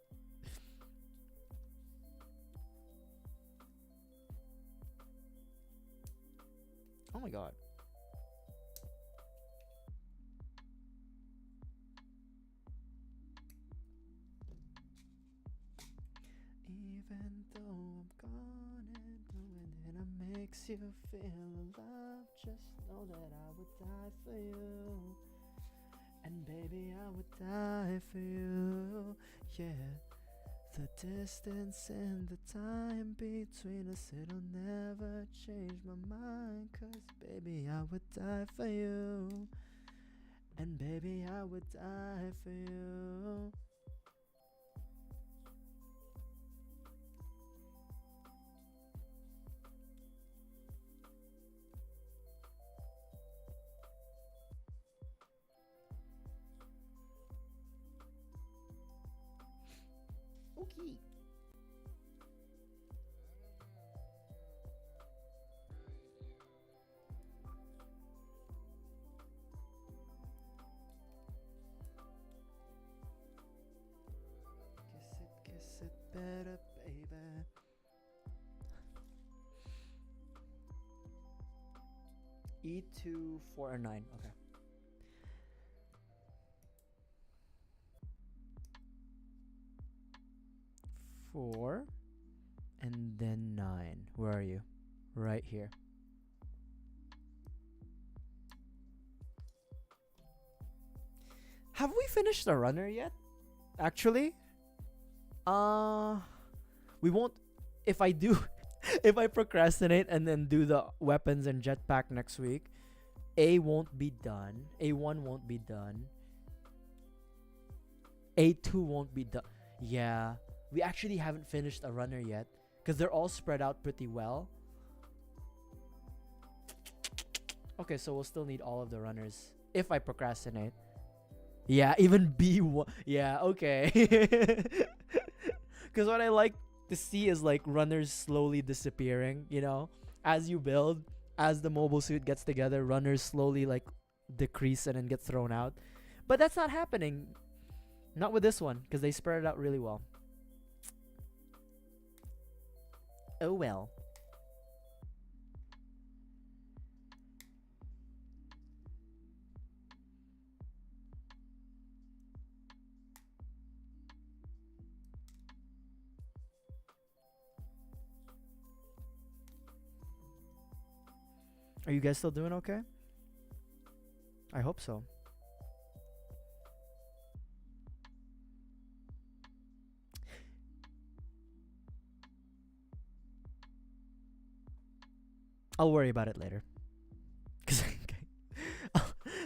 Oh my god. Even though I'm gone and knowing that it makes you feel alive, just know that I would die for you. And baby, I would die for you. Yeah. The distance and the time between us, it'll never change my mind. 'Cause baby, I would die for you. And baby, I would die for you. Okay. Kiss it better, baby. E2 4 or 9. Okay. 4 and then 9. Where are you? Right here. Have we finished the runner yet? Actually? We won't. If I do, if I procrastinate and then do the weapons and jetpack next week, A won't be done. A1 won't be done. A2 won't be done. Yeah, we actually haven't finished a runner yet because they're all spread out pretty well. Okay, so we'll still need all of the runners if I procrastinate. Yeah, even B1. Yeah, okay. Because what I like to see is like runners slowly disappearing, you know? As you build, as the mobile suit gets together, runners slowly like decrease and then get thrown out. But that's not happening. Not with this one, because they spread it out really well. Oh well. Are you guys still doing okay? I hope so. I'll worry about it later.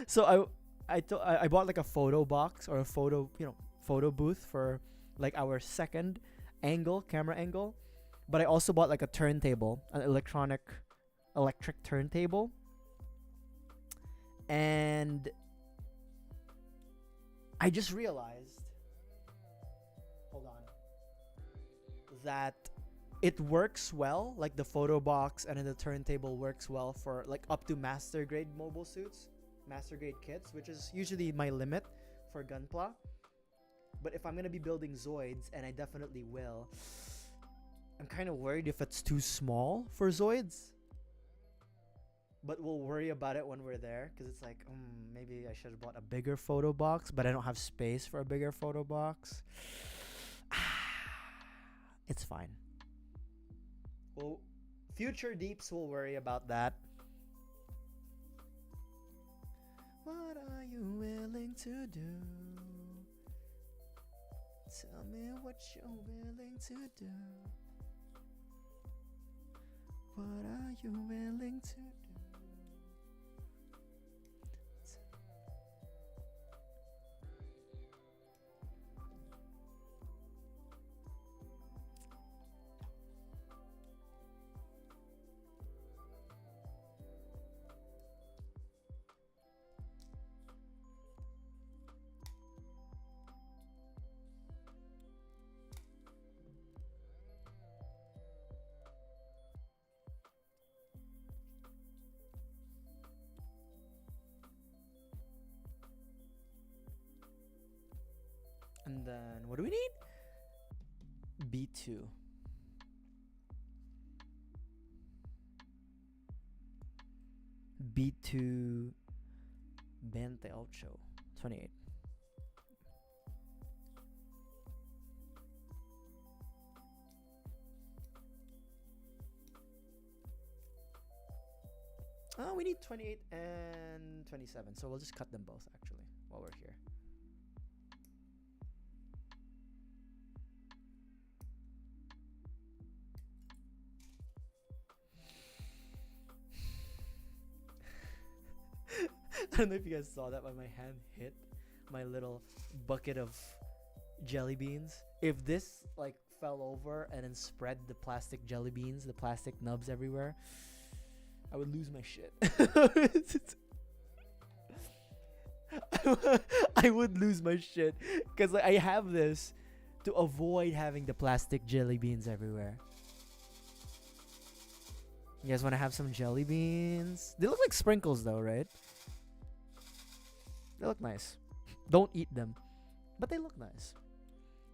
So I bought like a photo box or a photo, photo booth for like our second camera angle, but I also bought like a turntable, an electric turntable, and I just realized, hold on, that it works well, like the photo box and then the turntable works well for like up to master grade mobile suits, master grade kits, which is usually my limit for gunpla. But if I'm gonna be building Zoids, and I definitely will, I'm kind of worried if it's too small for Zoids. But we'll worry about it when we're there, because it's like, maybe I should have bought a bigger photo box, but I don't have space for a bigger photo box. It's fine. Well, future deeps will worry about that. What are you willing to do? Tell me what you're willing to do. What are you willing to do? And then what do we need? B2. B2 28. Oh, we need 28 and 27. So we'll just cut them both actually while we're here. I don't know if you guys saw that, but my hand hit my little bucket of jelly beans. If this like fell over and then spread the plastic jelly beans, the plastic nubs everywhere, I would lose my shit. I would lose my shit because like, I have this to avoid having the plastic jelly beans everywhere. You guys want to have some jelly beans? They look like sprinkles though, right? They look nice. Don't eat them, but they look nice.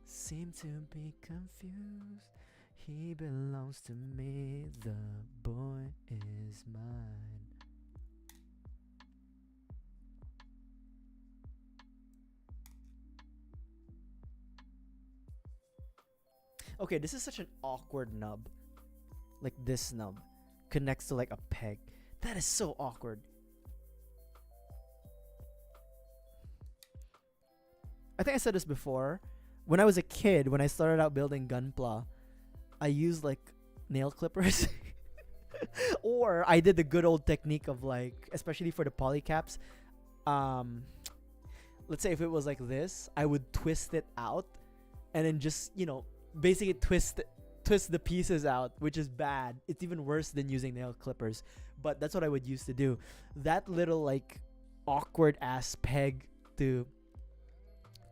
Seem to be confused. He belongs to me. The boy is mine. Okay, this is such an awkward nub. Like this nub connects to like a peg. That is so awkward. I think I said this before. When I was a kid, when I started out building gunpla, I used like nail clippers. Or I did the good old technique of like, especially for the polycaps, let's say if it was like this, I would twist it out and then just, you know, basically twist the pieces out, which is bad. It's even worse than using nail clippers, but that's what I would used to do. That little like awkward ass peg to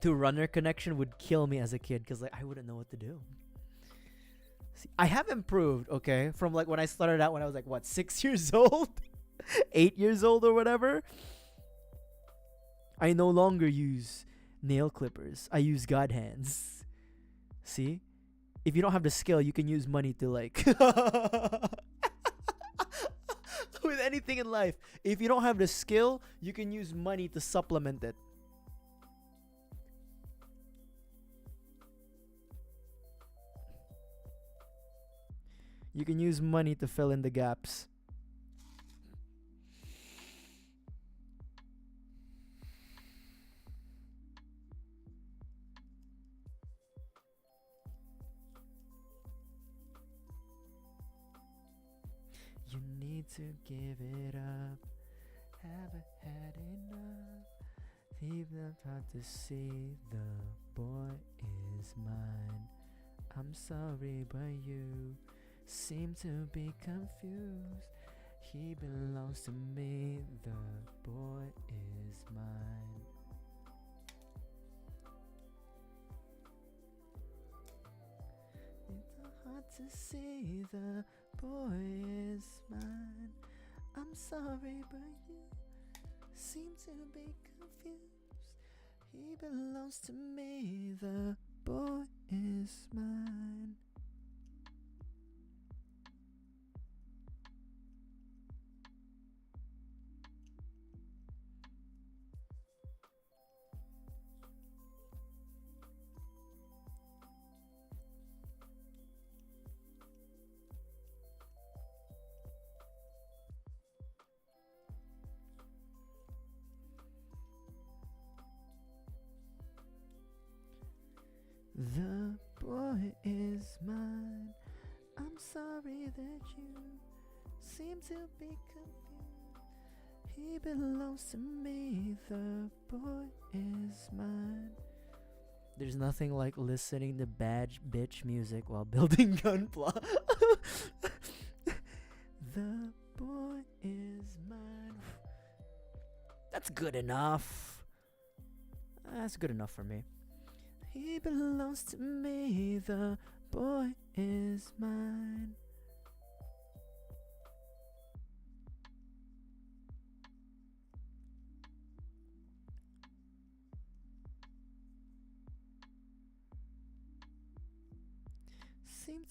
runner connection would kill me as a kid because like I wouldn't know what to do. See, I have improved, okay, from like when I started out when I was like what, 6 years old, 8 years old or whatever. I no longer use nail clippers. I use God hands. See, if you don't have the skill, you can use money to like with anything in life. If you don't have the skill, you can use money to supplement it. You can use money to fill in the gaps. You need to give it up. Haven't had enough. Even hard to see the boy is mine. I'm sorry, but you seem to be confused. He belongs to me. The boy is mine. It's hard to see the boy is mine. I'm sorry, but you seem to be confused. He belongs to me. The boy is mine. The boy is mine. I'm sorry that you seem to be confused. He belongs to me. The boy is mine. There's nothing like listening to bad bitch music while building gunpla. The boy is mine. That's good enough. That's good enough for me. He belongs to me. The boy is mine.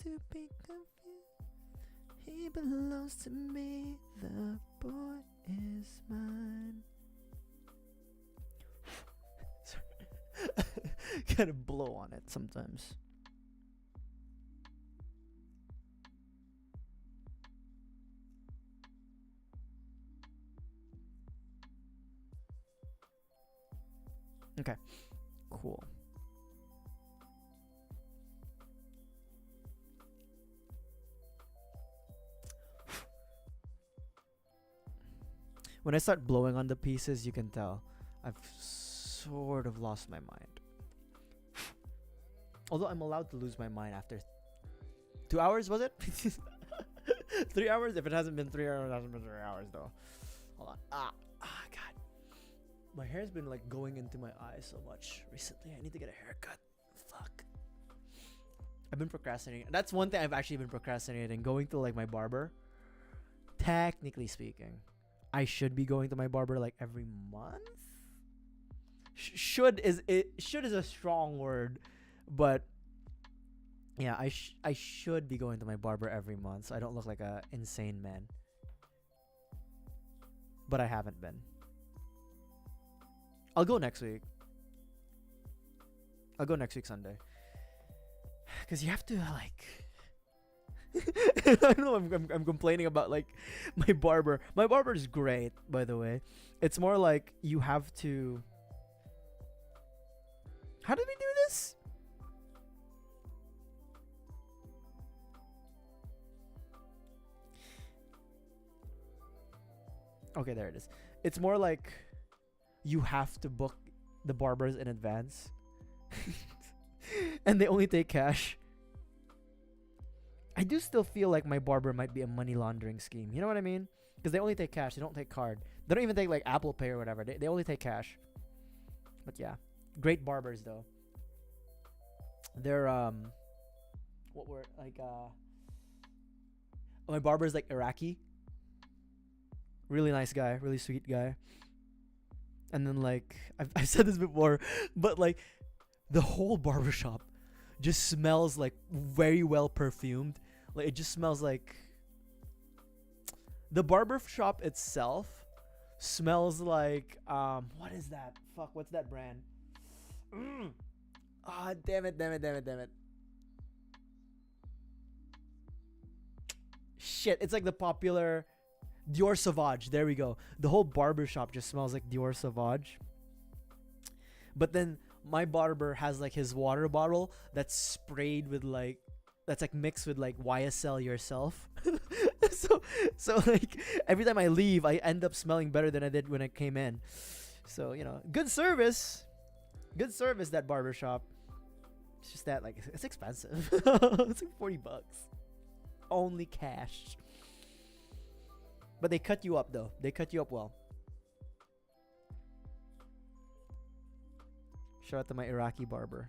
to be confused. He belongs to me. The boy is mine. Gotta blow on it sometimes. Okay, cool. When I start blowing on the pieces, you can tell I've sort of lost my mind. Although I'm allowed to lose my mind after 2 hours, was it? 3 hours? If it hasn't been 3 hours, it hasn't been 3 hours though. Hold on. God. My hair's been like going into my eyes so much recently. I need to get a haircut. Fuck. I've been procrastinating. That's one thing I've actually been procrastinating. Going to like my barber. Technically speaking, I should be going to my barber like every month. Should is a strong word, but yeah, I should be going to my barber every month, so I don't look like a insane man. But I haven't been. I'll go next week. I'll go next week Sunday. Cause you have to like. I know I'm complaining about like my barber. My barber is great, by the way. It's more like you have to. How did we do this? Okay, there it is. It's more like you have to book the barbers in advance. And they only take cash. I do still feel like my barber might be a money laundering scheme. You know what I mean? Because they only take cash. They don't take card. They don't even take like Apple Pay or whatever. They only take cash. But yeah. Great barbers though. They're what were like my barber's like Iraqi. Really nice guy, really sweet guy. And then like I've said this before, but like the whole barbershop just smells like very well perfumed. Like it just smells like the barber shop itself smells like what is that? Fuck, what's that brand? Ah, damn it. Shit, it's like the popular Dior Sauvage. There we go. The whole barbershop just smells like Dior Sauvage. But then my barber has like his water bottle that's sprayed with like that's like mixed with like YSL yourself. so like every time I leave, I end up smelling better than I did when I came in. So, you know, good service. Good service, that barbershop. It's just that like it's expensive. It's like $40. Only cash. But they cut you up though. They cut you up well. Shout out to my Iraqi barber.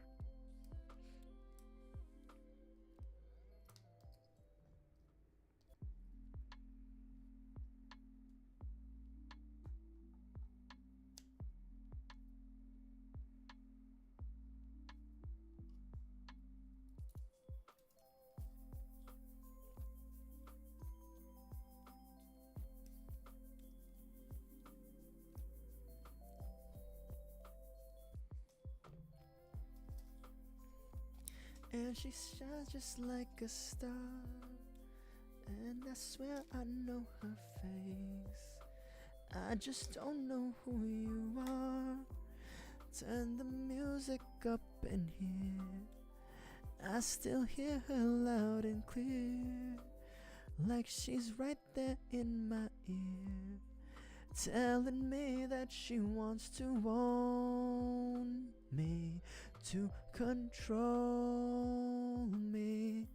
And she shines just like a star, and I swear I know her face. I just don't know who you are. Turn the music up in here. I still hear her loud and clear, like she's right there in my ear, telling me that she wants to own me, to control me.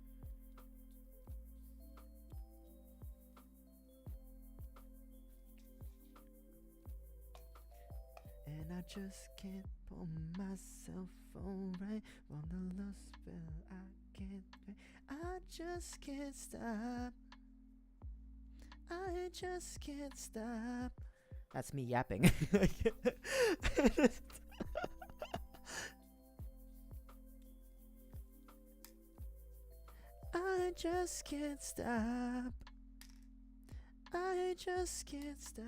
And I just can't pull myself alright. From the lust spell I can't wait. I just can't stop. I just can't stop. That's me yapping. I just can't stop. I just can't stop.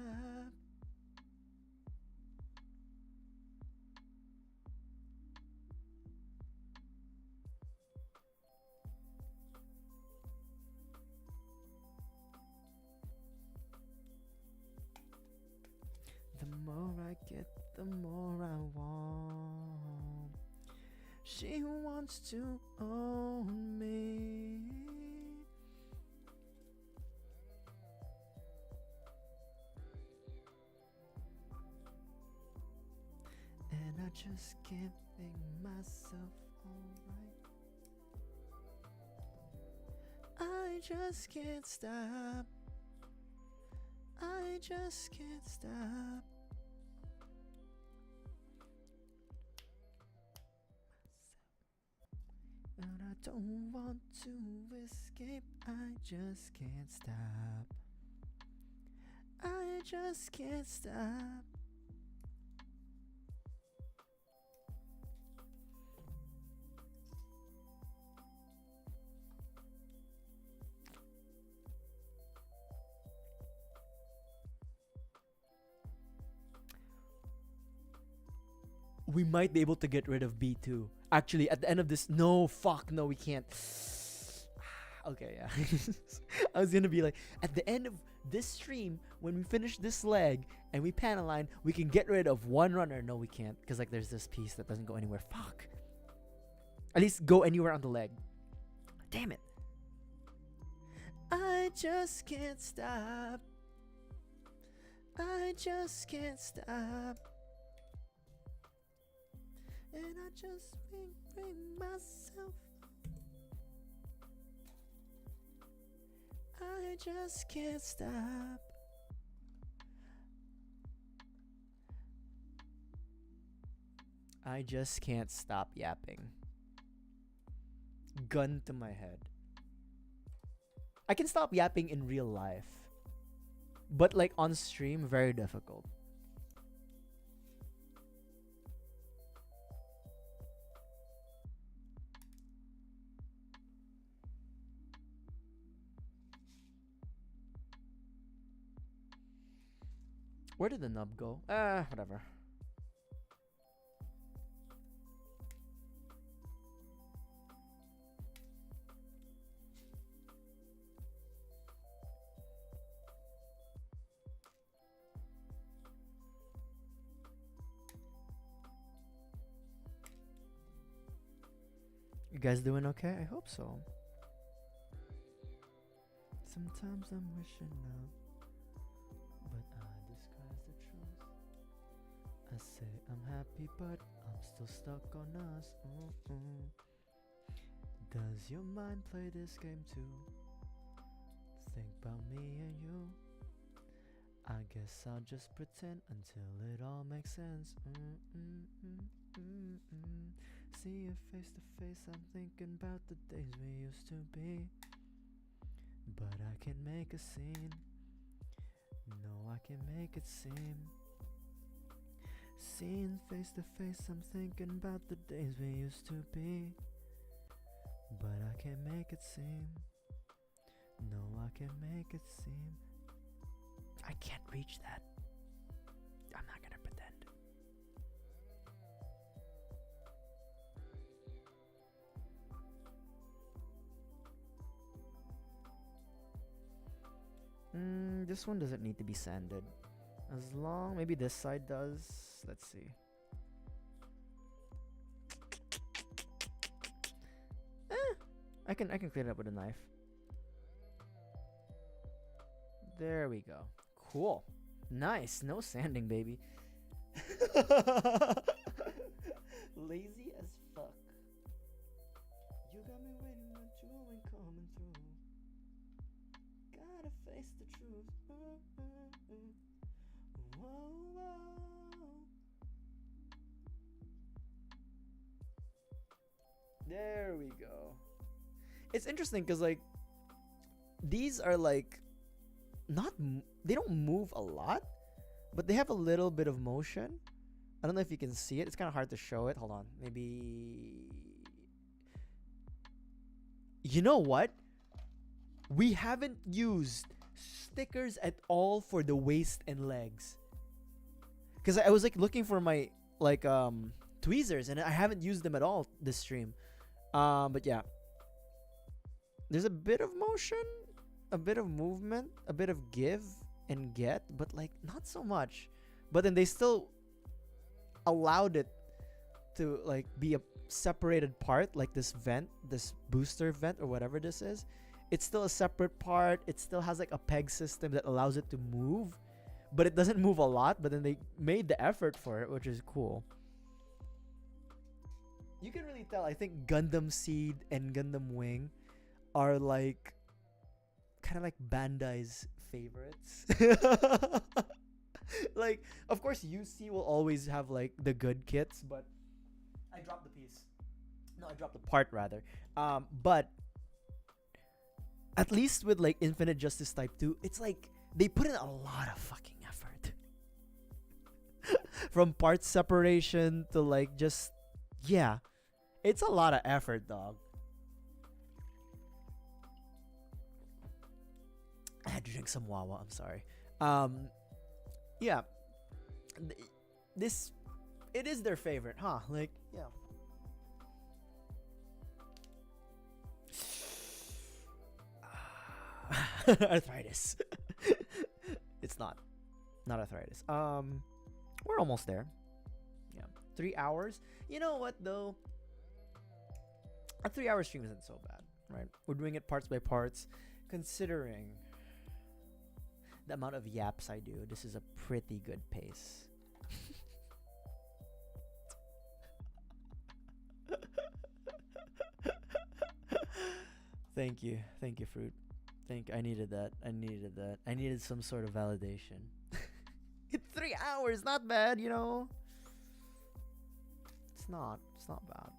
The more I get, the more I want. She wants to own me. And I just can't make myself alright. I just can't stop. I just can't stop. And I don't want to escape. I just can't stop. I just can't stop. We might be able to get rid of B2. Actually, at the end of this, no, fuck, no, we can't. Okay, yeah. I was gonna be like, at the end of this stream, when we finish this leg and we pan a line, we can get rid of one runner. No, we can't, because like there's this piece that doesn't go anywhere. Fuck. At least go anywhere on the leg. Damn it. I just can't stop. I just can't stop. And I just bring myself. I just can't stop. I just can't stop yapping. Gun to my head. I can stop yapping in real life, but like on stream, very difficult. Where did the nub go? Whatever. You guys doing okay? I hope so. Sometimes I'm wishing out, but I disguise the truth. I say I'm happy, but I'm still stuck on us. Does your mind play this game too? Think about me and you. I guess I'll just pretend until it all makes sense. See you face to face, I'm thinking about the days we used to be. But I can make a scene. No, I can make it seem. Seeing face to face, I'm thinking about the days we used to be. But I can make it seem. No, I can make it seem. I can't reach that. I'm not gonna pretend. This one doesn't need to be sanded. As long, maybe this side does. Let's see. I can clean it up with a knife. There we go. Cool. Nice. No sanding, baby. Lazy as fuck. You got me waiting, but you ain't coming through. Gotta face the truth. Whoa, whoa. There we go. It's interesting because like these are like they don't move a lot, but they have a little bit of motion. I don't know if you can see it. It's kind of hard to show it. Hold on. Maybe. You know what? We haven't used stickers at all for the waist and legs. Because I was like looking for my like tweezers and I haven't used them at all this stream. But yeah. There's a bit of motion, a bit of movement, a bit of give and get, but like not so much. But then they still allowed it to like be a separated part, like this vent, this booster vent or whatever this is. It's still a separate part. It still has like a peg system that allows it to move, but it doesn't move a lot. But then they made the effort for it, which is cool. You can really tell. I think Gundam Seed and Gundam Wing are like kind of like Bandai's favorites. Like, of course, UC will always have like the good kits, but I dropped the piece. No, I dropped the part rather. But at least with like Infinite Justice Type 2, it's like they put in a lot of fucking effort. From part separation to like just, yeah, it's a lot of effort, dog. I had to drink some Wawa. I'm sorry. Yeah. This, it is their favorite, huh? Like, yeah. Arthritis. It's not arthritis. We're almost there. Yeah, 3 hours. You know what though? A 3-hour stream isn't so bad, right? We're doing it parts by parts, considering the amount of yaps I do. This is a pretty good pace. Thank you, fruit. I needed that. I needed some sort of validation. 3 hours, not bad, you know. It's not bad.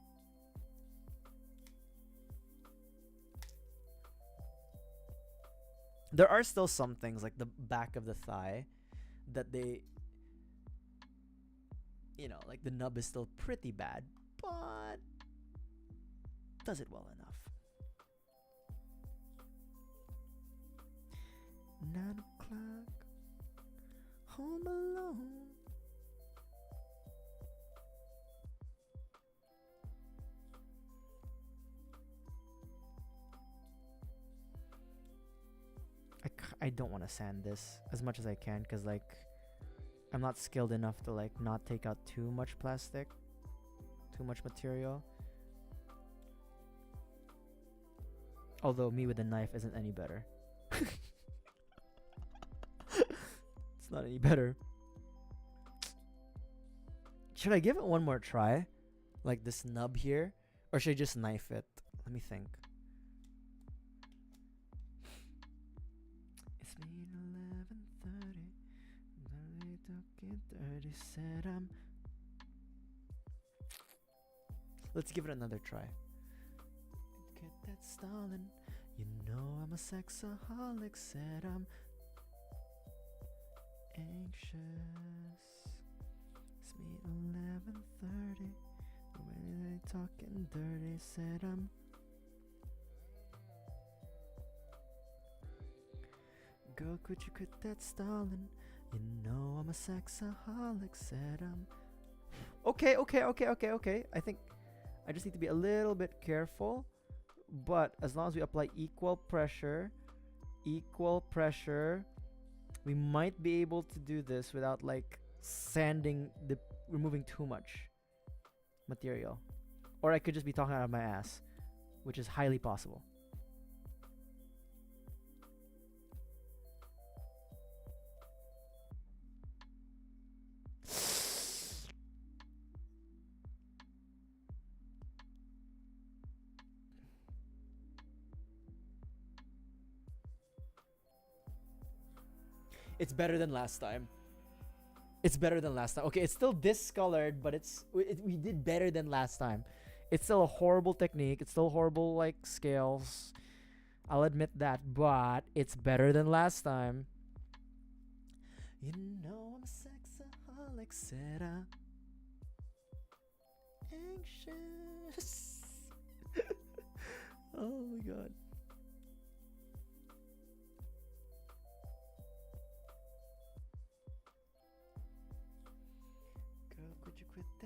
There are still some things like the back of the thigh that they, you know, like the nub is still pretty bad, but does it well enough. 9 o'clock, home alone. I don't want to sand this as much as I can because like I'm not skilled enough to like not take out too much plastic, too much material. Although me with a knife isn't any better. It's not any better. Should I give it one more try? Like this nub here? Or should I just knife it? Let me think. It's been 11:30. Talking dirty, said I'm. Let's give it another try. Get that stalling. You know I'm a sexaholic, said I'm anxious. It's me 11:30. When they talking dirty, said I'm. Girl, could you quit that stalling? You know I'm a sexaholic, said I'm. Okay. I think I just need to be a little bit careful. But as long as we apply equal pressure, we might be able to do this without like removing too much material. Or I could just be talking out of my ass, which is highly possible. It's better than last time. Okay, it's still discolored, but we did better than last time. It's still a horrible technique. It's still horrible like scales. I'll admit that, but it's better than last time. You know I'm a sexaholic, said I'm anxious. Oh my god.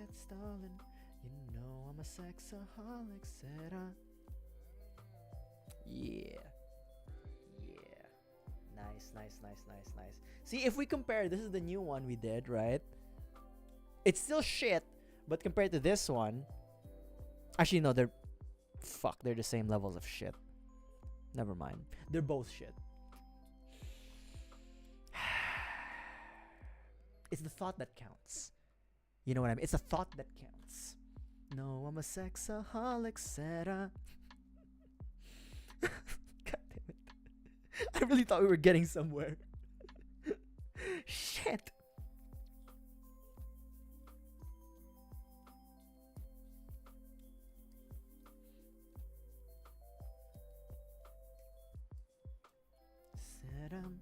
that stalling. You know I'm a sexaholic, said I. Yeah. Yeah. Nice, nice, nice, nice, nice. See, if we compare, this is the new one we did, right? It's still shit, but compared to this one, actually no, they're the same levels of shit. Never mind. They're both shit. It's the thought that counts. You know what I mean? It's the thought that counts. No, I'm a sexaholic, said I. God damn it. I really thought we were getting somewhere. Shit. Said I'm.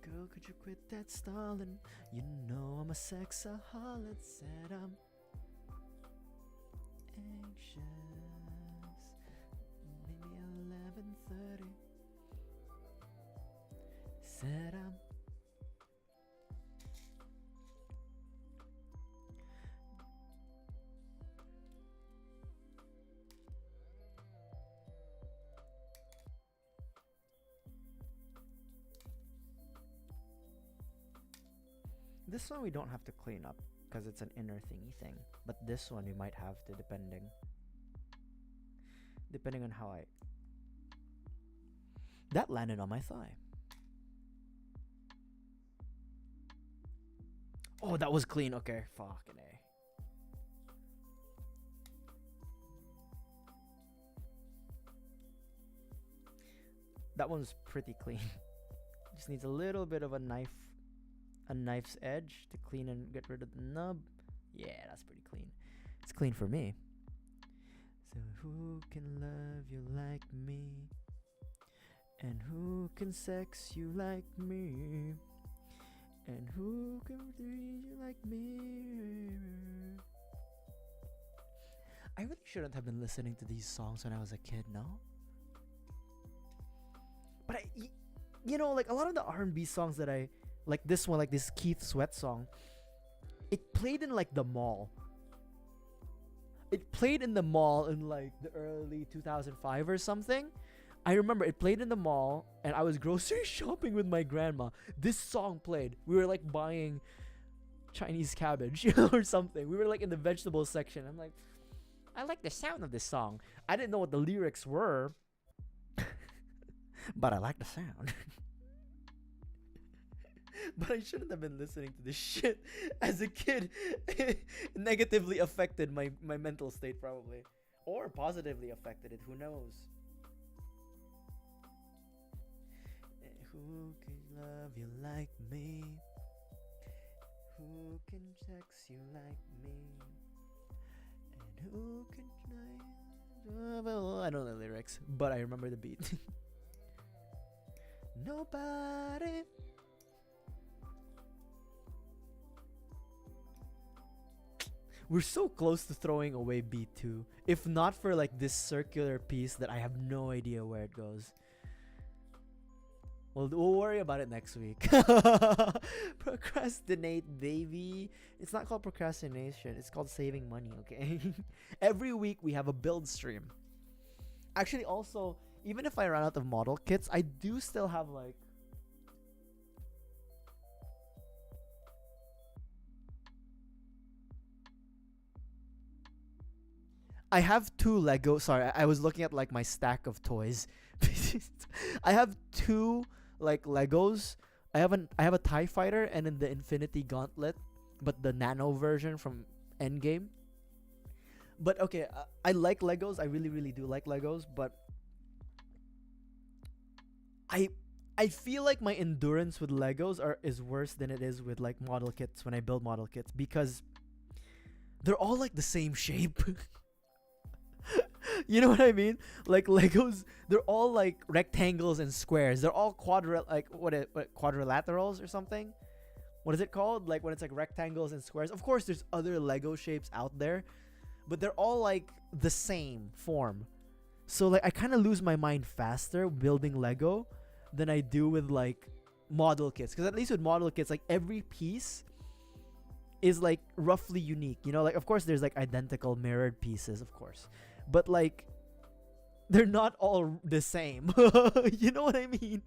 Girl, could you quit that stalling? You know I'm a sexaholic, said I'm anxious. Maybe 11:30. Said I'm this one we don't have to clean up because it's an inner thingy thing. But this one we might have to depending on how I. That landed on my thigh. Oh, that was clean. Okay, fucking A. That one's pretty clean. Just needs a little bit of a knife's edge to clean and get rid of the nub. Yeah, that's pretty clean. It's clean for me. So who can love you like me? And who can sex you like me? And who can treat you like me? I really shouldn't have been listening to these songs when I was a kid, no? But you know, like a lot of the R&B songs that I like, this one, like this Keith Sweat song, it played in like the mall. It played in the mall in like the early 2005 or something. I remember it played in the mall and I was grocery shopping with my grandma. This song played. We were like buying Chinese cabbage or something. We were like in the vegetable section. I'm like, I like the sound of this song. I didn't know what the lyrics were, but I like the sound. But I shouldn't have been listening to this shit as a kid. It negatively affected my mental state probably. Or positively affected it, who knows. Who can love you like me? Who can sex you like me? And who can I don't know the lyrics, but I remember the beat. Nobody. We're so close to throwing away B2. If not for like this circular piece that I have no idea where it goes. Well, we'll worry about it next week. Procrastinate, baby. It's not called procrastination. It's called saving money, okay? Every week we have a build stream. Actually, also, even if I run out of model kits, I do still have like... I have 2 Lego. Sorry, I was looking at like my stack of toys. I have 2 like Legos. I have a TIE Fighter and then the Infinity Gauntlet, but the nano version from Endgame. But okay, I like Legos. I really, really do like Legos, but I feel like my endurance with Legos is worse than it is with like model kits when I build model kits, because they're all like the same shape. You know what I mean? Like Legos, they're all like rectangles and squares. They're all quadrilaterals or something. What is it called? Like when it's like rectangles and squares. Of course, there's other Lego shapes out there, but they're all like the same form. So like I kind of lose my mind faster building Lego than I do with like model kits, because at least with model kits, like every piece is like roughly unique. You know, like of course there's like identical mirrored pieces, of course, but like they're not all the same. You know what I mean?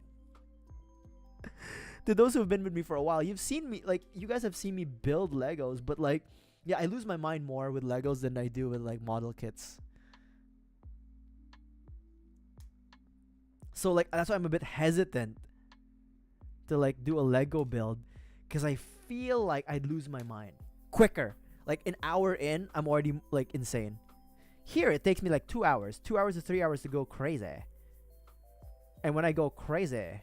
To those who have been with me for a while, you've seen me, like you guys have seen me build Legos, but like yeah, I lose my mind more with Legos than I do with like model kits. So like that's why I'm a bit hesitant to like do a Lego build, because I feel like I'd lose my mind quicker. Like an hour in, I'm already like insane. Here it takes me like 2 hours, 2 hours to 3 hours to go crazy. And when I go crazy,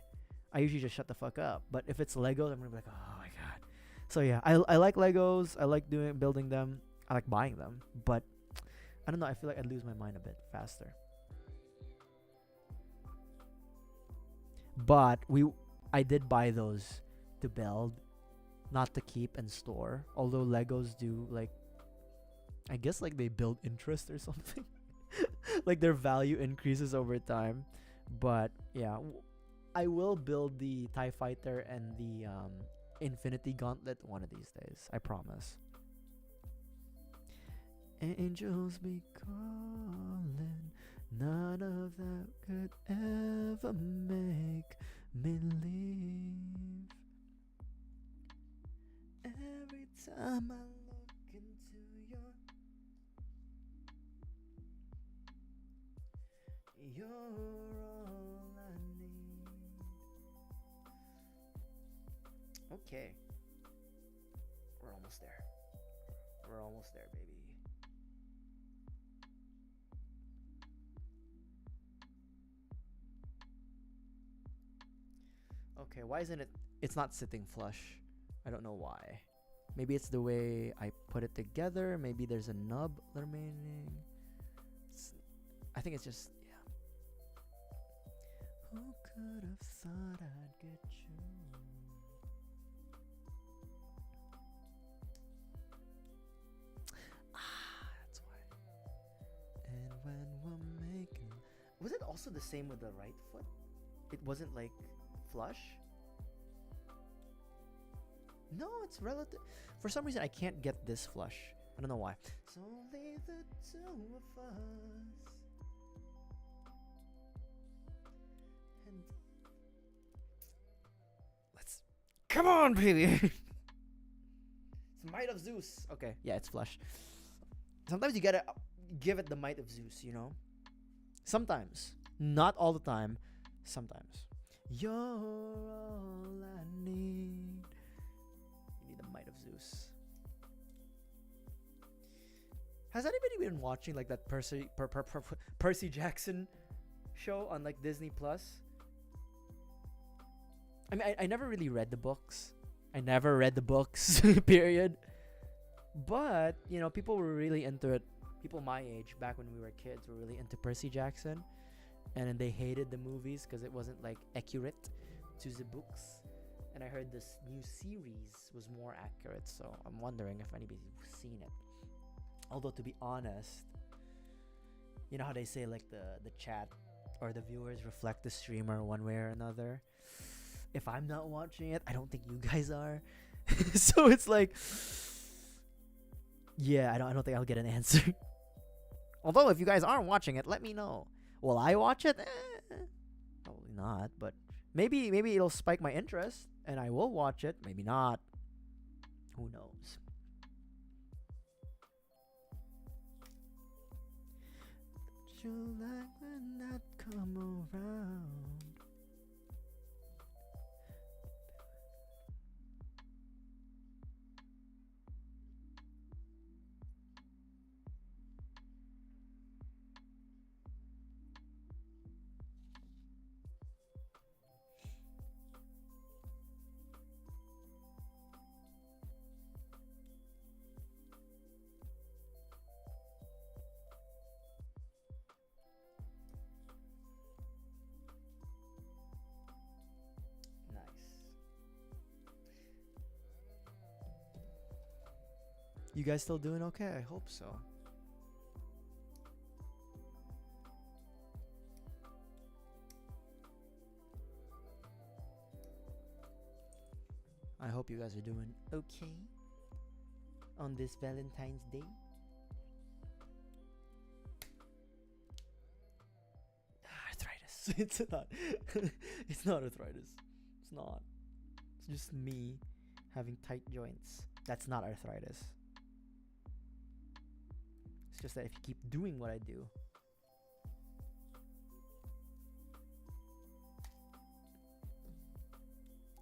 I usually just shut the fuck up. But if it's Legos, I'm gonna be like, oh my god. So yeah, I like Legos. I like building them. I like buying them. But I don't know. I feel like I'd lose my mind a bit faster. But I did buy those to build, not to keep and store. Although Legos do, like, I guess like they build interest or something. Like their value increases over time. But yeah, I will build the TIE Fighter and the Infinity Gauntlet one of these days. I promise. Angels be calling, none of that could ever make me leave. Every time I look into you're all I need. Okay, we're almost there. We're almost there, baby. Okay, why isn't it? It's not sitting flush. I don't know why. Maybe it's the way I put it together. Maybe there's a nub remaining. I think it's just, yeah. Who could have thought I'd get you? That's why. And when we're making, was it also the same with the right foot? It wasn't like flush. No, it's relative. For some reason, I can't get this flush. I don't know why. So only the two of us. And let's. Come on, baby. It's Might of Zeus. Okay, yeah, it's flush. Sometimes you gotta give it the Might of Zeus, you know? Sometimes. Not all the time. Sometimes. You're all I need. You need the Might of Zeus. Has anybody been watching like that Percy Jackson show on like Disney Plus? I mean, I never really read the books. I never read the books, period. But, you know, people were really into it. People my age, back when we were kids, were really into Percy Jackson. And then they hated the movies because it wasn't like accurate to the books. And I heard this new series was more accurate, so I'm wondering if anybody's seen it. Although, to be honest, you know how they say like the chat or the viewers reflect the streamer one way or another. If I'm not watching it, I don't think you guys are. So it's like, yeah, I don't think I'll get an answer. Although if you guys aren't watching it, let me know. Will I watch it? Probably not, but maybe it'll spike my interest and I will watch it. Maybe not. Who knows? Don't you like when I come around? You guys still doing okay? I hope so. I hope you guys are doing okay on this Valentine's Day. Arthritis. It's not. It's not arthritis. It's not. It's just me having tight joints. That's not arthritis. It's just that if you keep doing what I do,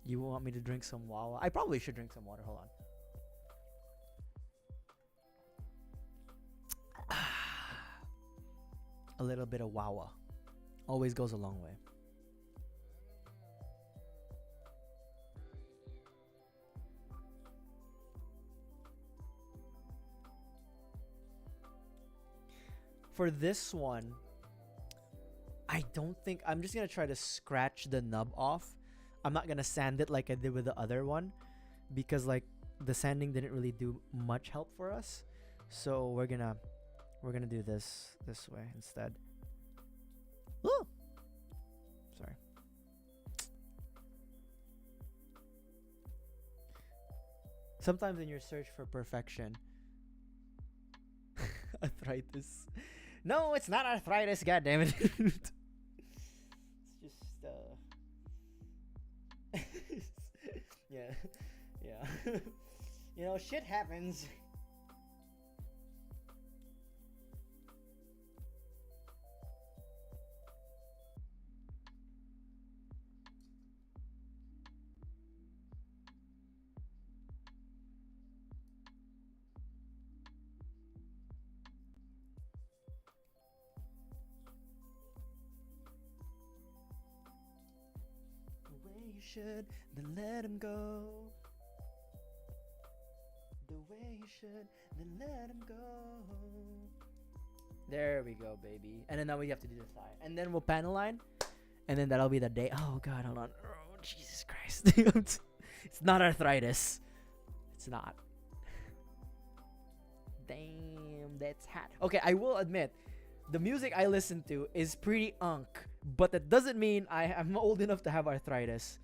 you want me to drink some Wawa? I probably should drink some water. Hold on. A little bit of Wawa always goes a long way. For this one, I don't think I'm just gonna try to scratch the nub off. I'm not gonna sand it like I did with the other one, because like the sanding didn't really do much help for us. So we're gonna do this way instead. Ooh! Sorry. Sometimes in your search for perfection, arthritis. No, it's not arthritis. God damn it! It's just yeah, yeah. You know, shit happens. You should, then let him go. The way you should, then let him go. There we go, baby. And then now we have to do the thigh. And then we'll panel line. And then that'll be the day. Oh, God, hold on. Oh, Jesus Christ. It's not arthritis. It's not. Damn, that's hot. Okay, I will admit, the music I listen to is pretty unk. But that doesn't mean I'm old enough to have arthritis.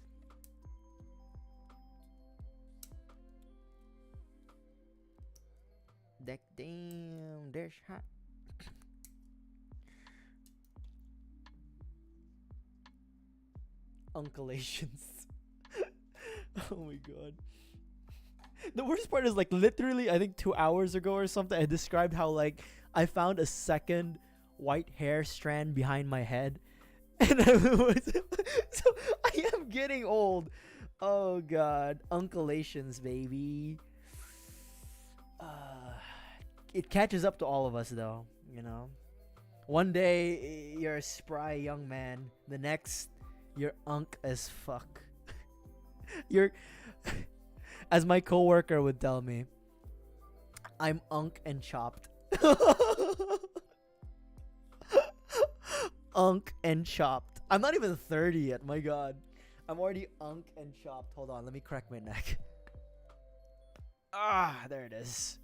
Damn, there's hot. Unculations. Oh my god. The worst part is like literally I think 2 hours ago or something I described how like I found a second white hair strand behind my head. And so I am getting old. Oh god, unculations, baby. It catches up to all of us, though. You know, one day you're a spry young man. The next, you're unk as fuck. You're, as my coworker would tell me, I'm unk and chopped. Unk and chopped. I'm not even 30 yet, my god. I'm already unk and chopped. Hold on, let me crack my neck. Ah, there it is.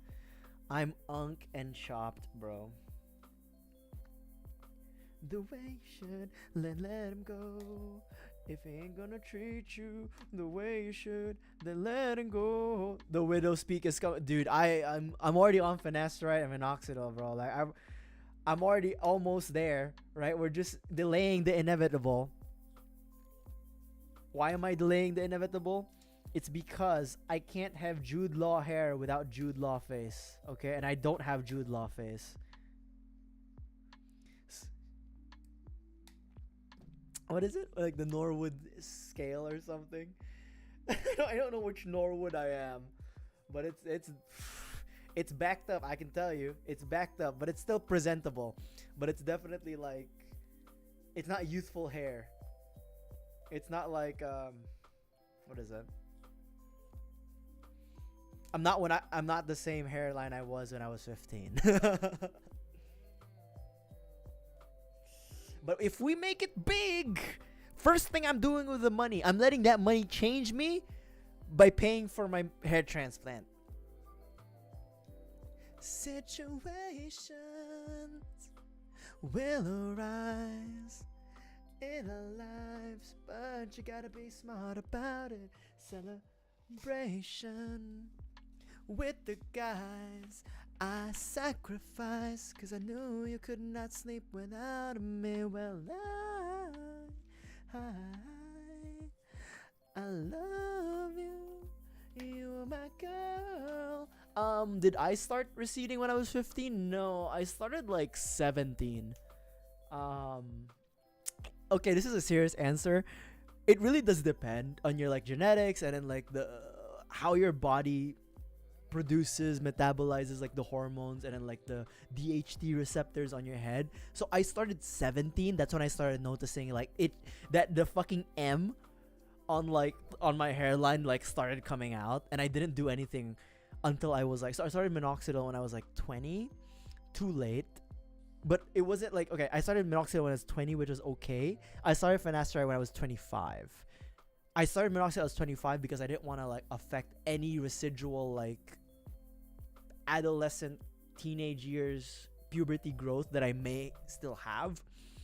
I'm unk and chopped, bro. The way you should, let him go. If he ain't gonna treat you the way you should, then let him go. The widow speak is coming. Dude, I'm already on finasteride and minoxidil, bro. Like I'm already almost there, right? We're just delaying the inevitable. Why am I delaying the inevitable? It's because I can't have Jude Law hair without Jude Law face, okay? And I don't have Jude Law face. What is it? Like the Norwood scale or something? I don't know which Norwood I am, but it's backed up. I can tell you, it's backed up, but it's still presentable. But it's definitely like, it's not youthful hair. It's not like what is it? I'm not the same hairline I was when I was 15. But if we make it big, first thing I'm doing with the money, I'm letting that money change me by paying for my hair transplant. Situations will arise in our lives, but you gotta be smart about it. celebration with the guys. I sacrificed cause I knew you could not sleep without me. Well, I love you. You are my girl. Did I start receding when I was 15? No, I started like 17. Okay, this is a serious answer. It really does depend on your like genetics and then like the how your body produces, metabolizes like the hormones and then like the DHT receptors on your head. So I started 17. That's when I started noticing like it that the fucking M on my hairline like started coming out, and I didn't do anything until I was like, so I started minoxidil when I was like 20. Too late. But it wasn't like, okay, I started minoxidil when I was 20, which was okay. I started finasteride when I was 25. I started minoxidil when I was 25 because I didn't want to like affect any residual like adolescent, teenage years, puberty growth that I may still have.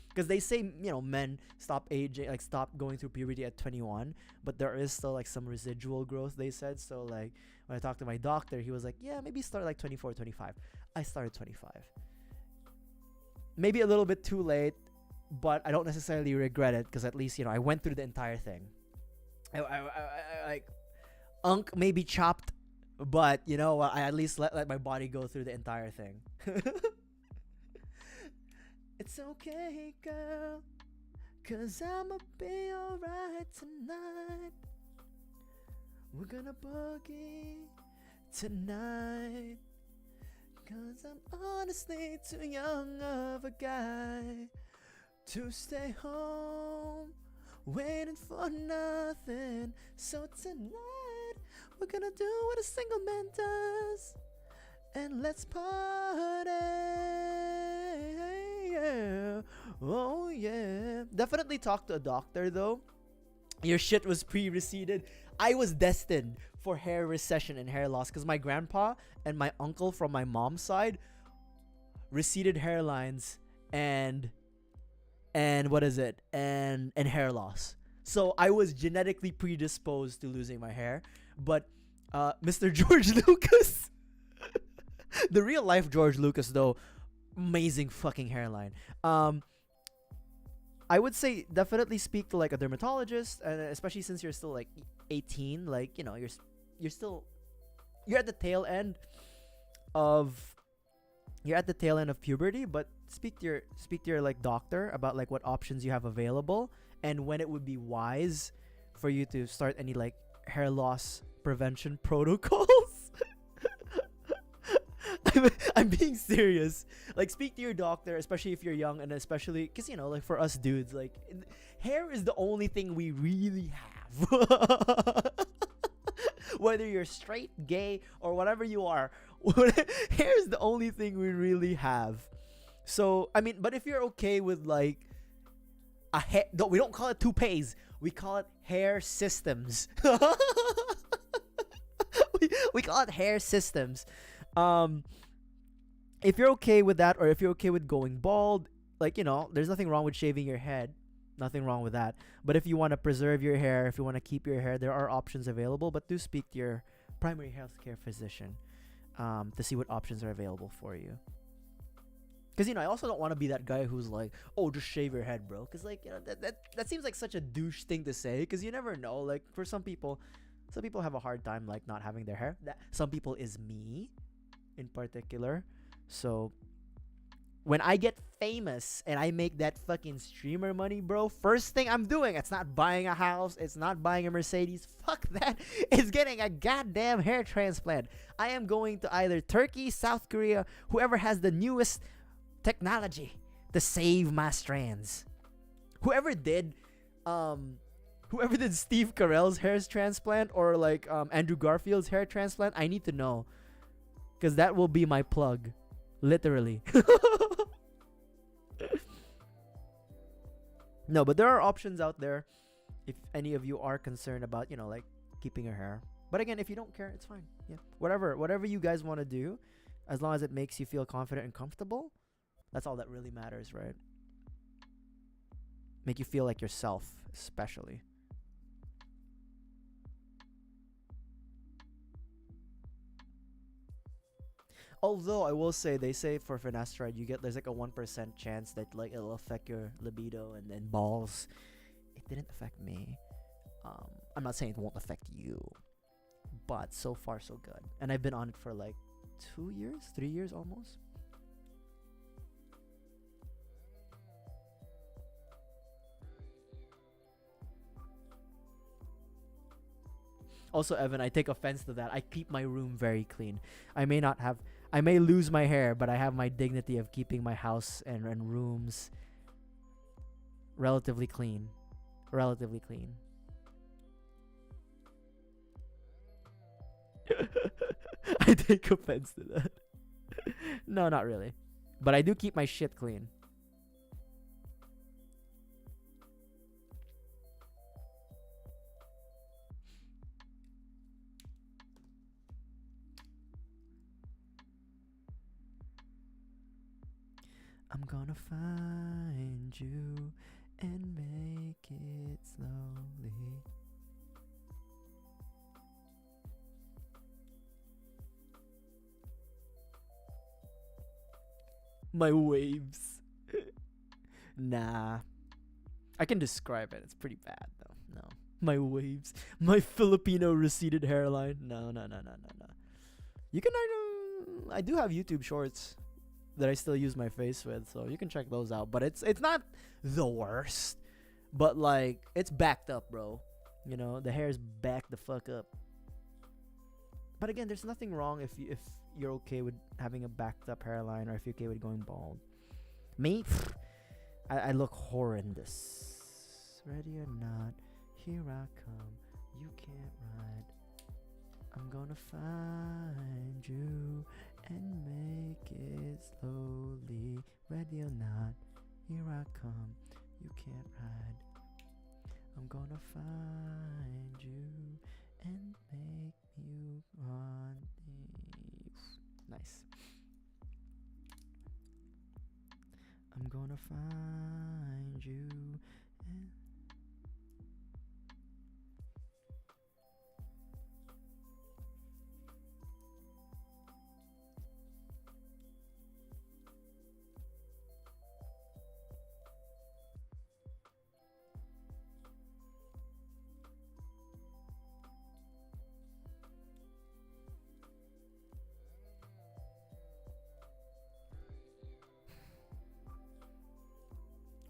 Because they say, you know, men stop aging, like stop going through puberty at 21, but there is still like some residual growth, they said. So like when I talked to my doctor, he was like, yeah, maybe start like 24, 25. I started 25. Maybe a little bit too late, but I don't necessarily regret it because at least, you know, I went through the entire thing. I like unk maybe chopped, but you know, I at least let my body go through the entire thing. It's okay, girl, cause I'ma be alright tonight. We're gonna boogie tonight. Cause I'm honestly too young of a guy to stay home waiting for nothing. So tonight we're gonna do what a single man does, and let's party. Yeah. Oh yeah. Definitely talk to a doctor though. Your shit was pre-receded. I was destined for hair recession and hair loss because my grandpa and my uncle from my mom's side receded hairlines and what is it? And hair loss. So I was genetically predisposed to losing my hair. But Mr. George Lucas, the real life George Lucas though, amazing fucking hairline. I would say definitely speak to like a dermatologist, and especially since you're still like 18, like, you know, you're at the tail end of puberty, but speak to your like doctor about like what options you have available and when it would be wise for you to start any like hair loss prevention protocols. I'm being serious. Like, speak to your doctor, especially if you're young, and especially because, you know, like for us dudes, like hair is the only thing we really have. Whether you're straight, gay, or whatever you are, hair is the only thing we really have. So I mean, but if you're okay with like a hair, no, we don't call it toupees, we call it hair systems. we call it hair systems. If you're okay with that, or if you're okay with going bald, like, you know, there's nothing wrong with shaving your head. Nothing wrong with that. But if you want to preserve your hair, if you want to keep your hair, there are options available. But do speak to your primary healthcare physician to see what options are available for you. Because, you know, I also don't want to be that guy who's like, oh, just shave your head, bro. Because, like, you know, that seems like such a douche thing to say. Because you never know. Like, for some people have a hard time, like, not having their hair. Some people is me in particular. So when I get famous and I make that fucking streamer money, bro, first thing I'm doing, it's not buying a house, it's not buying a Mercedes, fuck that, it's getting a goddamn hair transplant. I am going to either Turkey, South Korea, whoever has the newest technology to save my strands. Whoever did Steve Carell's hair transplant, or like Andrew Garfield's hair transplant, I need to know, because that will be my plug. Literally. No, but there are options out there if any of you are concerned about, you know, like keeping your hair. But again, if you don't care, it's fine. Yeah. Whatever you guys want to do, as long as it makes you feel confident and comfortable, that's all that really matters, right? Make you feel like yourself, especially. Although I will say, they say for finasteride there's like a 1% chance that like it'll affect your libido and then balls. It didn't affect me. I'm not saying it won't affect you, but so far so good. And I've been on it for like 2 years, 3 years almost. Also, Evan, I take offense to that. I keep my room very clean. I may lose my hair, but I have my dignity of keeping my house and rooms relatively clean. Relatively clean. I take offense to that. No, not really. But I do keep my shit clean. I'm gonna find you and make it slowly. My waves. Nah. I can describe it. It's pretty bad though. No. My waves. My Filipino receded hairline. No. You can I do have YouTube shorts that I still use my face with, so you can check those out. But it's not the worst. But like it's backed up, bro. You know, the hair's backed the fuck up. But again, there's nothing wrong if you're okay with having a backed up hairline, or if you're okay with going bald. Me, I look horrendous. Ready or not, here I come. You can't ride. I'm gonna find you and make it slowly. Ready or not, here I come. You can't ride. I'm gonna find you and make you run. Nice. I'm gonna find you and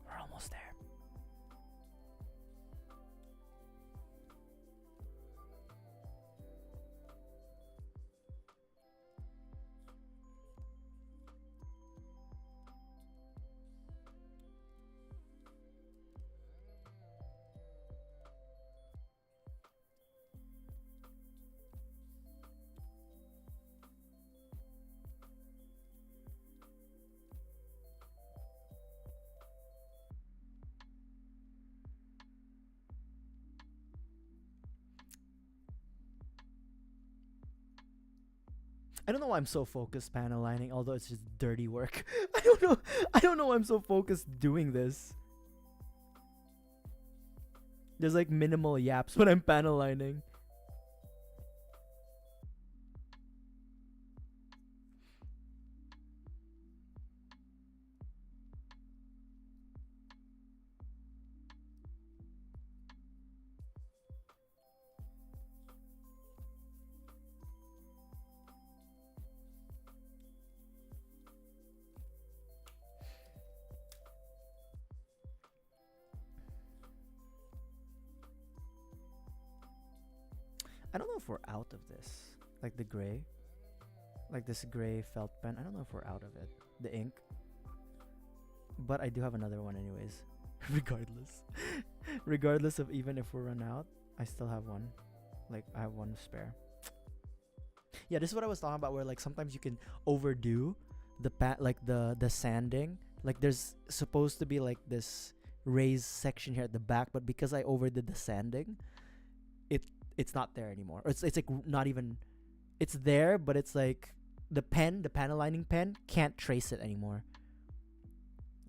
we're almost there. I don't know why I'm so focused panel lining, although it's just dirty work. I don't know. I don't know why I'm so focused doing this. There's like minimal yaps when I'm panel lining. I don't know if we're out of this. Like the gray. Like this gray felt pen. I don't know if we're out of it. The ink. But I do have another one anyways. Regardless. Regardless of even if we run out, I still have one. Like I have one spare. Yeah, this is what I was talking about, where like sometimes you can overdo the like the sanding. Like there's supposed to be like this raised section here at the back, but because I overdid the sanding, it's not there anymore. Or it's like not even, it's there, but it's like the panel lining pen can't trace it anymore.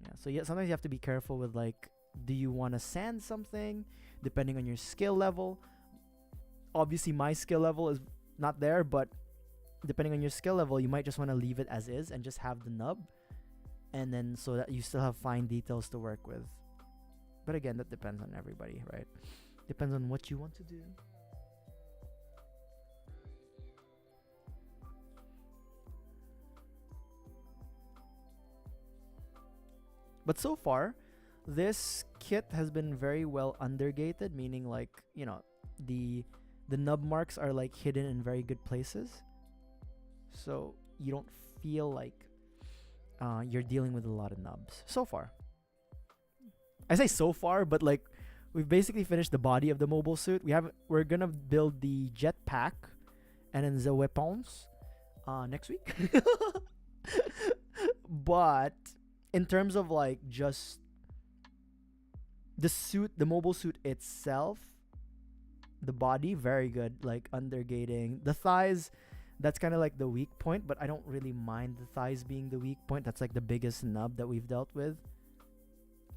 Yeah, so yeah, sometimes you have to be careful with like, do you want to sand something depending on your skill level? Obviously my skill level is not there, but depending on your skill level, you might just want to leave it as is and just have the nub, and then so that you still have fine details to work with. But again, that depends on everybody, right? Depends on what you want to do. But so far, this kit has been very well undergated, meaning like, you know, the nub marks are like hidden in very good places. So you don't feel like you're dealing with a lot of nubs so far. I say so far, but like we've basically finished the body of the mobile suit. We're gonna build the jetpack and then the weapons next week. But in terms of like just the suit, the mobile suit itself, the body, very good. Like undergating the thighs, that's kind of like the weak point, but I don't really mind the thighs being the weak point. That's like the biggest nub that we've dealt with,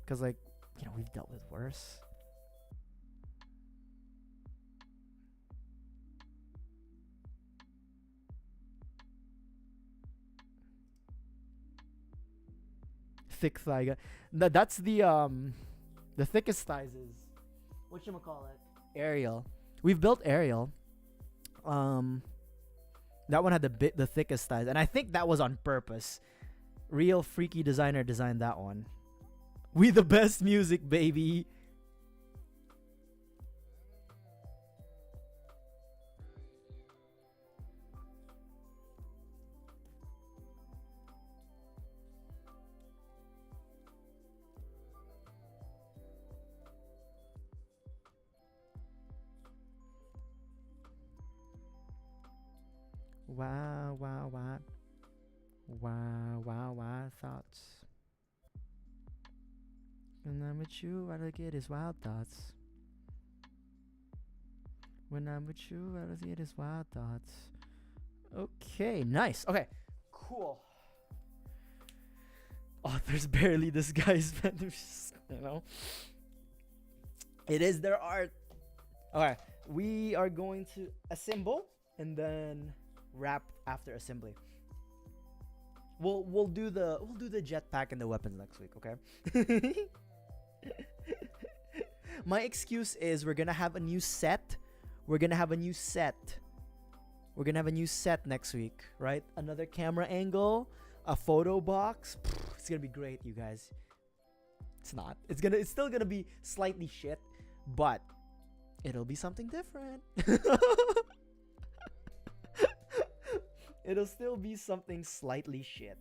because like, you know, we've dealt with worse. Thick thigh. That's the thickest thighs is whatchamacallit? Ariel. We've built Ariel. That one had the thickest thighs, and I think that was on purpose. Real freaky designer designed that one. We the best music, baby. Wow, wow, wow. Wow, wow, wow, thoughts. When I'm with you, all I get is wild thoughts. When I'm with you, all I get is wild thoughts. Okay, nice. Okay, cool. Oh, there's barely this guy's you know. It is their art. Okay, we are going to assemble and then wrap after assembly. We'll do the jetpack and the weapons next week, okay? My excuse is we're gonna have a new set. We're gonna have a new set next week, right? Another camera angle, a photo box. It's gonna be great, you guys. It's not. It's still gonna be slightly shit, but it'll be something different. It'll still be something slightly shit,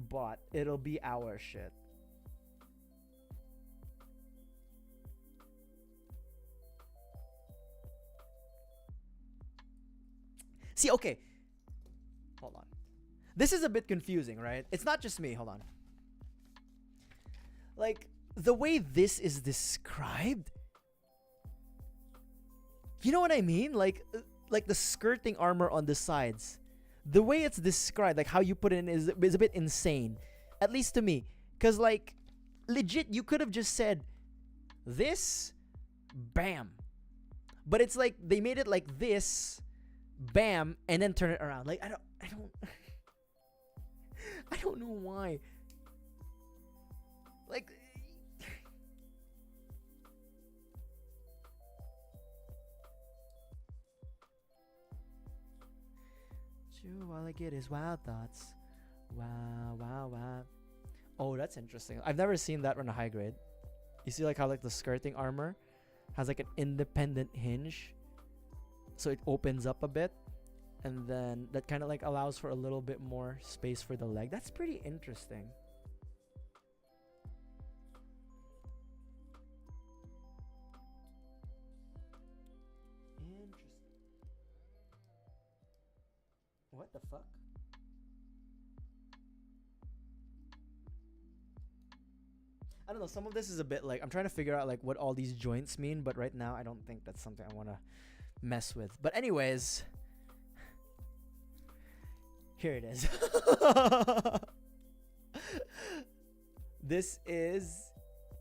but it'll be our shit. See, okay. Hold on. This is a bit confusing, right? It's not just me. Hold on. Like, the way this is described, you know what I mean? Like the skirting armor on the sides. The way it's described, like how you put it in, is a bit insane. At least to me. Because, like, legit, you could have just said, this, bam. But it's like, they made it like this, bam, and then turn it around. Like, I don't I don't know why. Like, all I get is wild thoughts. Wow, wow, wow. Oh, that's interesting. I've never seen that on a high grade. You see like how like the skirting armor has like an independent hinge, so it opens up a bit, and then that kind of like allows for a little bit more space for the leg. That's pretty interesting. What the fuck? I don't know, some of this is a bit like, I'm trying to figure out like what all these joints mean, but right now I don't think that's something I want to mess with. But anyways, here it is. This is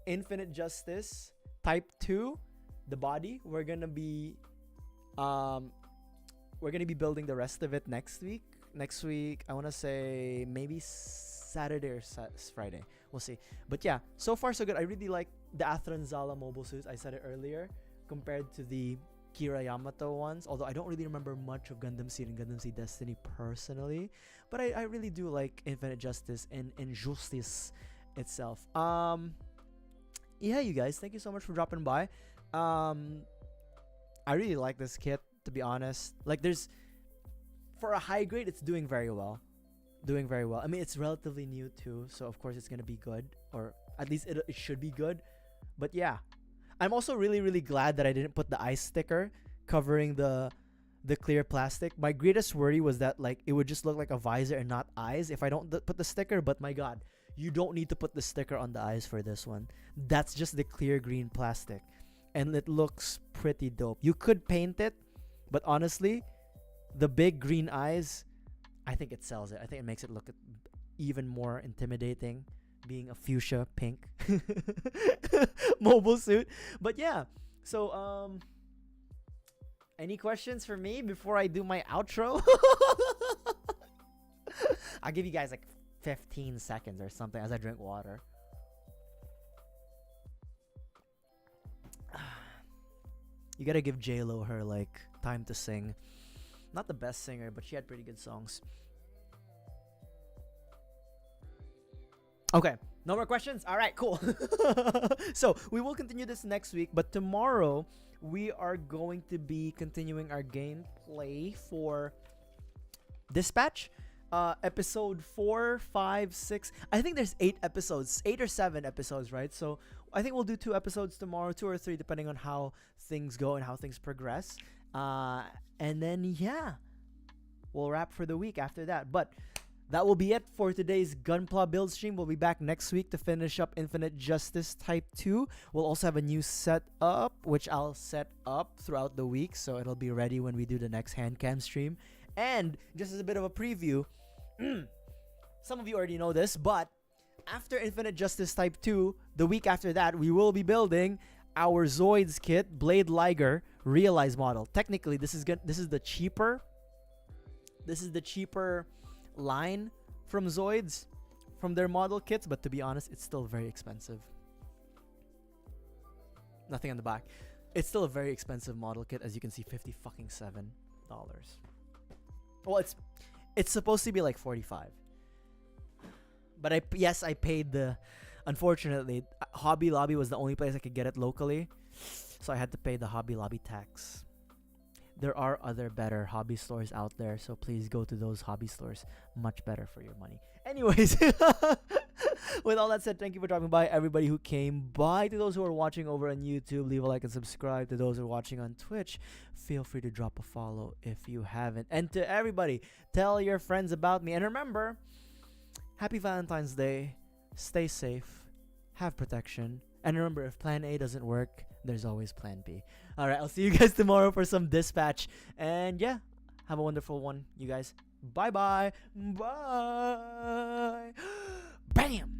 Infinite Justice Type 2, the body. We're gonna be we're gonna be building the rest of it next week. Next week, I wanna say maybe Saturday or Friday. We'll see. But yeah, so far so good. I really like the Athran Zala mobile suits. I said it earlier, compared to the Kira Yamato ones. Although I don't really remember much of Gundam Seed and Gundam Seed Destiny personally, but I really do like Infinite Justice and Injustice itself. Yeah, you guys, thank you so much for dropping by. I really like this kit, to be honest. Like, there's, for a high grade, it's doing very well. Doing very well. I mean, it's relatively new too, so of course it's gonna be good, or at least it should be good. But yeah, I'm also really, really glad that I didn't put the ice sticker covering the clear plastic. My greatest worry was that, like, it would just look like a visor and not eyes if I don't put the sticker. But my god, you don't need to put the sticker on the eyes for this one. That's just the clear green plastic, and it looks pretty dope. You could paint it, but honestly, the big green eyes, I think it sells it. I think it makes it look even more intimidating, being a fuchsia pink mobile suit. But yeah, so any questions for me before I do my outro? I'll give you guys like 15 seconds or something as I drink water. You gotta give J-Lo her like time to sing. Not the best singer, but she had pretty good songs. Okay, no more questions? Alright, cool. So, we will continue this next week, but tomorrow we are going to be continuing our gameplay for Dispatch. Episode 4, 5, 6. I think there's 8 episodes. 8 or 7 episodes, right? So, I think we'll do 2 episodes tomorrow, 2 or 3, depending on how things go and how things progress. And then, yeah, we'll wrap for the week after that. But that will be it for today's Gunpla build stream. We'll be back next week to finish up Infinite Justice Type 2. We'll also have a new setup, which I'll set up throughout the week, so it'll be ready when we do the next hand cam stream. And just as a bit of a preview, some of you already know this, but after Infinite Justice Type 2, the week after that, we will be building our Zoids kit, Blade Liger Realize model. Technically, this is the cheaper line from Zoids, from their model kits, but to be honest, it's still very expensive. Nothing on the back. It's still a very expensive model kit, as you can see, $57. Well, it's supposed to be like $45. But I paid the, unfortunately, Hobby Lobby was the only place I could get it locally, so I had to pay the Hobby Lobby tax. There are other better hobby stores out there, so please go to those hobby stores. Much better for your money. Anyways, with all that said, thank you for dropping by, everybody who came by. To those who are watching over on YouTube, leave a like and subscribe. To those who are watching on Twitch, feel free to drop a follow if you haven't. And to everybody, tell your friends about me. And remember, happy Valentine's Day. Stay safe. Have protection. And remember, if plan A doesn't work, there's always plan B. Alright, I'll see you guys tomorrow for some Dispatch. And yeah, have a wonderful one, you guys. Bye-bye. Bye. Bam!